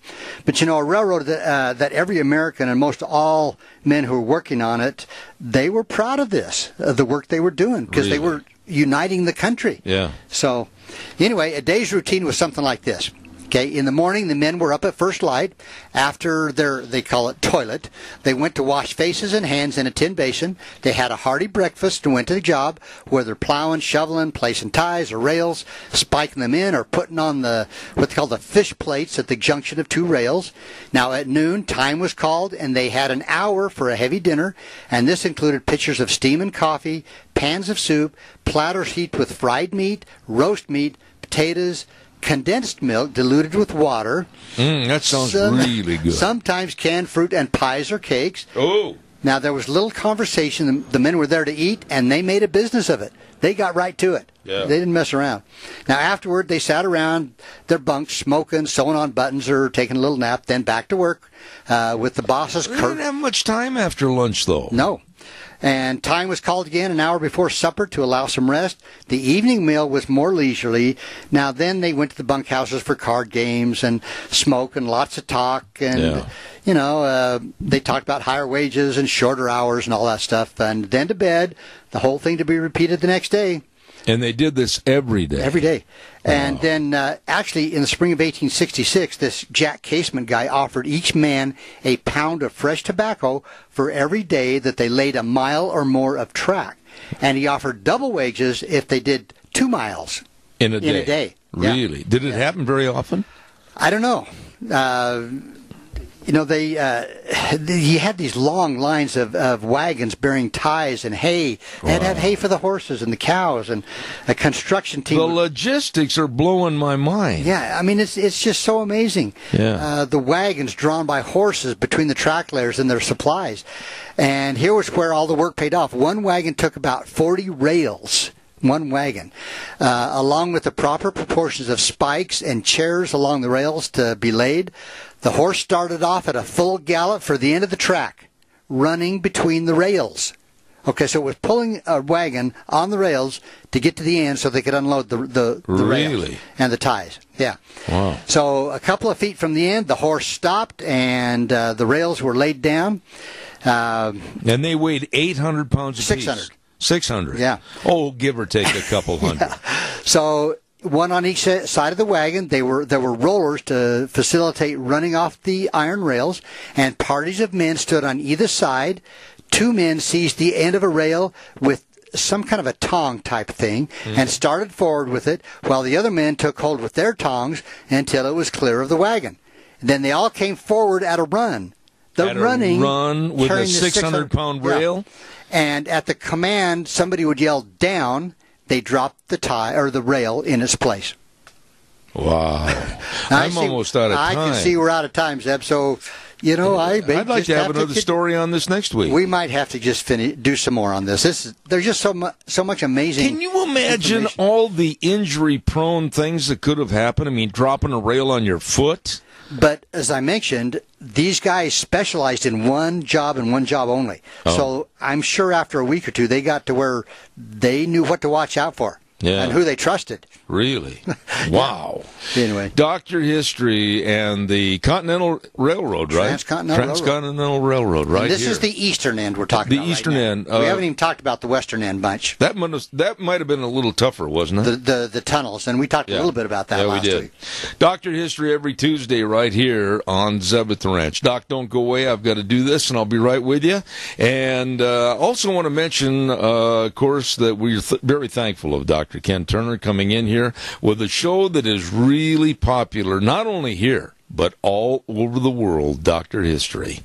but a railroad that every American and most all men who were working on it, they were proud of this, of the work they were doing, because they were uniting the country.
Yeah.
So, anyway, a day's routine was something like this. Okay, in the morning, the men were up at first light. After they call it toilet, they went to wash faces and hands in a tin basin. They had a hearty breakfast and went to the job, whether plowing, shoveling, placing ties or rails, spiking them in, or putting on what they call the fish plates at the junction of two rails. Now, at noon, time was called, and they had an hour for a heavy dinner, and this included pitchers of steaming coffee, pans of soup, platters heaped with fried meat, roast meat, potatoes, condensed milk diluted with water.
That sounds really good.
Sometimes canned fruit and pies or cakes.
Oh.
Now, there was little conversation. The men were there to eat, and they made a business of it. They got right to it.
Yeah.
They didn't mess around. Now, afterward, they sat around their bunks, smoking, sewing on buttons, or taking a little nap, then back to work with the bosses.
They didn't have much time after lunch, though.
No. And time was called again an hour before supper to allow some rest. The evening meal was more leisurely. Now then they went to the bunkhouses for card games and smoke and lots of talk. And, they talked about higher wages and shorter hours and all that stuff. And then to bed, the whole thing to be repeated the next day.
And they did this every day.
Every day. And then, actually, in the spring of 1866, this Jack Casement guy offered each man a pound of fresh tobacco for every day that they laid a mile or more of track. And he offered double wages if they did 2 miles
in a day. Really?
Yeah.
Did it happen very often?
I don't know. He had these long lines of wagons bearing ties and hay. They had to have hay for the horses and the cows, and a construction team.
The logistics are blowing my mind.
Yeah, I mean, it's just so amazing.
Yeah.
The wagons drawn by horses between the track layers and their supplies. And here was where all the work paid off. One wagon took about 40 rails. One wagon, along with the proper proportions of spikes and chairs along the rails to be laid. The horse started off at a full gallop for the end of the track, running between the rails. Okay, so it was pulling a wagon on the rails to get to the end so they could unload the rails and the ties. Yeah.
Wow.
So a couple of feet from the end, the horse stopped and the rails were laid down.
And they weighed 800 pounds apiece.
600.
600.
Yeah.
Oh, give or take a couple hundred.
Yeah. So one on each side of the wagon. There were rollers to facilitate running off the iron rails, and parties of men stood on either side. 2 men seized the end of a rail with some kind of a tong type thing and started forward with it, while the other men took hold with their tongs until it was clear of the wagon. Then they all came forward at a run.
Run with a 600-pound rail?
And at the command, somebody would yell down. They dropped the tie or the rail in its place.
Wow. I'm almost out of time.
I can see we're out of time, Zeb. So, I'd
like to have another story on this next week.
We might have to just do some more on this. There's just so much amazing.
Can you imagine all the injury-prone things that could have happened? I mean, dropping a rail on your foot.
But as I mentioned, these guys specialized in one job and one job only. Oh. So I'm sure after a week or two, they got to where they knew what to watch out for. Yeah. And who they trusted.
Really? Wow.
Anyway.
Doctor History and the Continental Railroad, right? Transcontinental Railroad, right
and this
here.
is the eastern end we're talking about.
The eastern end.
We haven't even talked about the western end much.
That might have been a little tougher, wasn't it?
The tunnels, and we talked a little bit about that last week.
Doctor History every Tuesday right here on Zeb at the Ranch. Doc, don't go away. I've got to do this, and I'll be right with you. And also want to mention, of course, that we're very thankful of Dr. Ken Turner coming in here with a show that is really popular, not only here, but all over the world, Dr. History.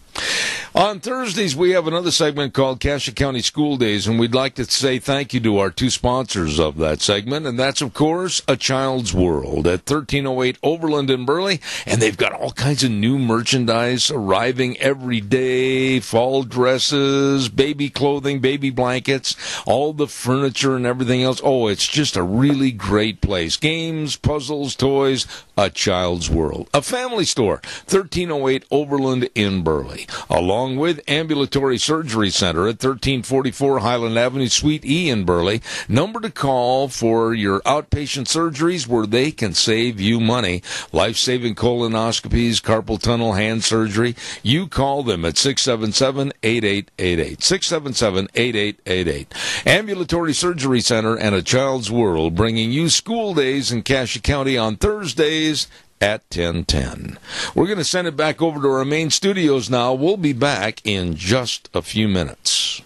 On Thursdays, we have another segment called Cassia County School Days, and we'd like to say thank you to our two sponsors of that segment, and that's, of course, A Child's World at 1308 Overland in Burley, and they've got all kinds of new merchandise arriving every day, fall dresses, baby clothing, baby blankets, all the furniture and everything else. Oh, it's just a really great place. Games, puzzles, toys, A Child's World. A family store, 1308 Overland in Burley, along with Ambulatory Surgery Center at 1344 Highland Avenue, Suite E in Burley. Number to call for your outpatient surgeries where they can save you money. Life-saving colonoscopies, carpal tunnel, hand surgery. You call them at 677-8888. 677-8888. Ambulatory Surgery Center and A Child's World, bringing you school days in Cassia County on Thursdays at 10:10. We're going to send it back over to our main studios now. We'll be back in just a few minutes.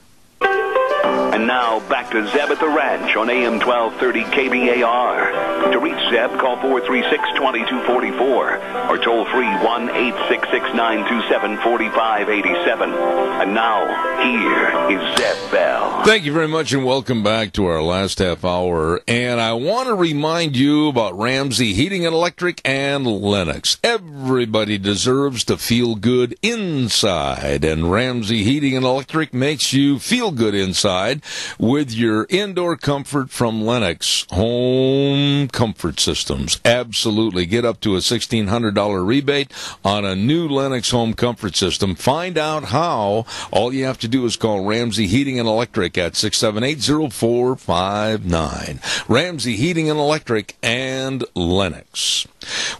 And now, back to Zeb at the Ranch on AM 1230 KBAR. To reach Zeb, call 436-2244 or toll free 1-866-927-4587. And now, here is Zeb Bell.
Thank you very much, and welcome back to our last half hour. And I want to remind you about Ramsey Heating and Electric and Lennox. Everybody deserves to feel good inside, and Ramsey Heating and Electric makes you feel good inside with your indoor comfort from Lennox Home Comfort Systems. Absolutely. Get up to a $1,600 rebate on a new Lennox Home Comfort System. Find out how. All you have to do is call Ramsey Heating and Electric at 678-0459. Ramsey Heating and Electric and Lennox.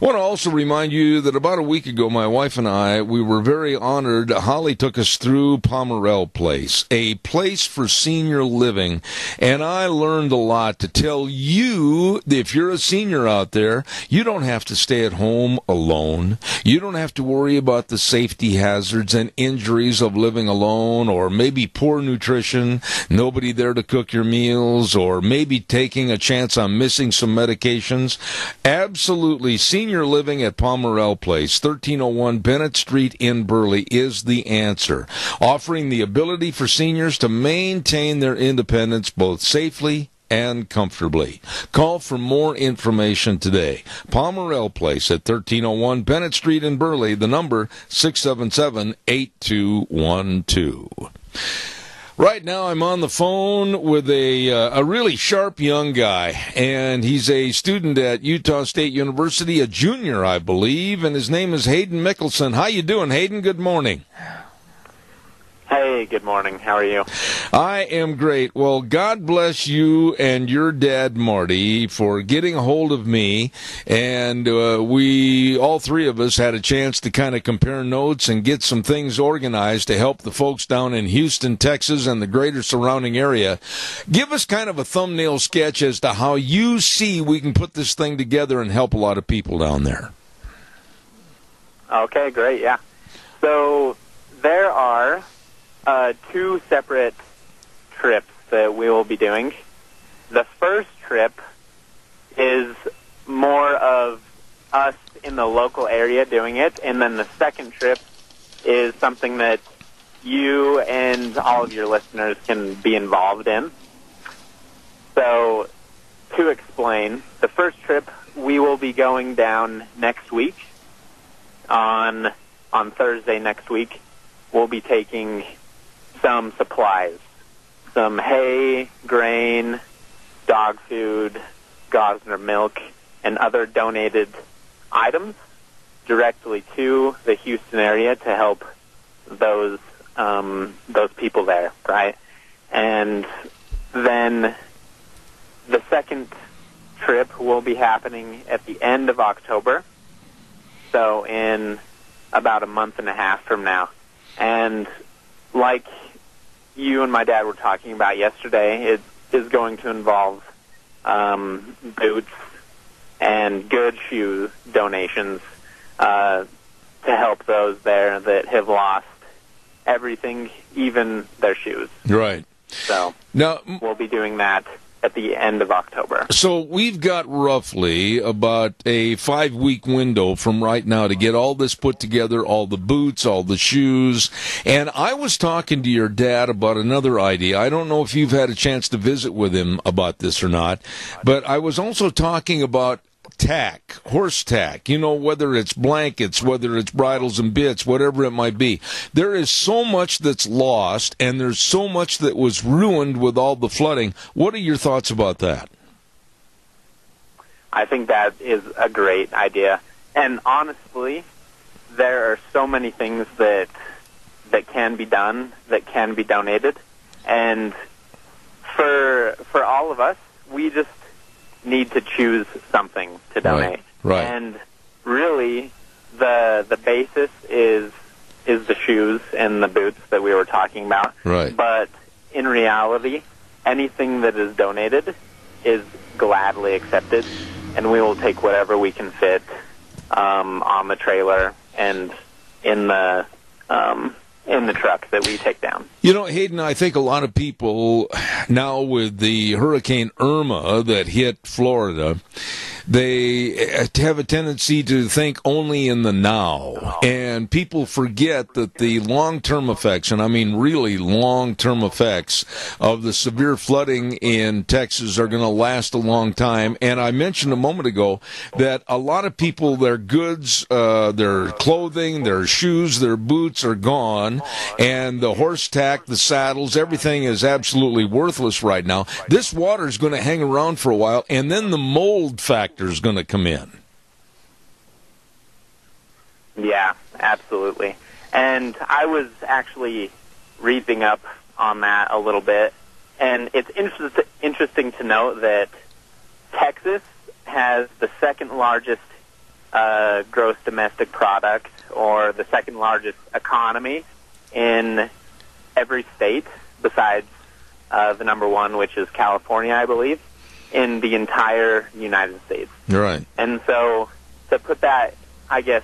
I want to also remind you that about a week ago, my wife and I, we were very honored. Holly took us through Pomerell Place, a place for senior living, and I learned a lot to tell you, if you're a senior out there, you don't have to stay at home alone. You don't have to worry about the safety hazards and injuries of living alone, or maybe poor nutrition, nobody there to cook your meals, or maybe taking a chance on missing some medications. Absolutely, senior living at Pomerell Place, 1301 Bennett Street in Burley is the answer, offering the ability for seniors to maintain their independence both safely and comfortably. Call for more information today. Pomerell Place at 1301 Bennett Street in Burley. The number 677-8212. Right now, I'm on the phone with a really sharp young guy, and he's a student at Utah State University, a junior, I believe, and his name is Hayden Mickelson. How you doing, Hayden? Good morning.
Hey, good morning. How are you?
I am great. Well, God bless you and your dad, Marty, for getting a hold of me. And we, all three of us, had a chance to kind of compare notes and get some things organized to help the folks down in Houston, Texas, and the greater surrounding area. Give us kind of a thumbnail sketch as to how you see we can put this thing together and help a lot of people down there.
Okay, great, yeah. So there are two separate trips that we will be doing. The first trip is more of us in the local area doing it, and then the second trip is something that you and all of your listeners can be involved in. So, to explain, the first trip, we will be going down next week. On Thursday next week, we'll be taking some supplies, some hay, grain, dog food, Gosner milk, and other donated items directly to the Houston area to help those people there, right? And then the second trip will be happening at the end of October, so in about a month and a half from now. And like you and my dad were talking about yesterday, it is going to involve boots and good shoe donations to help those there that have lost everything, even their shoes.
Right.
So
now
we'll be doing that at the end of October.
So we've got roughly about a 5-week window from right now to get all this put together, all the boots, all the shoes. And I was talking to your dad about another idea. I don't know if you've had a chance to visit with him about this or not, but I was also talking about tack, horse tack, whether it's blankets, whether it's bridles and bits, whatever it might be. There is so much that's lost, and there's so much that was ruined with all the flooding. What are your thoughts about that?
I think that is a great idea. And honestly, there are so many things that can be done, that can be donated. And for all of us, we just need to choose something to donate.
Right.
And really, the basis is the shoes and the boots that we were talking about.
Right.
But in reality, anything that is donated is gladly accepted, and we will take whatever we can fit on the trailer and in the truck that we take down.
Hayden, I think a lot of people now with the Hurricane Irma that hit Florida, they have a tendency to think only in the now. And people forget that the long-term effects, and I mean really long-term effects, of the severe flooding in Texas are going to last a long time. And I mentioned a moment ago that a lot of people, their goods, their clothing, their shoes, their boots are gone. And the horse tack, the saddles, everything is absolutely worthless right now. This water is going to hang around for a while, and then the mold factor is going to come in.
Yeah, absolutely. And I was actually reading up on that a little bit, and it's interesting to note that Texas has the second largest gross domestic product, or the second largest economy in every state besides the number one, which is California, I believe, in the entire United States.
Right.
And so to put that, I guess,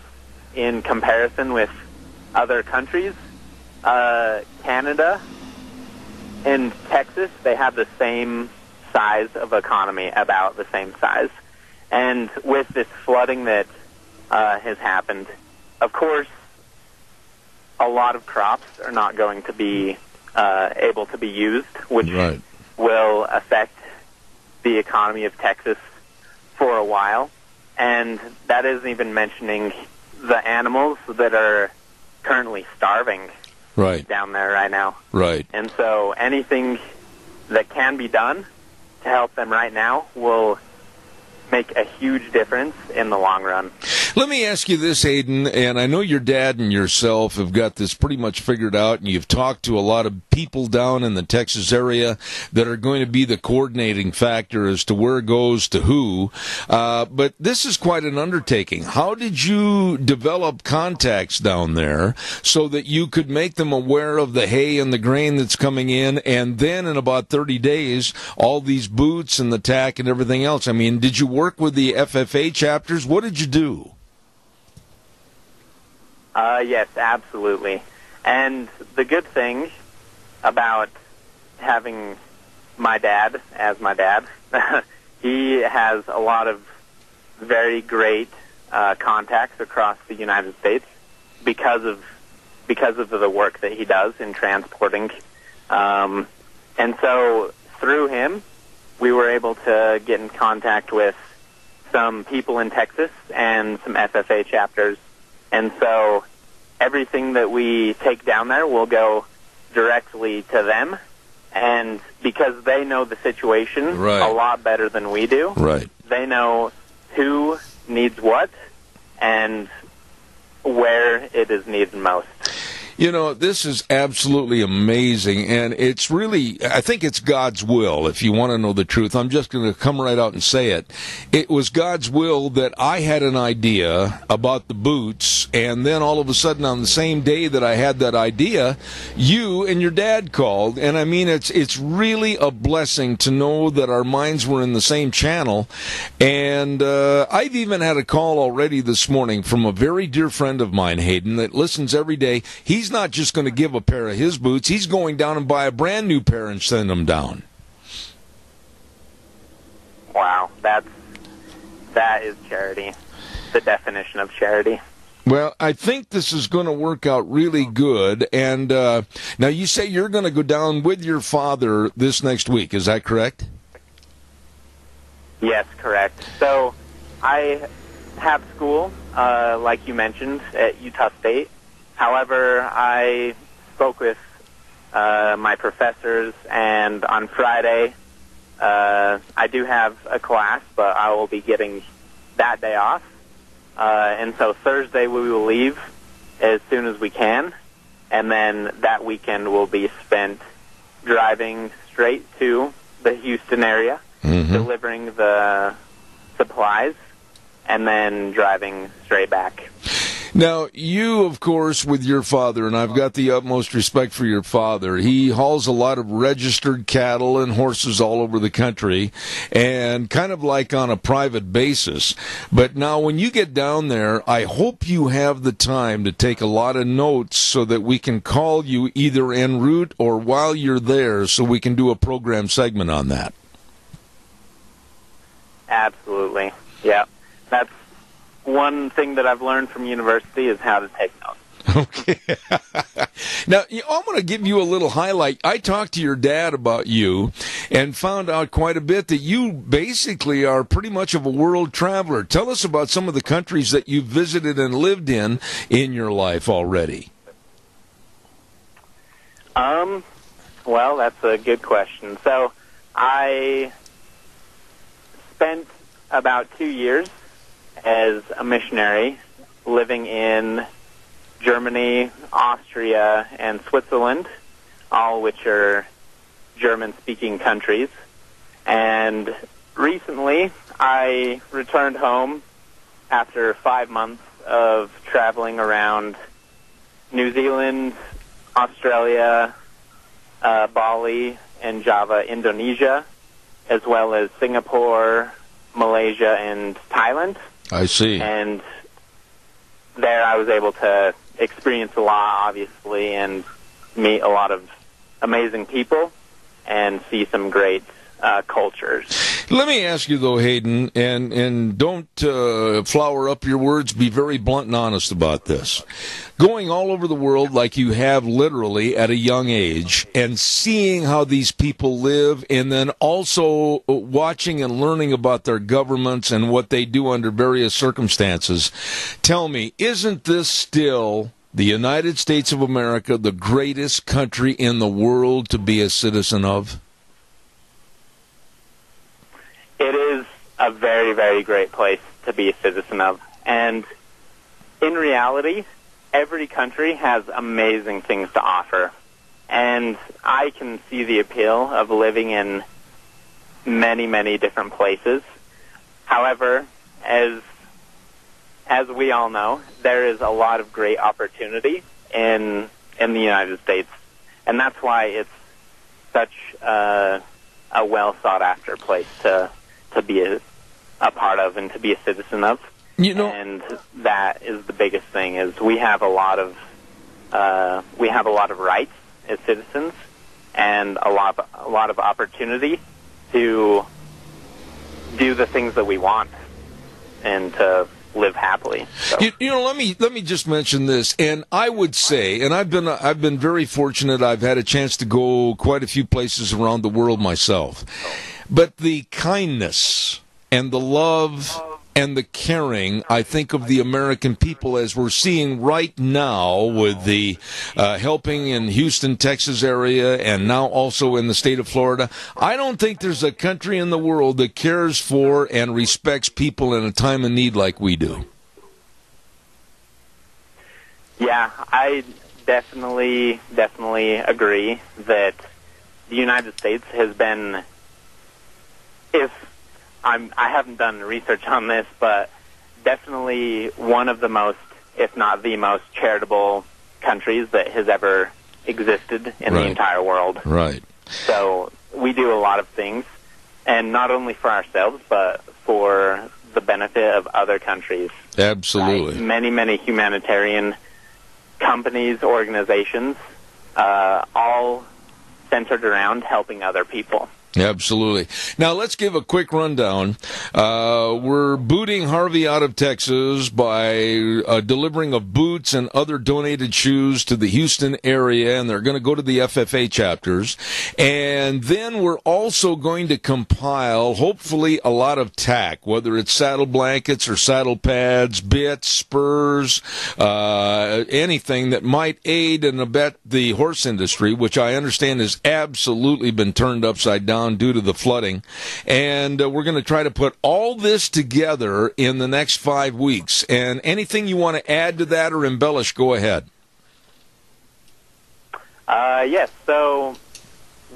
in comparison with other countries, Canada and Texas, they have the same size of economy, about the same size. And with this flooding that has happened, of course, a lot of crops are not going to be able to be used, which will affect the economy of Texas for a while. And that isn't even mentioning the animals that are currently starving down there right now.
Right.
And so anything that can be done to help them right now will make a huge difference in the long run.
Let me ask you this, Hayden, and I know your dad and yourself have got this pretty much figured out, and you've talked to a lot of people down in the Texas area that are going to be the coordinating factor as to where goes to who, but this is quite an undertaking. How did you develop contacts down there so that you could make them aware of the hay and the grain that's coming in, and then in about 30 days, all these boots and the tack and everything else? I mean, did you work with the FFA chapters? What did you do?
Yes, absolutely. And the good thing about having my dad as my dad, he has a lot of very great contacts across the United States because of because of the work that he does in transporting. And so through him, we were able to get in contact with some people in Texas and some FFA chapters. And so everything that we take down there will go directly to them. And because they know the situation a lot better than we do, they know who needs what and where it is needed most.
You know, this is absolutely amazing, and it's really, I think it's God's will, if you want to know the truth. I'm just going to come right out and say it. It was God's will that I had an idea about the boots, and then all of a sudden on the same day that I had that idea, you and your dad called, and I mean, it's really a blessing to know that our minds were in the same channel, and I've even had a call already this morning from a very dear friend of mine, Hayden, that listens every day. He's not just going to give a pair of his boots. He's going down and buy a brand new pair and send them down.
Wow, that is charity. The definition of charity.
Well, I think this is going to work out really good. And now you say you're going to go down with your father this next week. Is that correct?
Yes, correct. So I have school, like you mentioned, at Utah State. However, I spoke with my professors, and on Friday I do have a class, but I will be getting that day off. And so Thursday we will leave as soon as we can, and then that weekend will be spent driving straight to the Houston area, delivering the supplies, and then driving straight back.
Now, you, of course, with your father, and I've got the utmost respect for your father, he hauls a lot of registered cattle and horses all over the country, and kind of like on a private basis. But now, when you get down there, I hope you have the time to take a lot of notes so that we can call you either en route or while you're there so we can do a program segment on that. Absolutely.
Yeah. That's one thing that I've learned from university is how to take notes.
Okay. Now, I'm going to give you a little highlight. I talked to your dad about you and found out quite a bit that you basically are pretty much of a world traveler. Tell us about some of the countries that you've visited and lived in your life already.
Well, that's a good question. So I spent about 2 years as a missionary living in Germany, Austria, and Switzerland, all which are German-speaking countries. And recently, I returned home after 5 months of traveling around New Zealand, Australia, Bali, and Java, Indonesia, as well as Singapore, Malaysia, and Thailand.
I see.
And there I was able to experience a lot, obviously, and meet a lot of amazing people and see some great cultures.
Let me ask you, though, Hayden, and don't flower up your words. Be very blunt and honest about this. Going all over the world like you have literally at a young age and seeing how these people live and then also watching and learning about their governments and what they do under various circumstances, tell me, isn't this still the United States of America the greatest country in the world to be a citizen of?
It is a very, very great place to be a citizen of. And in reality, every country has amazing things to offer. And I can see the appeal of living in many, many different places. However, as we all know, there is a lot of great opportunity in the United States. And that's why it's such a well-sought-after place to be a part of and to be a citizen of.
You know,
and that is the biggest thing, is we have a lot of rights as citizens and a lot of opportunity to do the things that we want and to live happily. So.
You know, let me just mention this, and I would say, and I've been very fortunate. I've had a chance to go quite a few places around the world myself, but the kindness and the love and the caring, I think, of the American people, as we're seeing right now with the helping in Houston, Texas area, and now also in the state of Florida. I don't think there's a country in the world that cares for and respects people in a time of need like we do.
Yeah, I definitely agree that the United States has been, I haven't done research on this, but definitely one of the most, if not the most, charitable countries that has ever existed in the entire world.
Right.
So we do a lot of things, and not only for ourselves, but for the benefit of other countries.
Absolutely.
Many, many humanitarian companies, organizations, all centered around helping other people.
Absolutely. Now, let's give a quick rundown. We're booting Harvey out of Texas by delivering of boots and other donated shoes to the Houston area, and they're going to go to the FFA chapters. And then we're also going to compile, hopefully, a lot of tack, whether it's saddle blankets or saddle pads, bits, spurs, anything that might aid and abet the horse industry, which I understand has absolutely been turned upside down due to the flooding. And we're going to try to put all this together in the next 5 weeks. And anything you want to add to that or embellish, go ahead.
Yes, so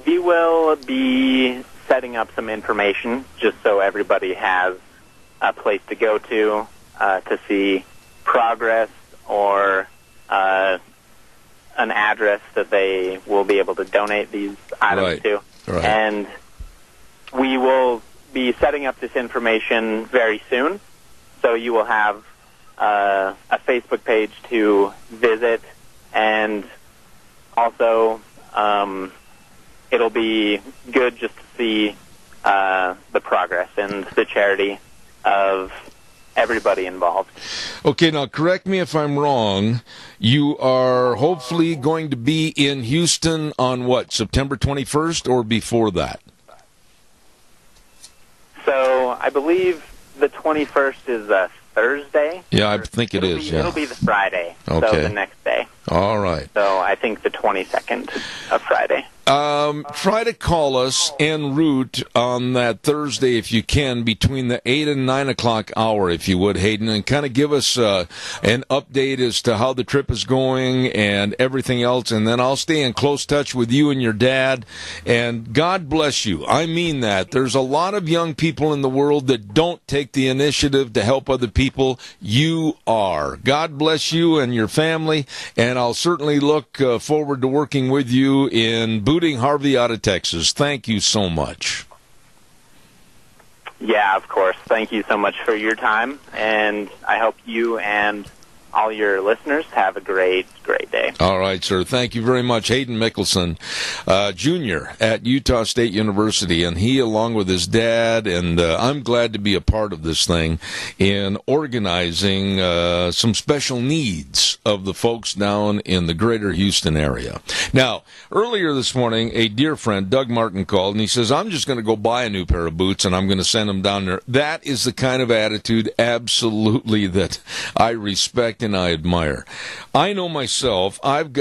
we will be setting up some information just so everybody has a place to go to see progress or an address that they will be able to donate these items to.
Right.
And we will be setting up this information very soon, so you will have a Facebook page to visit, and also it'll be good just to see the progress and the charity of everybody involved.
Okay, now correct me if I'm wrong. You are hopefully going to be in Houston on what, September 21st or before that?
So I believe the 21st is a Thursday.
Yeah, I think it is.
It'll be the Friday,
okay.
So the next day.
All right.
So I think the 22nd of Friday.
Try to call us en route on that Thursday if you can, between the 8 and 9 o'clock hour, if you would, Hayden, and kind of give us an update as to how the trip is going and everything else, and then I'll stay in close touch with you and your dad, and God bless you. I mean that. There's a lot of young people in the world that don't take the initiative to help other people. You are. God bless you and your family, and I'll certainly look forward to working with you in booting Harvey out of Texas. Thank you so much.
Yeah, of course. Thank you so much for your time, and I hope you and all your listeners have a great day.
All right, sir. Thank you very much. Hayden Mickelson, Jr. at Utah State University, and he, along with his dad, and I'm glad to be a part of this thing in organizing some special needs of the folks down in the greater Houston area. Now, earlier this morning, a dear friend, Doug Martin, called, and he says, I'm just going to go buy a new pair of boots, and I'm going to send them down there. That is the kind of attitude, absolutely, that I respect and I admire. I know myself, I'm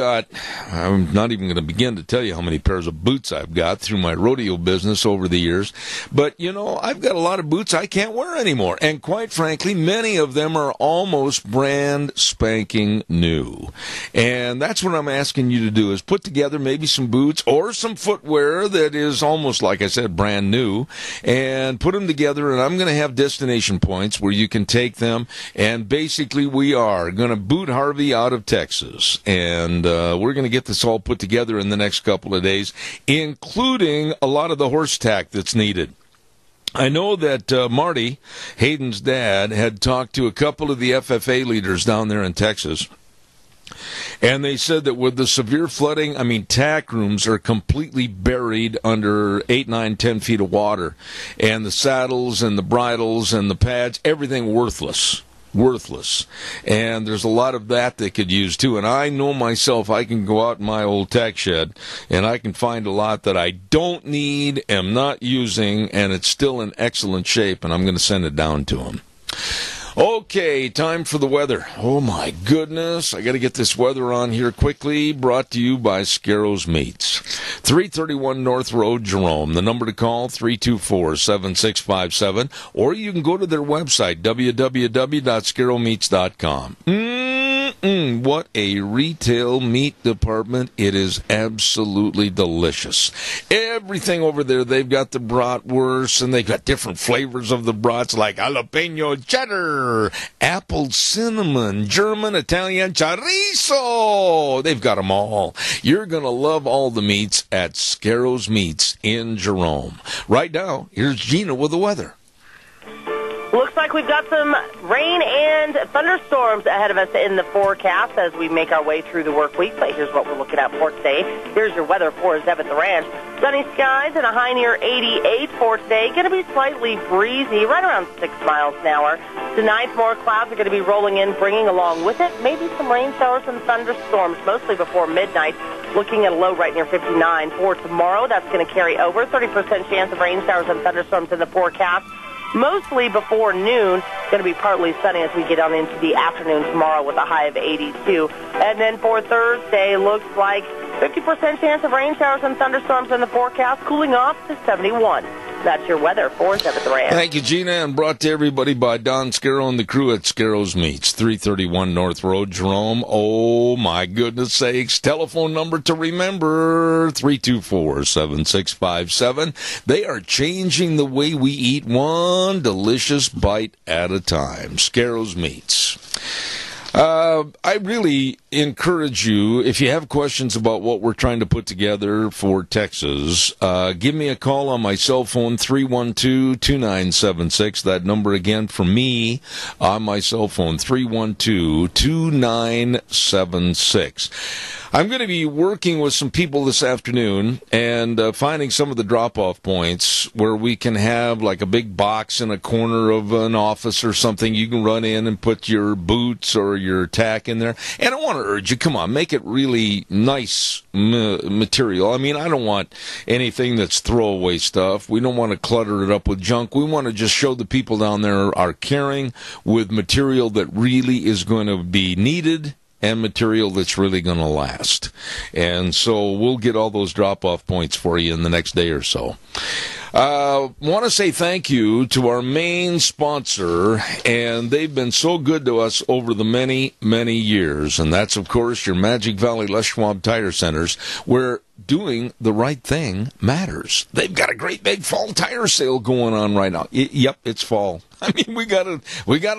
not even going to begin to tell you how many pairs of boots I've got through my rodeo business over the years, but, I've got a lot of boots I can't wear anymore, and quite frankly, many of them are almost brand spanking new, and that's what I'm asking you to do, is put together maybe some boots or some footwear that is almost, like I said, brand new, and put them together, and I'm going to have destination points where you can take them, and basically we are going to boot Harvey out of Texas, and we're going to get this all put together in the next couple of days, including a lot of the horse tack that's needed. I know that Marty, Hayden's dad, had talked to a couple of the FFA leaders down there in Texas, and they said that with the severe flooding, tack rooms are completely buried under 8, 9, 10 feet of water, and the saddles and the bridles and the pads, everything worthless. worthless. And there's a lot of that they could use too. And I know myself, I can go out in my old tech shed and I can find a lot that I don't need, am not using, and it's still in excellent shape, and I'm going to send it down to them. Okay, time for the weather. Oh my goodness, I got to get this weather on here quickly. Brought to you by Scarro's Meats. 331 North Road, Jerome. The number to call, 324-7657. Or you can go to their website, www.scarromeats.com. What a retail meat department. It is absolutely delicious. Everything over there, they've got the bratwurst, and they've got different flavors of the brats like jalapeno cheddar, apple cinnamon, German, Italian chorizo. They've got them all. You're going to love all the meats at Scarro's Meats in Jerome. Right now, here's Gina with the weather.
Looks like we've got some rain and thunderstorms ahead of us in the forecast as we make our way through the work week. But here's what we're looking at for today. Here's your weather for Zeb at the Ranch. Sunny skies and a high near 88 for today. Going to be slightly breezy, right around 6 miles an hour. Tonight, more clouds are going to be rolling in, bringing along with it maybe some rain showers and thunderstorms, mostly before midnight. Looking at a low right near 59. For tomorrow, that's going to carry over. 30% chance of rain showers and thunderstorms in the forecast. Mostly before noon, going to be partly sunny as we get on into the afternoon tomorrow with a high of 82. And then for Thursday, looks like 50% chance of rain showers and thunderstorms in the forecast, cooling off to 71. That's your weather for Zeb at the Ranch.
Thank you, Gina, and brought to everybody by Don Scarrow and the crew at Scarro's Meats, 331 North Road, Jerome. Oh, my goodness sakes. Telephone number to remember, 324-7657. They are changing the way we eat, one delicious bite at a time. Scarro's Meats. I really encourage you, if you have questions about what we're trying to put together for Texas, give me a call on my cell phone, 312-2976. That number again for me on my cell phone, 312-2976. I'm going to be working with some people this afternoon and finding some of the drop-off points where we can have like a big box in a corner of an office or something. You can run in and put your boots or your tack in there. And I want to urge you, come on, make it really nice material. I mean, I don't want anything that's throwaway stuff. We don't want to clutter it up with junk. We want to just show the people down there are carrying with material that really is going to be needed and material that's really going to last. And so we'll get all those drop-off points for you in the next day or so. Want to say thank you to our main sponsor, and they've been so good to us over the many, many years, and that's, of course, your Magic Valley Les Schwab Tire Centers, where doing the right thing matters. They've got a great big fall tire sale going on right now. Yep, it's fall. I mean, we gotta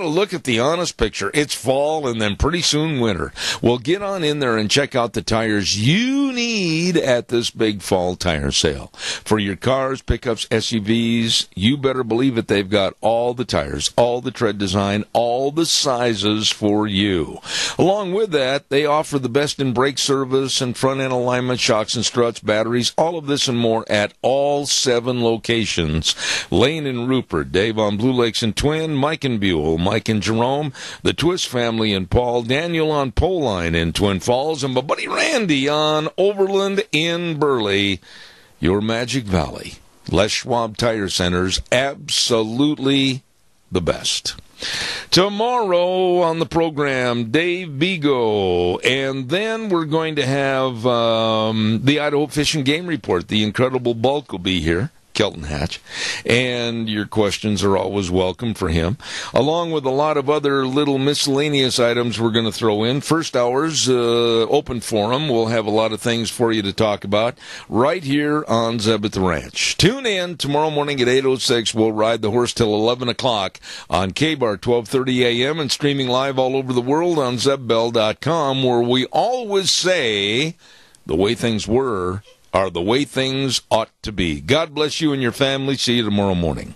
look at the honest picture. It's fall and then pretty soon winter. Well, get on in there and check out the tires you need at this big fall tire sale. For your cars, pickups, SUVs, you better believe it. They've got all the tires, all the tread design, all the sizes for you. Along with that, they offer the best in brake service and front end alignment, shocks and struts, batteries, all of this and more at all 7 locations. Lane and Rupert, Dave on Blue Lakes and Twin, Mike and Buell, Mike and Jerome, the Twist family and Paul, Daniel on Poline in Twin Falls, and my buddy Randy on Overland in Burley. Your Magic Valley. Les Schwab Tire Centers, absolutely the best. Tomorrow on the program, Dave Bigo, and then we're going to have the Idaho Fish and Game Report. The Incredible Bulk will be here. Kelton Hatch, and your questions are always welcome for him, along with a lot of other little miscellaneous items we're going to throw in. First hour's open forum. We'll have a lot of things for you to talk about right here on Zeb at the Ranch. Tune in tomorrow morning at 8:06. We'll ride the horse till 11 o'clock on KBAR 12:30 a.m. and streaming live all over the world on ZebBell.com, where we always say the way things were are the way things ought to be. God bless you and your family. See you tomorrow morning.